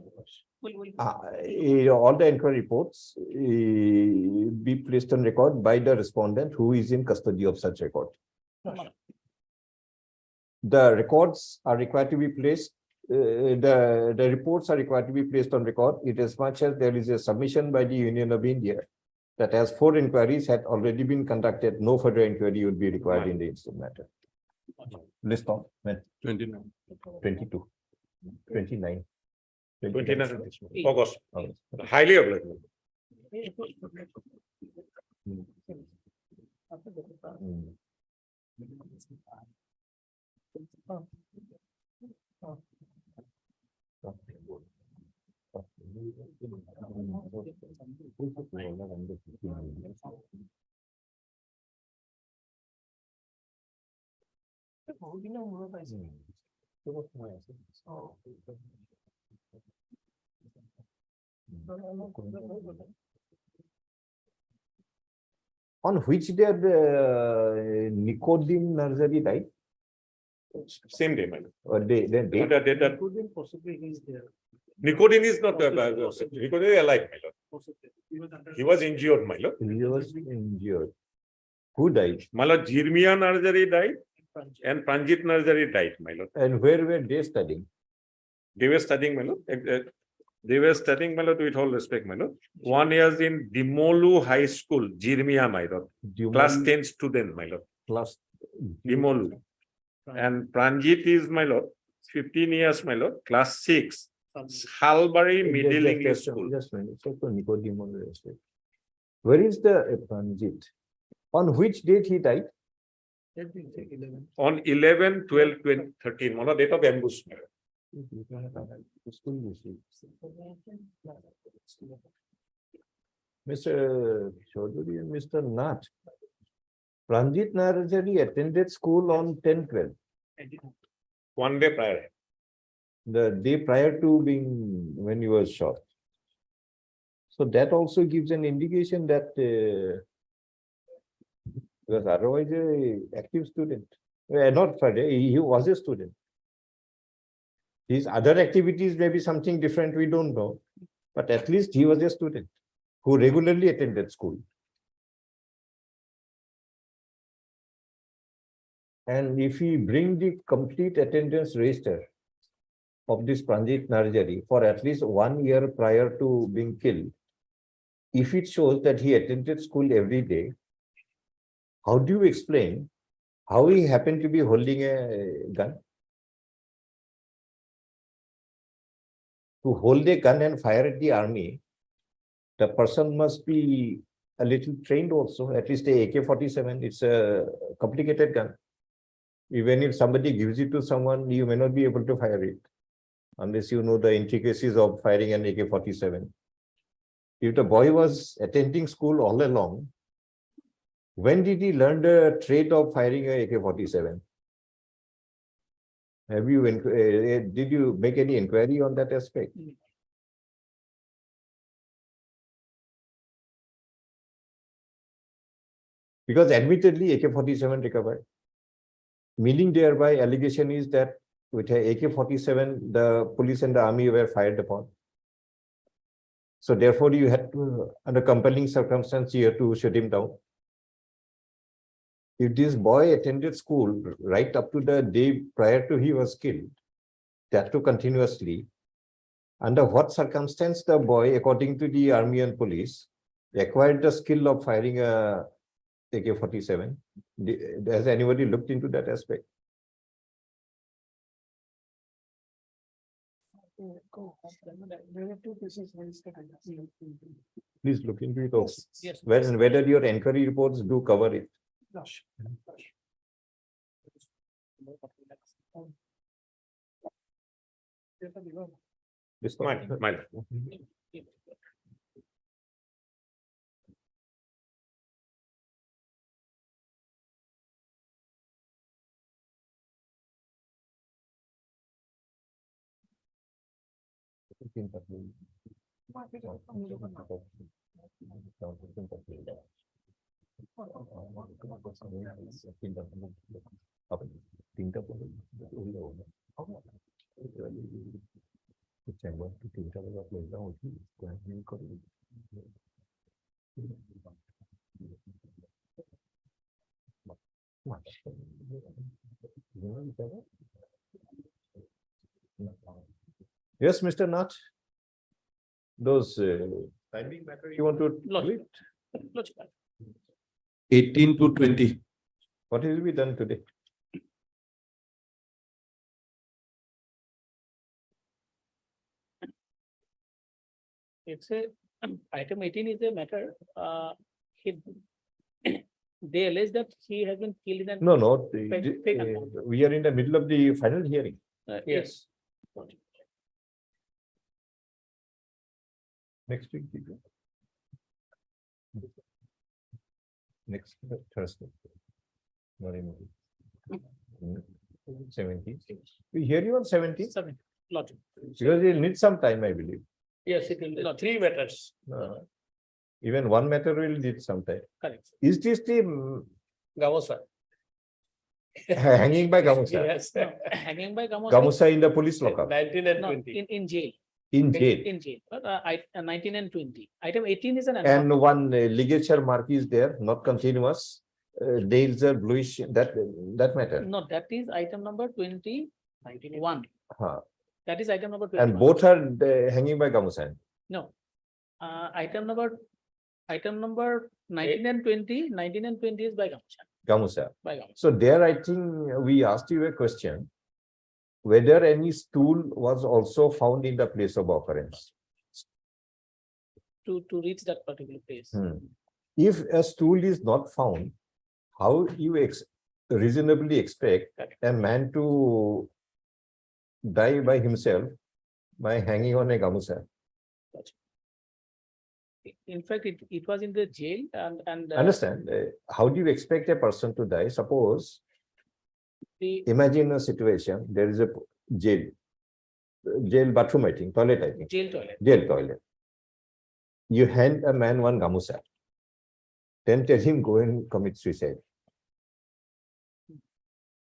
the inquiry reports be placed on record by the respondent who is in custody of such record. The records are required to be placed, the reports are required to be placed on record, it as much as there is a submission by the Union of India that as 4 inquiries had already been conducted, no further inquiry would be required in the instant matter. List of when 29. 22, 29. 29 August. Highly available. Hmm. On which day Nicodem Nursery died? Same day, my lord. Or day, then date? Possibly he is there. Nicodem is not, Nicodem is alive, my lord. He was injured, my lord. He was injured. Who died? My lord, Jirmia Nursery died and Pranjit Nursery died, my lord. And where were they studying? They were studying, my lord. They were studying, my lord, with all respect, my lord. One years in Dimolu High School, Jirmia, my lord. Class 10 student, my lord. Class. Dimolu. And Pranjit is, my lord, 15 years, my lord, class 6. Halbury Middle English School. Just a minute. Check the Nicodem on the estate. Where is the Pranjit? On which date he died? On 11, 12, 20, 13, one of date of ambush, my lord. Mr. Chaudhary and Mr. Nath. Pranjit Nursery attended school on 10-12. 1 day prior. The day prior to being when he was shot. So that also gives an indication that he was otherwise an active student. Not Friday, he was a student. His other activities may be something different, we don't know. But at least he was a student who regularly attended school. And if we bring the complete attendance register of this Pranjit Nursery for at least 1 year prior to being killed, if it shows that he attended school every day, how do you explain how he happened to be holding a gun? To hold a gun and fire at the army, the person must be a little trained also, at least a AK-47. It's a complicated gun. Even if somebody gives it to someone, you may not be able to fire it unless you know the intricacies of firing an AK-47. If the boy was attending school all along, when did he learn the trade of firing an AK-47? Have you, did you make any inquiry on that aspect? Because admittedly, AK-47 recovered. Meaning thereby allegation is that with a AK-47, the police and the army were fired upon. So therefore, you had to, under compelling circumstance, you had to shut him down. If this boy attended school right up to the day prior to he was killed, that too continuously, under what circumstance the boy, according to the army and police, acquired the skill of firing a AK-47? Has anybody looked into that aspect? Please look into it also. Yes. Whether your inquiry reports do cover it. This Mine. Yes, Mr. Nath. Those timing matter you want to Logical. complete? Logical. 18 to 20. What will be done today? It's a item 18 is a matter. He they allege that he has been killed in an. No, no, Fake account. we are in the middle of the final hearing. Yes. Next week. Next Thursday. Not in. 17th. We hear you on 17th, Seven, logic. because you need some time, I believe. Yes, it will, three matters. Even one matter will need some time. Correct. Is this the Gamosa. hanging by Gamusa? Yes. Hanging by Gamosa. Gamusa in the police lockup, 19 and 20. In jail. in jail. In jail. But 19 and 20. Item 18 is an. And one ligature mark is there, not continuous. Nails are bluish, that matter. No, that is item number 21. Huh. That is item number 21. And both are hanging by Gamusa. No. Item number 19 and 20, 19 and 20 is by Gamusha. Gamusa. By Gamusha. So there, I think we asked you a question, whether any stool was also found in the place of occurrence. To reach that particular place. If a stool is not found, how you reasonably expect a man to die by himself by hanging on a gamusa? In fact, it was in the jail and Understand? How do you expect a person to die? Suppose, imagine a situation, there is a jail bathroom, I think, toilet, I think. Jail toilet. You hand a man one gamusa, then tell him go and commit suicide.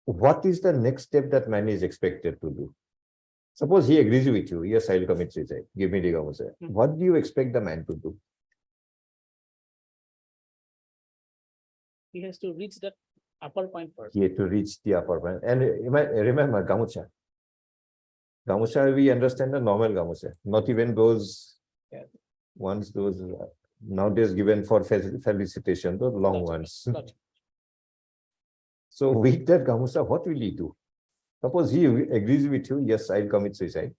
What is the next step that man is expected to do? Suppose he agrees with you, yes, I'll commit suicide, give me the gamusa. What do you expect the man to do? he has to reach that upper point first. He had to reach the upper point. And remember, gamusa. Gamusa, we understand the normal gamusa, not even those ones, those nowadays given for felicitation, those long ones. So with that gamusa, what will he do? Suppose he agrees with you, yes, I'll commit suicide.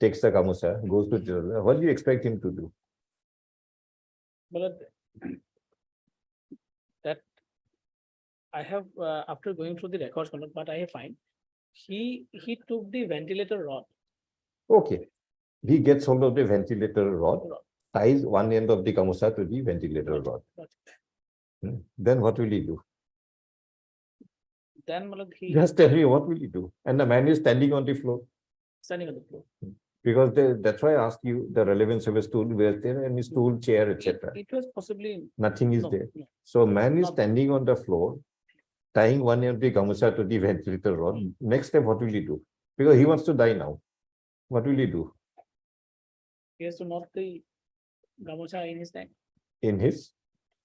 Takes the gamusa, goes to jail. What do you expect him to do? But that I have after going through the records, but I have find he took the ventilator rod. Okay. He gets hold of the ventilator rod, ties one end of the gamusa to the ventilator rod. Then what will he do? Then he Just tell me, what will he do? And the man is standing on the floor. standing on the floor. Because that's why I asked you the relevance of a stool, where there any stool, chair, etc. It was possibly Nothing is no, there. no. So man is standing on the floor, tying one end of the gamusa to the ventilator rod. Next step, what will he do? Because he wants to die now. What will he do? He has to knot the gamusa in his neck. In his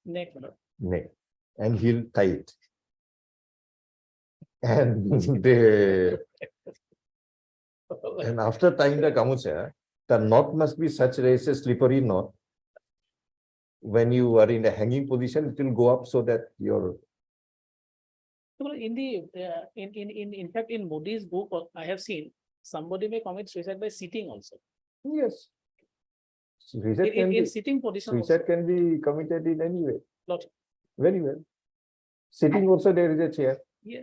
Neck. neck. And he'll tie it. And and after tying the gamusa, the knot must be such a slippery knot. When you are in a hanging position, it will go up so that your. In the in fact in Modi's book, I have seen somebody may commit suicide by sitting also. Yes. Suicide In sitting position. Suicide can be committed in any way. Lot. Very well. Sitting also there is a chair. Yeah.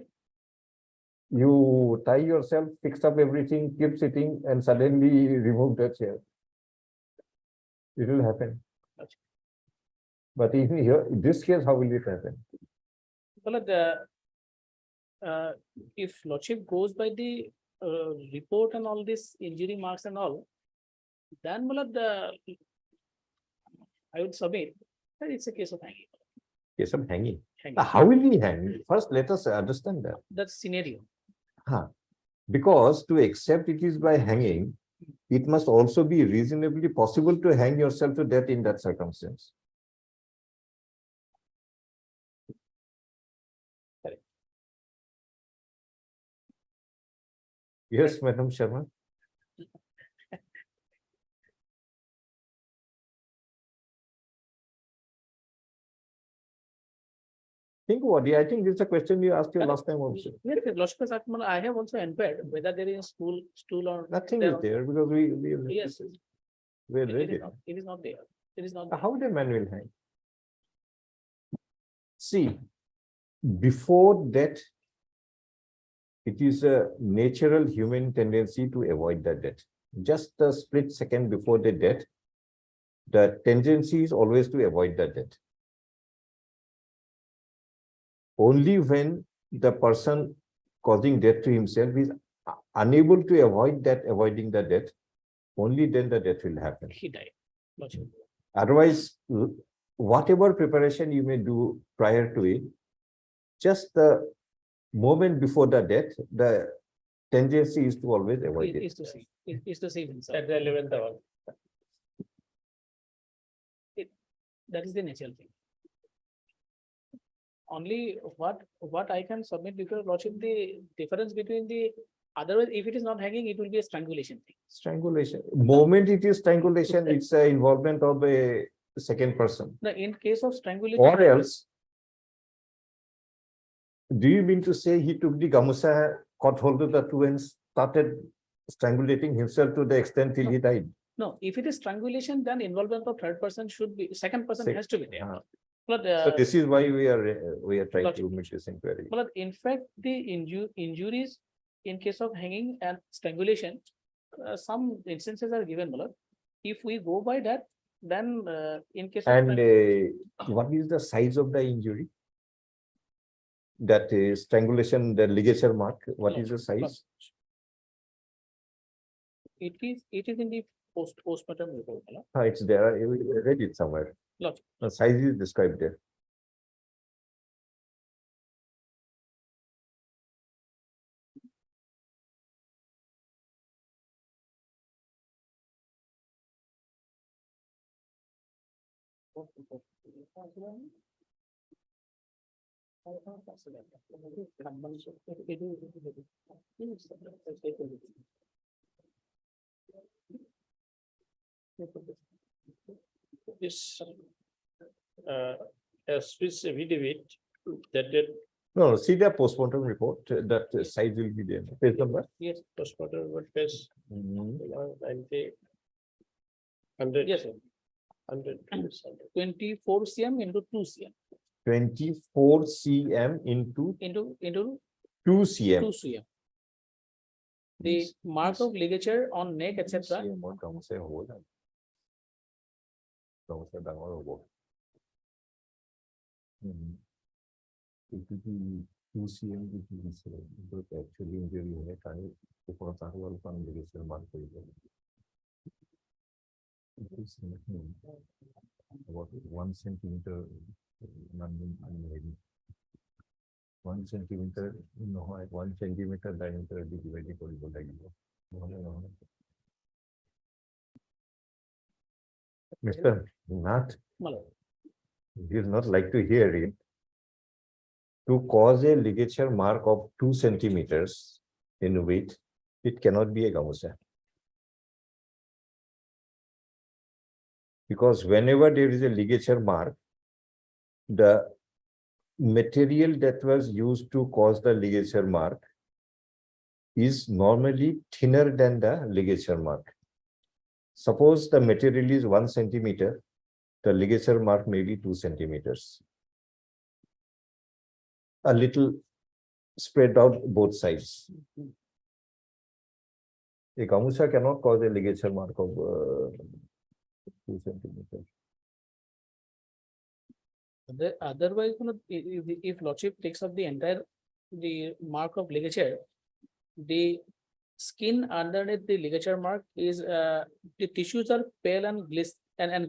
You tie yourself, fix up everything, keep sitting, and suddenly remove the chair. It will happen. But even here, in this case, how will it happen? Well, if Lordship goes by the report and all this injury marks and all, then I would submit that it's a case of hanging. Case of hanging. Hanging. How will he hang? First, let us understand that. That's scenario. Because to accept it is by hanging, it must also be reasonably possible to hang yourself to death in that circumstance. Correct. Yes, Madam Sharma. Think about it. I think this is a question you asked you last time also. Yes, Lordship, I have also inquired whether there is stool or Nothing is there because we yes, we're it ready. is not there. It is not How the man will hang? See, before that, it is a natural human tendency to avoid the debt. Just a split second before the debt, the tendency is always to avoid the debt. Only when the person causing debt to himself is unable to avoiding the debt, only then the debt will happen. He died. Lordship. Otherwise, whatever preparation you may do prior to it, just the moment before the death, the tendency is to always avoid Is it. to see, is to see himself. At the 11th hour. That is the natural thing. Only what I can submit because Lordship, the difference between the otherwise, if it is not hanging, it will be a strangulation thing. Strangulation. Moment it is strangulation, it's a involvement of a second person. Now, in case of strangulation. Or else, do you mean to say he took the gamusa, caught hold of the two and started strangulating himself to the extent till he died? No, if it is strangulation, then involvement of third person should be, second person Sec- has to be there. Ah. But, So this is why we are trying to make this inquiry. but in fact, the injuries in case of hanging and strangulation, some instances are given, Malad. If we go by that, then in case of. And what is the size of the injury? That is strangulation, the ligature mark, what is the size? It is in the postmortem report, Malad. It's there, I read it somewhere. Lot. The size is described there. This Swiss affidavit that did No, see the postmortem report, that size will be there. Page number? Yes, postmortem what page Mhm. 100. yes, sir. 100. 24 cm into 2 cm 24 cm into into 2 cm. 2 cm. The mark of ligature on neck, etc. CM or গামোচাই হ'ব জানো? গামোচা ডাঙৰ হ'ব। এইটো কি 2 cm কি দিছে? কিন্তু actually injury হ'লে কাৰণ ওপৰত আৰু অলপমান ligature mark কৰিব লাগিব। It is nothing. About 1 centimeter, maybe 1 centimeter, নহয় 1 centimeter diameter দি divide কৰিব লাগিব। নহ'লে নহয়। Mr. Nath, Malad. he is not like to hear it. To cause a ligature mark of 2 centimeters in width, it cannot be a gamusa. Because whenever there is a ligature mark, the material that was used to cause the ligature mark is normally thinner than the ligature mark. Suppose the material is 1 centimeter, the ligature mark may be 2 centimeters. A little spread out both sides. A gamusa cannot cause a ligature mark of 2 centimeters. Otherwise, if Lordship takes up the entire mark of ligature, the skin underneath the ligature mark is the tissues are pale and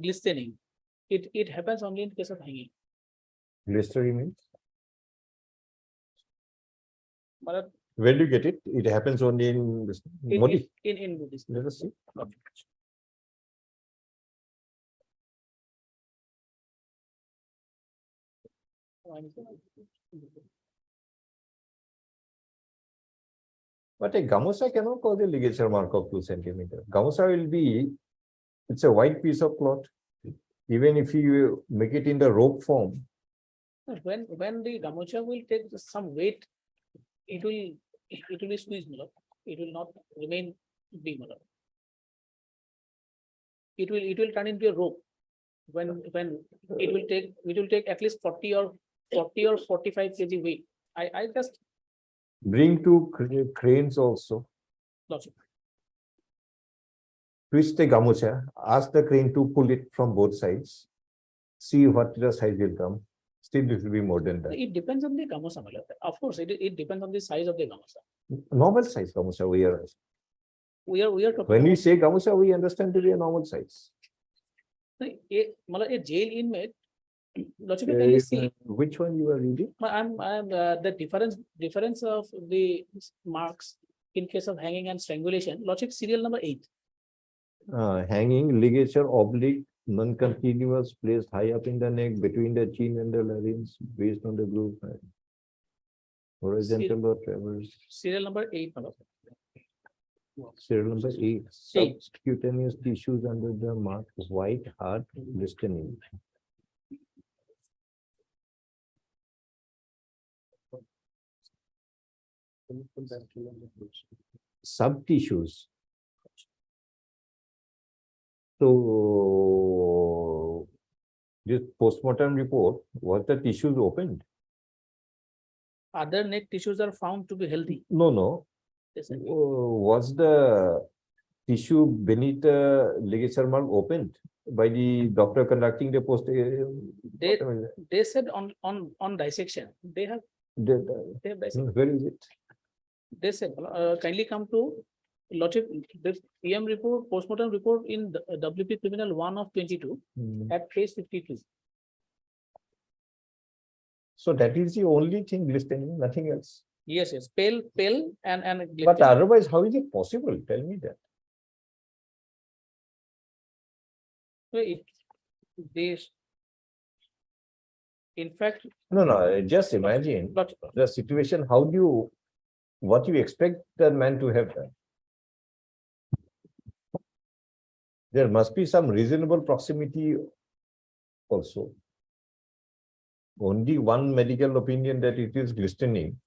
glistening. It happens only in case of hanging. Glistering means? Malad, Where do you get it? It happens only in this body. in Buddhism. Let us see. But a gamusa cannot cause a ligature mark of 2 centimeters. Gamusa will be, it's a white piece of cloth. Even if you make it in the rope form, When the gamucha will take some weight, it will be squeezed, Malad. It will not remain big, Malad. It will turn into a rope. When it will take at least 40 or 40 or 45 kg weight. I just, Bring two cranes also. Lordship, Twist the gamucha, ask the crane to pull it from both sides. See what the size will come. Still, it will be more than that. it depends on the gamusa, my lord. Of course, it depends on the size of the gamusa. Normal size gamucha we are. We are talking When we about- say gamucha, we understand to be a normal size. a jail inmate, Lordship, can you see? Which one you are reading? I'm the difference of the marks in case of hanging and strangulation. Lordship, serial number 8. Hanging ligature oblique, non-continuous, placed high up in the neck, between the chin and the larynx, based on the groove. Horizontal or transverse. Serial number 8, my lord. Serial number 8. Subcutaneous tissues under the mark, white, hard, glistening. Subtissues. So this postmortem report, was the tissues opened? Other neck tissues are found to be healthy. No. Yes, sir. Was the tissue beneath the ligature mark opened by the doctor conducting the post? They said on dissection, they have dissected. Where is it? They said, kindly come to Lordship, this PM report, postmortem report in the WP Criminal 1 of 22 at page 52. So that is the only thing glistening, nothing else. Yes, pale and But glistening. otherwise, how is it possible? Tell me that. So this, in fact, No, just imagine Lordship, the situation, what you expect the man to have done. There must be some reasonable proximity also. Only one medical opinion that it is glistening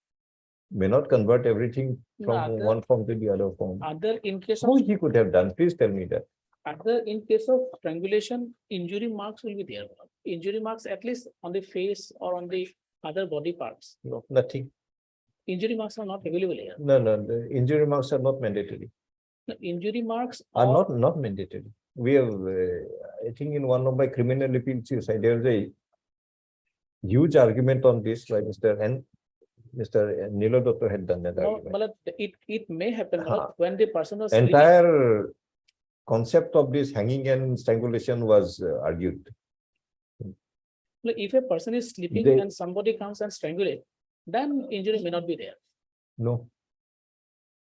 may not convert everything from other- one form to the other form. other in case How of he could have done? Please tell me that. other in case of strangulation, injury marks will be there. Injury marks at least on the face or on the other body parts. No, nothing. Injury marks are not available here. No, the injury marks are not mandatory. The injury marks Are or not mandatory. We have, I think in one of my criminal appeals, there was a huge argument on this by Mr. Nilo Dotto had done that no, argument. Malad, it may happen Malad, Huh. when the person was sleeping. Entire concept of this hanging and strangulation was argued. Like, if a person is sleeping They- and somebody comes and strangulate, then injury may not be there. No.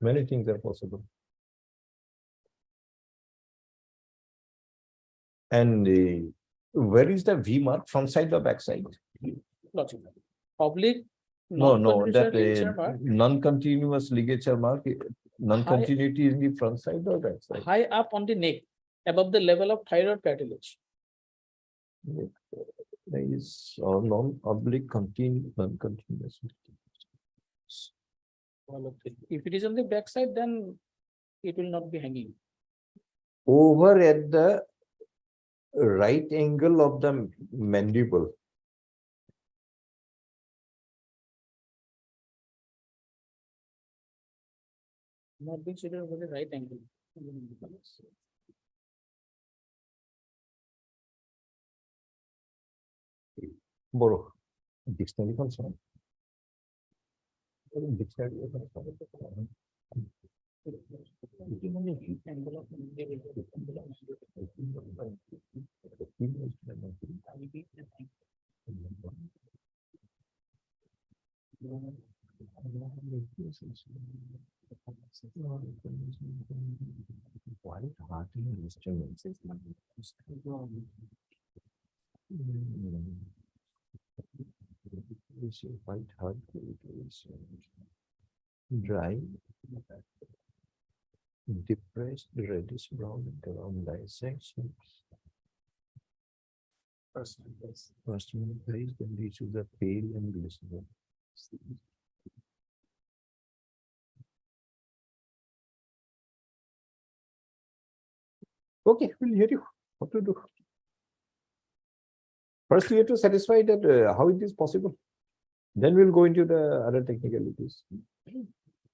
Many things are possible. And where is the V mark, front side or back side? Logic. Oblique. No, non-convolutional that ligature mark, non-continuous ligature mark, non-continuity is in the front side or back side? high up on the neck, above the level of thyroid cartilage. There is non-oblique non-continuous. If it is on the back side, then it will not be hanging. Over at the right angle of the mandible. Not being situated over the right angle. বড় dictionary also. Dictionary White heart instruments is not white heart dry, depressed, reddish brown and around dissection. First one phase, then the issues are pale and glistening. Okay, we'll hear you. What to do? First, we have to satisfy that how it is possible. Then we'll go into the other technicalities.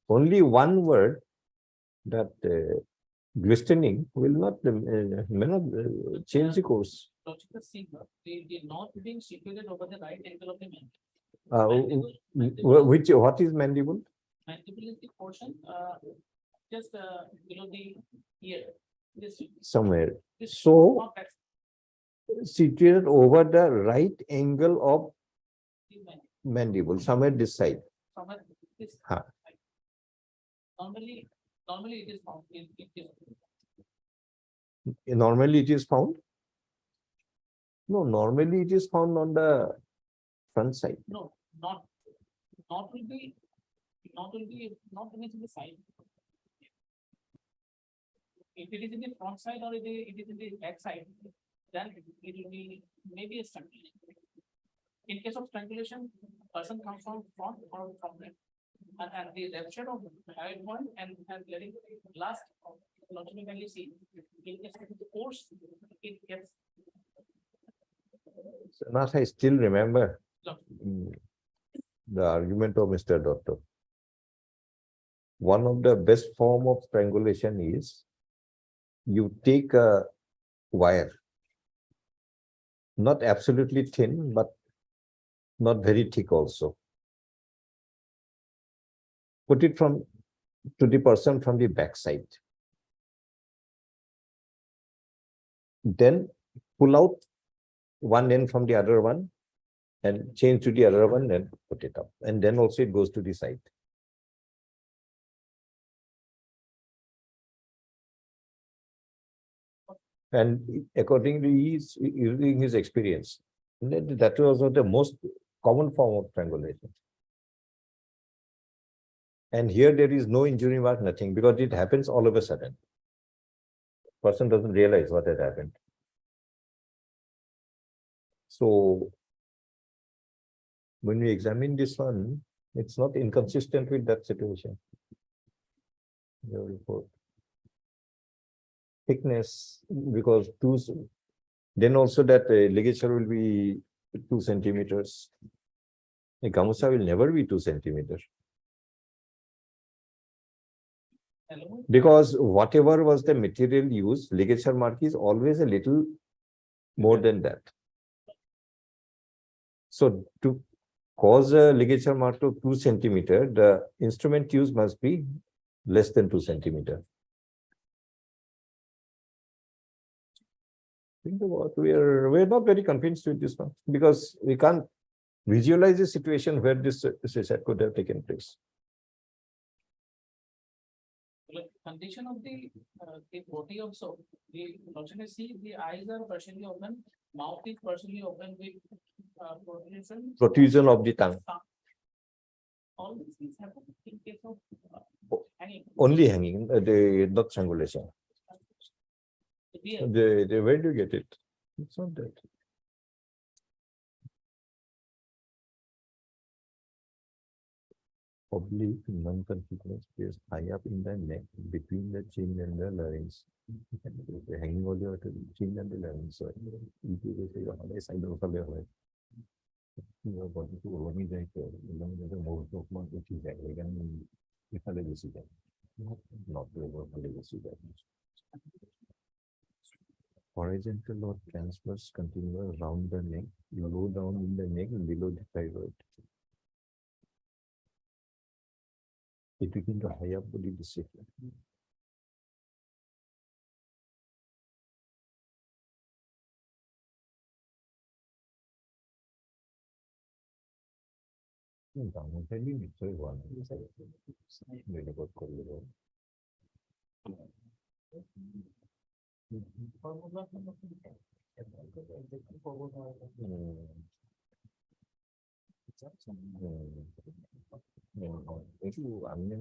Only one word, that glistening, will not may not change the course. Logical sigma, the not being situated over the right angle of the mandible. What is mandible? Mandible is the portion, just below the ear. This. Somewhere. this- So- not that Situated over the right angle of the mandible, mandible, somewhere this side. somewhere this. Huh. Normally it is found in this. Normally it is found? No, normally it is found on the front side. No, not will be in the side. If it is in the front side or it is in the back side, then it will be maybe a strangulation. In case of strangulation, person comes from front or from back. And the rupture of the hyoid one and letting last longitudinally see, in case of the force, it gets. So now I still remember No. the argument of Mr. Dotto. One of the best form of strangulation is you take a wire, not absolutely thin, but not very thick also. Put it to the person from the backside. Then pull out one end from the other one and change to the other one and put it up. And then also it goes to the side. And accordingly, he's using his experience. That was the most common form of strangulation. And here there is no injury mark, nothing, because it happens all of a sudden. Person doesn't realize what had happened. So when we examine this one, it's not inconsistent with that situation. Your report. Thickness, because then also that ligature will be 2 centimeters. A gamusa will never be 2 centimeters. Because whatever was the material used, ligature mark is always a little more than that. So to cause a ligature mark of 2 centimeter, the instrument used must be less than 2 centimeter. Think about, we're not very convinced with this one because we can't visualize a situation where this suicide could have taken place. Like condition of the body also, we also see the eyes are partially open, mouth is partially open with Protrusion of the tongue. All these things happen in case of hanging. Only hanging, not strangulation. Where do you get it? It's not that. Oblique non-continuous space high up in the neck between the chin and the larynx. Hanging over the chin and the larynx. So on the side of the way. Your body to only like the most of month which is that we can not horizontal or transverse continuous round the neck, low down in the neck below the thyroid. It begins to high up body discipline. আমি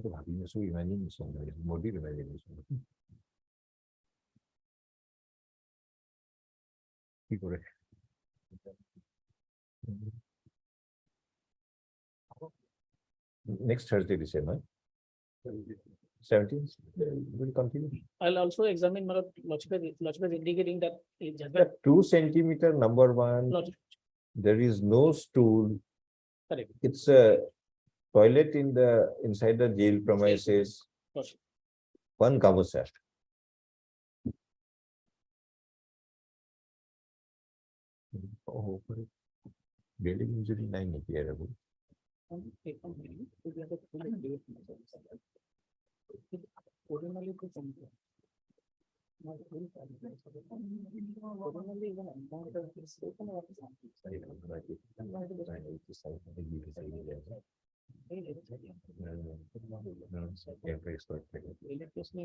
তো ভাবিনি so imagination মোডির imagination কি করে next Thursday December 17th will continue. I'll also examine logical indicating that The 2 centimeter number one, There is no stool. Correct. It's a toilet inside the jail premises. Yes. One cover. Oh, building injury 9 here.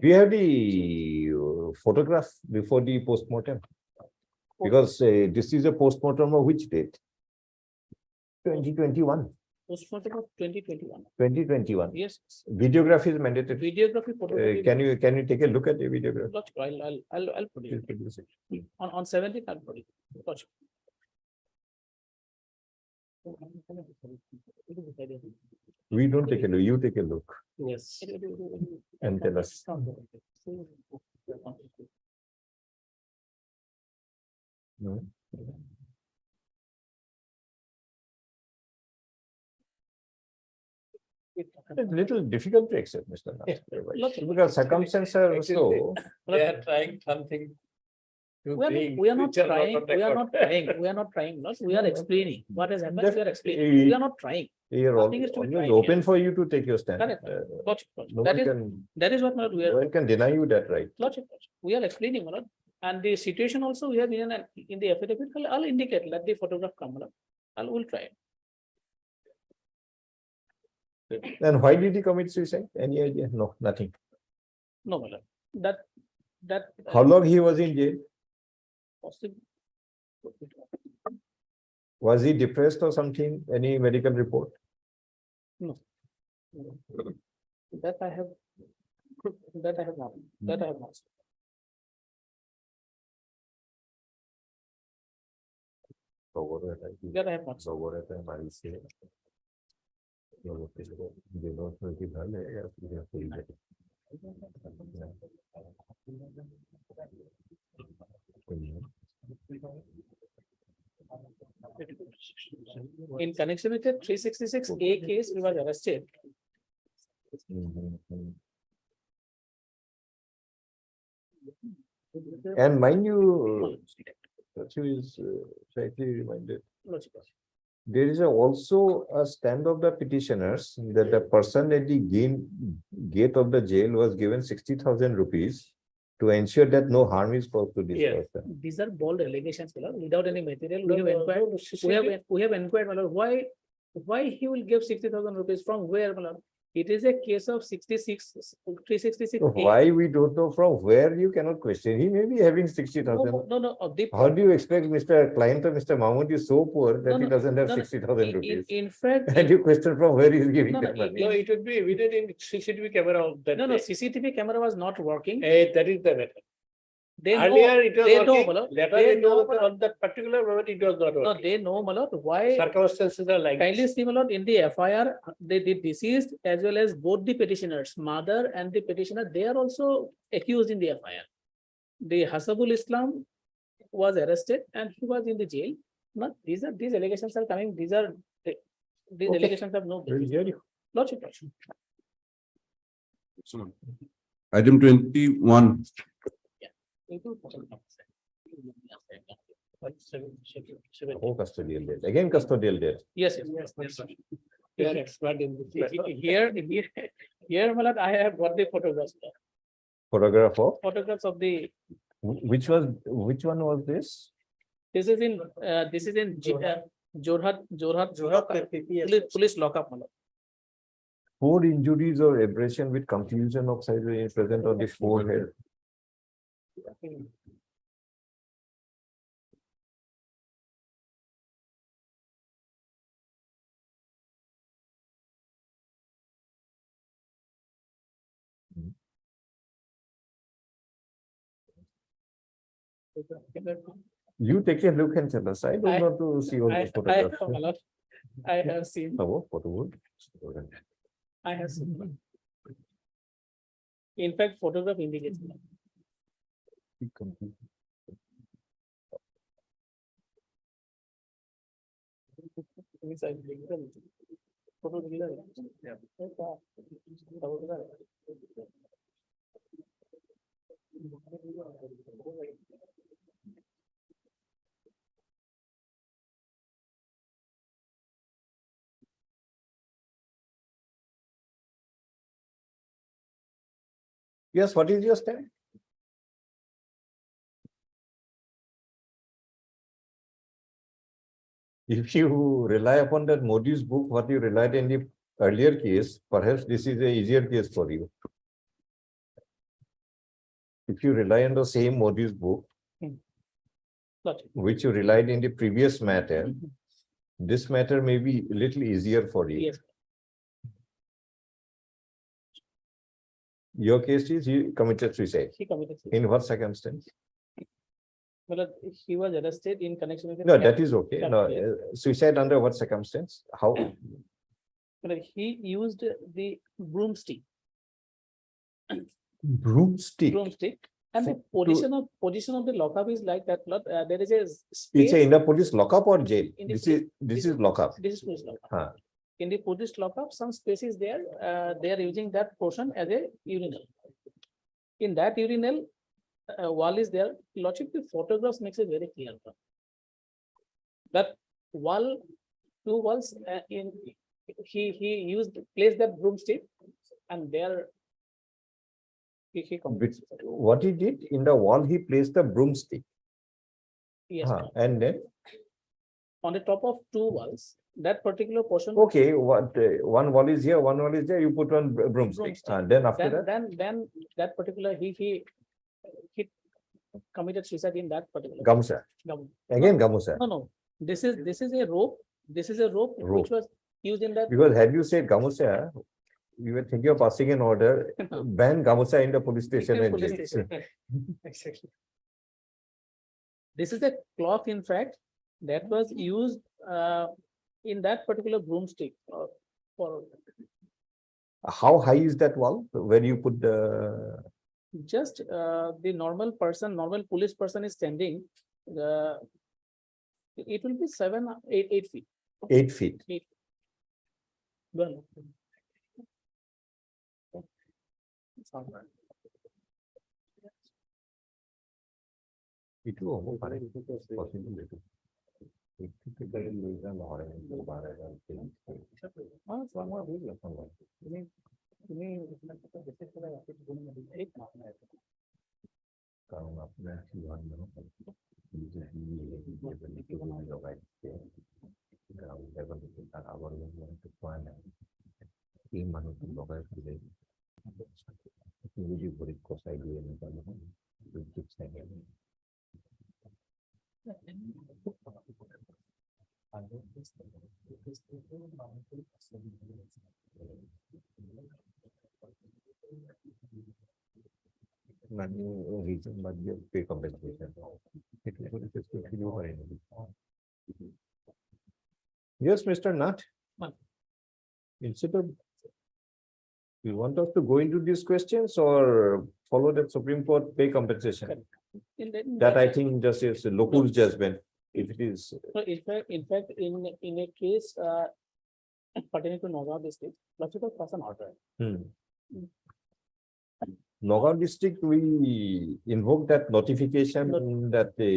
We have the photograph before the postmortem. Because this is a postmortem of which date? 2021. Postmortem of 2021. 2021. Yes. Videography is mandatory. Videography, photography. Can you take a look at the videography? Logical. I'll put Please it. produce it. On 17th, I'll put it. Logical. We don't take a look, you take a look Yes. and tell us. No? It's a little difficult to accept, Mr. Nath, because circumstances are so. They are trying something. to bring We are not future trying, on we are record. not trying, we are not trying, no, we are explaining what has happened, we are Definitely. explaining, we are not trying. You're Nothing is to be always tried open here. for you to take your stand. Correct. Logic. No That one is, can, that is what my- we no are, one can deny you that right. logic, we are explaining, Manoj. And the situation also we have in the affidavit, I'll indicate, let the photograph come, Manoj. We'll try it. And why did he commit suicide? Any idea? No, nothing. No, Manoj. That. How long he was in jail? Possible. Was he depressed or something? Any medical report? No. That I have not, that I have not. That I have not. In connection with the 366A case, he was arrested. And mind you, Sachi is slightly reminded. There is also a stand of the petitioners that the person at the gate of the jail was given 60,000 rupees to ensure that no harm is caused to this Yes. person. These are bold allegations, my lord, without any material. We have inquired, we have inquired, my lord, why he will give 60,000 rupees from where, my lord? It is a case of 366. So why we don't know from where you cannot question. He may be having 60,000. No, the. How do you expect Mr. client of Mr. Mahmood is so poor that he doesn't have no, 60,000 rupees? In fact. And you question from where he is giving No, no, that money? No, it would be evident in CCTV camera of that. No, day. CCTV camera was not working. That is the matter. They know, Earlier it was they know, working, my lord. later They it know, was my working. On that particular moment it was not No, working. they know, my lord, why. Circumstances are like. Kindly this. see, my lord, in the FIR, the deceased as well as both the petitioners, mother and the petitioner, they are also accused in the FIR. The Hasabul Islam was arrested and he was in the jail. Now, these allegations are coming, these Okay. allegations have no. We'll hear you. Logic. Item 21. Oh, custodial debt. Again, custodial debt. Yes. They are expert in this. Here, my lord, I have got the photographs. Photograph of, Photographs of the, which one was this? this is in Jorhat police lockup, my lord. 4 injuries or abrasion with confusion of size present on the forehead. You take a look and tell us. I don't I- want to see all the photographs. My lord, I have seen, Oh, photo. I have seen. In fact, photograph indicates. Yes, what is your stand? If you rely upon that Modi's book, what you relied in the earlier case, perhaps this is a easier case for you. If you rely on the same Modi's book, Got it. which you relied in the previous matter, this matter may be a little easier for you. Yes. Your case is he committed suicide. He committed suicide. In what circumstance? Well, he was arrested in connection with. No, that is okay. No, Yeah. suicide under what circumstance? How? Well, he used the broomstick. Broomstick. And the position of the lockup is like that. There is a It's space. in the police lockup or jail? In the This is lockup. This is police lockup. Huh. In the police lockup, some space is there. They are using that portion as a urinal. In that urinal, wall is there. Lordship, the photographs makes it very clear. That wall, two walls, he placed that broomstick, and there he committed suicide. What he did in the wall, he placed the broomstick. Yes, Huh. And then, on the top of two walls, that particular portion. okay, what one wall is here, one wall is there, you put one broomstick. Then after that, Then that particular, he committed suicide in that particular. Gamusa. Gamusa. Again, Gamusa. No. This is a rope. This is a rope which was used in that. Because had you said Gamusa, we were thinking of passing an order, ban Gamusa in the police station and Police jail. station. Exactly. This is a cloth, in fact, that was used in that particular broomstick for How high is that wall where you put the? just the normal person, normal police person is standing. It will be 8 feet. 8 feet. Well. Itu হবো পারে, possible itu. একটু থেকে লইরা নহরে বারে কারণ আপনার কি হয় না আবার এই মানুষ লগাই ফেলে যদি গরিব কষাই দিয়ে নিতাম reason but you pay compensation. Yes, Mr. Nath. Instead of, you want us to go into these questions or follow that Supreme Court pay compensation? That I think just is Lokur's judgment. If it is, So in fact, in a case pertaining to Nagaon district, Lordship has passed an order. Nagaon district, we invoke that notification that the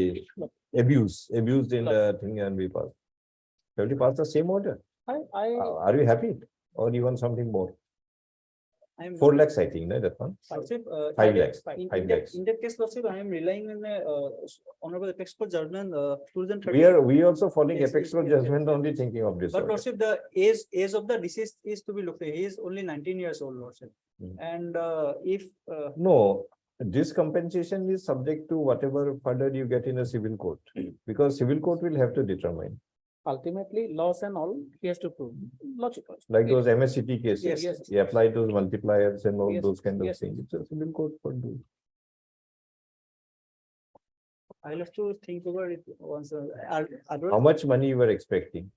abused in the thing and we pass. Have you passed the same order? Are you happy or you want something more? 4 lakhs, I think, no, that one. 5 lakhs. 5 lakhs. In that case, Lordship, I am relying on honorable apex court judgment 2013. We are also following Yes, apex court yes, judgment only thinking of this. But order. Lordship, the age of the deceased is to be looked at. He is only 19 years old, Lordship. And if No, this compensation is subject to whatever further you get in a civil court, because civil court will have to determine, Ultimately, loss and all, he has to prove. Lordship. like those MSCT cases. Yes. He applied those multipliers and all Yes, those kind of yes. things. It's a civil court for do. I'll have to think over it once. How much money you were expecting?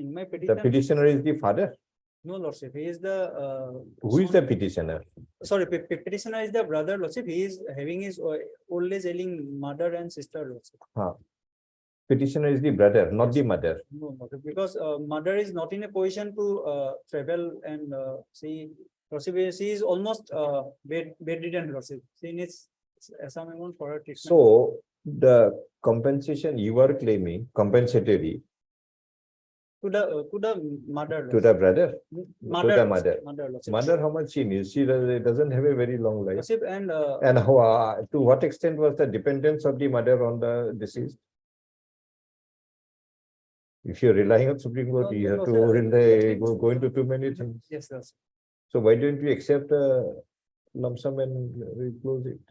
In my The petition, petitioner is the father. no, Lordship, he is the Who is the petitioner? sorry, petitioner is the brother, Lordship. He is having his old age ailing mother and sister, Lordship. petitioner is the brother, not the mother. No, because mother is not in a position to travel and she is almost bedridden. She needs some amount for her treatment. So the compensation you are claiming, compensatory To the mother. to the brother, Mother. to the mother. Lordship. Mother, how much she needs? She doesn't have a very long life. Lordship, and And how, to what extent was the dependence of the mother on the deceased? If you're relying on Supreme Court, you have to rely, go into too many things. yes, yes. So why don't you accept a lump sum and we close it?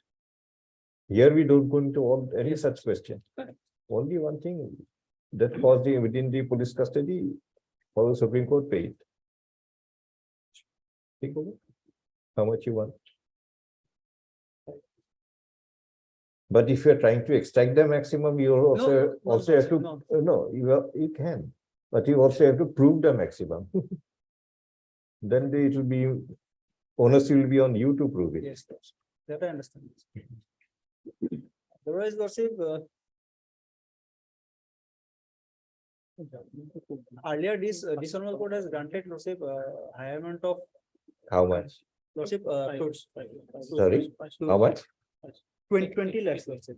Here we don't go into all any such question. Only one thing that falls within the police custody for the Supreme Court paid. Think of it. How much you want. But if you're trying to extract the maximum, you also have to, no, you can, but you also have to prove the maximum. Then it will be, onus will be on you to prove it. Yes, that I understand. Otherwise, Lordship, earlier this dishonorable court has granted Lordship higher amount of How much? Lordship Sorry, how much? 20 lakhs Lordship.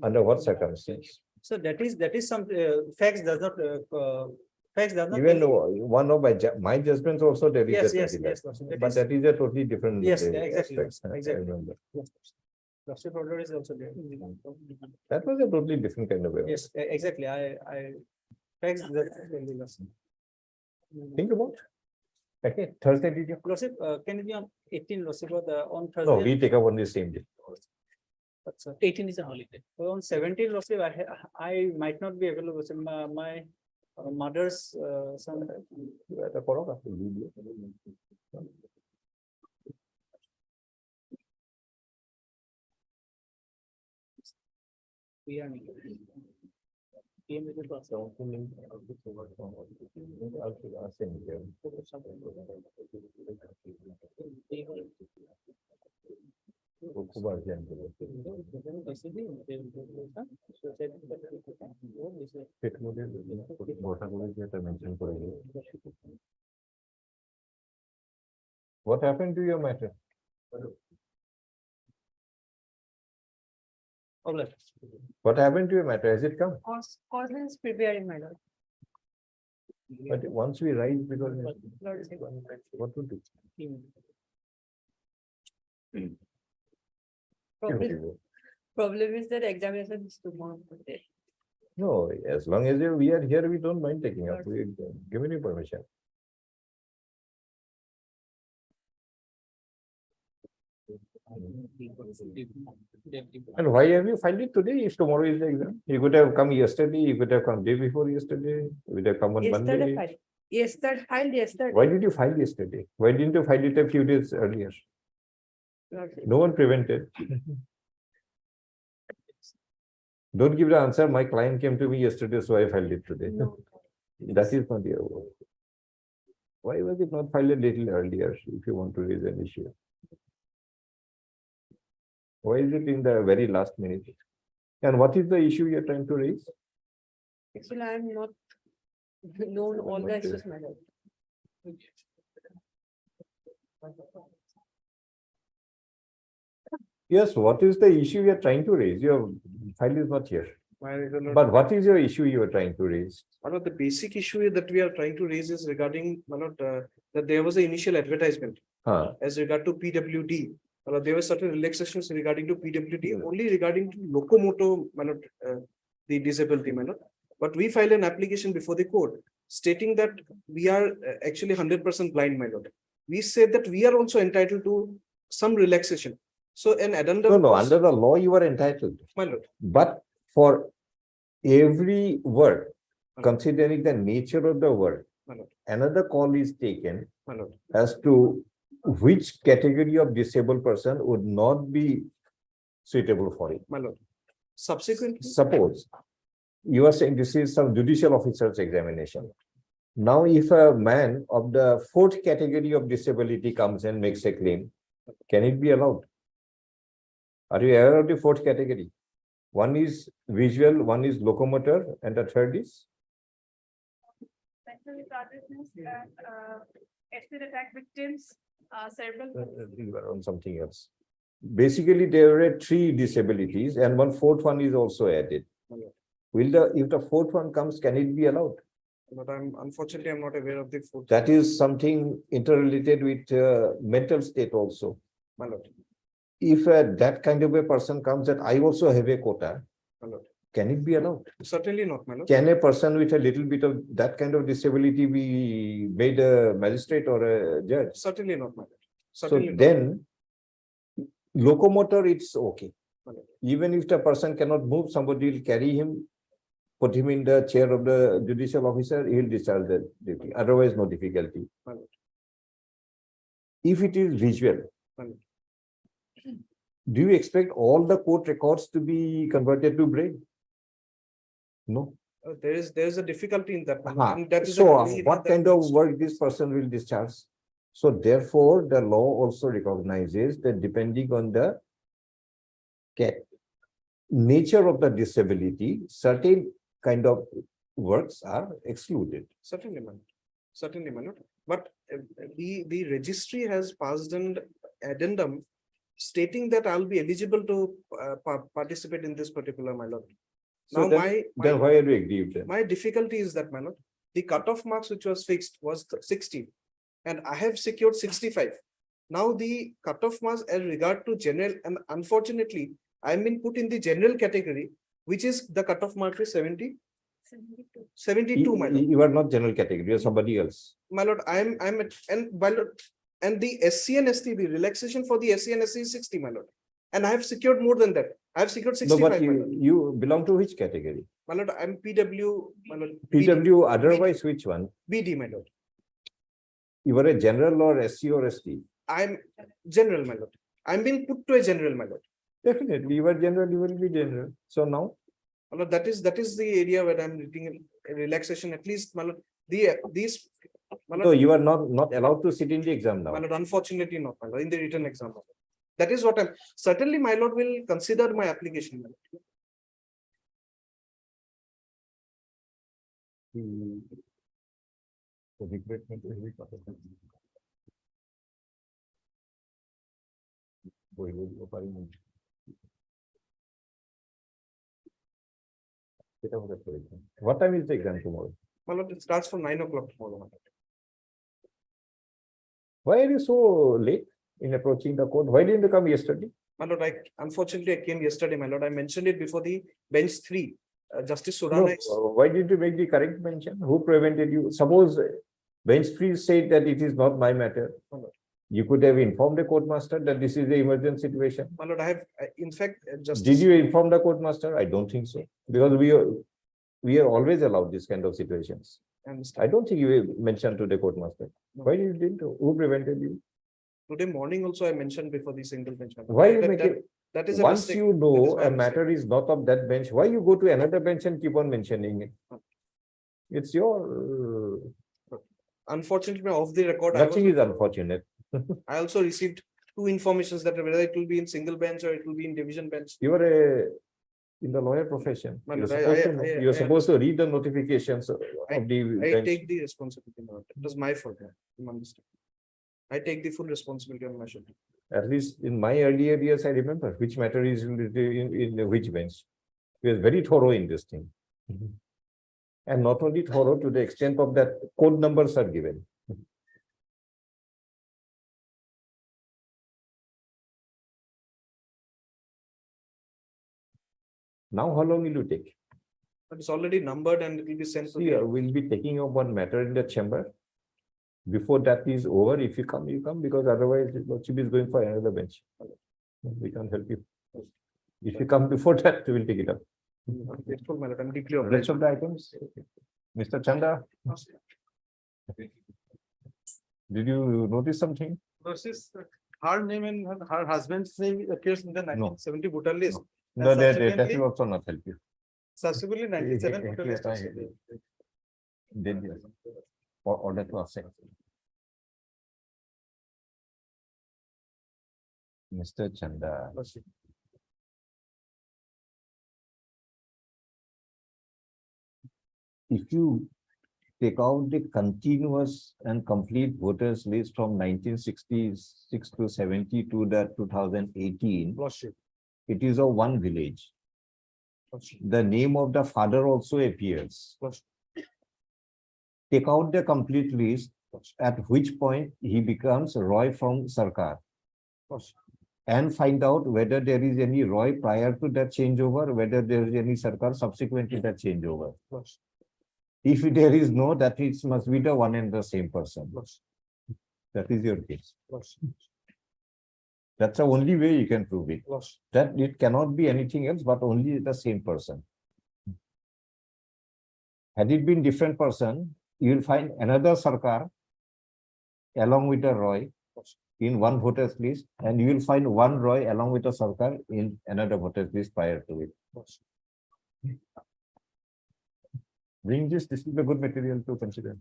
Under what circumstance? So that is some facts does not Even one of my judgments also there is Yes, a yes, 30 yes, lakhs. Lordship. But that is a totally different. Yes, aspect. exactly. I remember. Lordship order is also there. That was a totally different kind of. Yes, exactly. I facts that Think about. Okay, Thursday did you? Lordship, can it be on 18 Lordship or on Thursday? No, we take up on the same day. But, 18 is a holiday. on 17 Lordship, I might not be available. So my mother's son. We are. PM is the first. What happened to your matter? What happened to your matter? Has it come? Cause is preparing, my lord. But once we rise, because Lordship. what to do? Problem is that examination is tomorrow. No, as long as we are here, we don't mind taking up. We given you permission. And why have you filed it today if tomorrow is the exam? You could have come yesterday, you could have come day before yesterday, you could have come on Monday. Yesterday, filed yesterday. Why did you file yesterday? Why didn't you file it a few days earlier? Lordship. No one prevented. Don't give the answer. My client came to me yesterday, so I filed it today. No. That is not your word. Why was it not filed a little earlier if you want to raise an issue? Why is it in the very last minute? And what is the issue you're trying to raise? Actually, I am not known all the issues, my lord. Yes, what is the issue you're trying to raise? Your file is not here. But what is your issue you are trying to raise? One of the basic issue that we are trying to raise is regarding that there was an initial advertisement as regard to PWD. There were certain relaxations regarding to PWD, only regarding to locomotor, the disability. But we filed an application before the court stating that we are actually 100% blind. We said that we are also entitled to some relaxation. So an addendum. No, under the law you are entitled. But for every word, considering the nature of the word, another call is taken as to which category of disabled person would not be suitable for it. Subsequently, Suppose you are saying this is some judicial officer's examination. Now, if a man of the fourth category of disability comes and makes a claim, can it be allowed? Are you aware of the fourth category? One is visual, one is locomotor, and the third is? Mental retardedness and acid attack victims, cerebral. You are on something else. Basically, there were three disabilities and one fourth one is also added. If the fourth one comes, can it be allowed? But unfortunately, I'm not aware of the food. That is something interrelated with mental state also. My lord, If that kind of a person comes that I also have a quota, my lord. can it be allowed? Certainly not, my lord. Can a person with a little bit of that kind of disability be made a magistrate or a judge? Certainly not, my lord. So Certainly not. then locomotor, it's okay. Correct. Even if the person cannot move, somebody will carry him, put him in the chair of the judicial officer, he'll discharge the duty. Otherwise, no difficulty. Correct. If it is visual, Correct. do you expect all the court records to be converted to braille? No. There is a difficulty in that. Aha. And that is So a reason what that kind of makes- work this person will discharge? So therefore, the law also recognizes that depending on the nature of the disability, certain kind of works are excluded. Certainly, man. Certainly, my lord. But the registry has passed an addendum stating that I'll be eligible to participate in this particular, my lord. So Now, then why are you aggrieved then? my difficulty is that, my lord, the cutoff marks which was fixed was 60, and I have secured 65. Now the cutoff marks as regard to general, and unfortunately, I'm been put in the general category, which is the cutoff mark is 70, 72, my lord. You are not general category, you are somebody else. My lord, I'm at, and my lord, and the SC and ST, the relaxation for the SC and SC is 60, my lord. And I have secured more than that. I have secured No, 65, but my lord. you belong to which category? My lord, I'm PW, my lord. PW, otherwise which one? BD, my lord. You are a general or SC or ST? I'm general, my lord. I'm being put to a general, my lord. Definitely, you are general, you will be general. So now? My lord, that is the area where I'm looking at relaxation, at least, my lord. These, my So lord, you are not allowed to sit in the exam now. my lord, unfortunately not, my lord, in the written exam. my lord. That is what I'm, certainly, my lord will consider my application, my lord. What time is the exam tomorrow? My lord, it starts from 9 o'clock tomorrow, my lord. Why are you so late in approaching the court? Why didn't you come yesterday? My lord, unfortunately, I came yesterday, my lord. I mentioned it before the bench 3. Justice No, Surana. why did you make the correct mention? Who prevented you? Suppose bench 3 said that it is not my matter. You could have informed the court master that this is the emergency situation. My lord, I have, in fact, Justice. Did you inform the court master? I don't think so. Because we are always allowed this kind of situations. I understand. I don't think you mentioned to the court master. Why you didn't? Who prevented you? Today morning also I mentioned before the single bench. my lord. Why you That- make that- it? That is a Once mistake. you That is know my a mistake. matter is not of that bench, why you go to another bench and keep on mentioning it? It's your, Unfortunately, off the record, nothing is unfortunate. I also received 2 informations that whether it will be in single bench or it will be in division bench. You are in the lawyer profession. My You're lord, supposed to know. You're supposed to read the notifications of the I bench. take the responsibility, my lord. It was my fault. You understand? I take the full responsibility on my shoulder. At least in my earlier years, I remember which matter is in which bench. We are very thorough in this thing. And not only thorough to the extent of that code numbers are given. Now, how long will you take? But it's already numbered and it will be sent to See, the. we'll be taking up one matter in the chamber. Before that is over, if you come, because otherwise Lordship is going for another bench. We can't help you. If you come before that, we will take it up. I'm grateful, my lord. I'm deeply Rest obliged. of the items, Mr. Chanda, did you notice something? Versus her name and her husband's name appears in the 1970 voter list. No, And that subsequently- will also not help you. Subsequently, 97 voter list also there. Then yes, for order to accept. Mr. Chanda. if you take out the continuous and complete voters list from 1966 to 70 to the 2018, Lordship. it is of one village. The name of the father also appears. Take out the complete list, at which point he becomes Roy from Sarkar. And find out whether there is any Roy prior to that changeover, whether there is any Sarkar subsequent to that changeover. If there is no, that it must be the one and the same person. That is your case. That's the only way you can prove it. That it cannot be anything else, but only the same person. Had it been different person, you will find another Sarkar along with a Roy in one voters list, and you will find one Roy along with a Sarkar in another voters list prior to it. Bring this will be a good material to consider.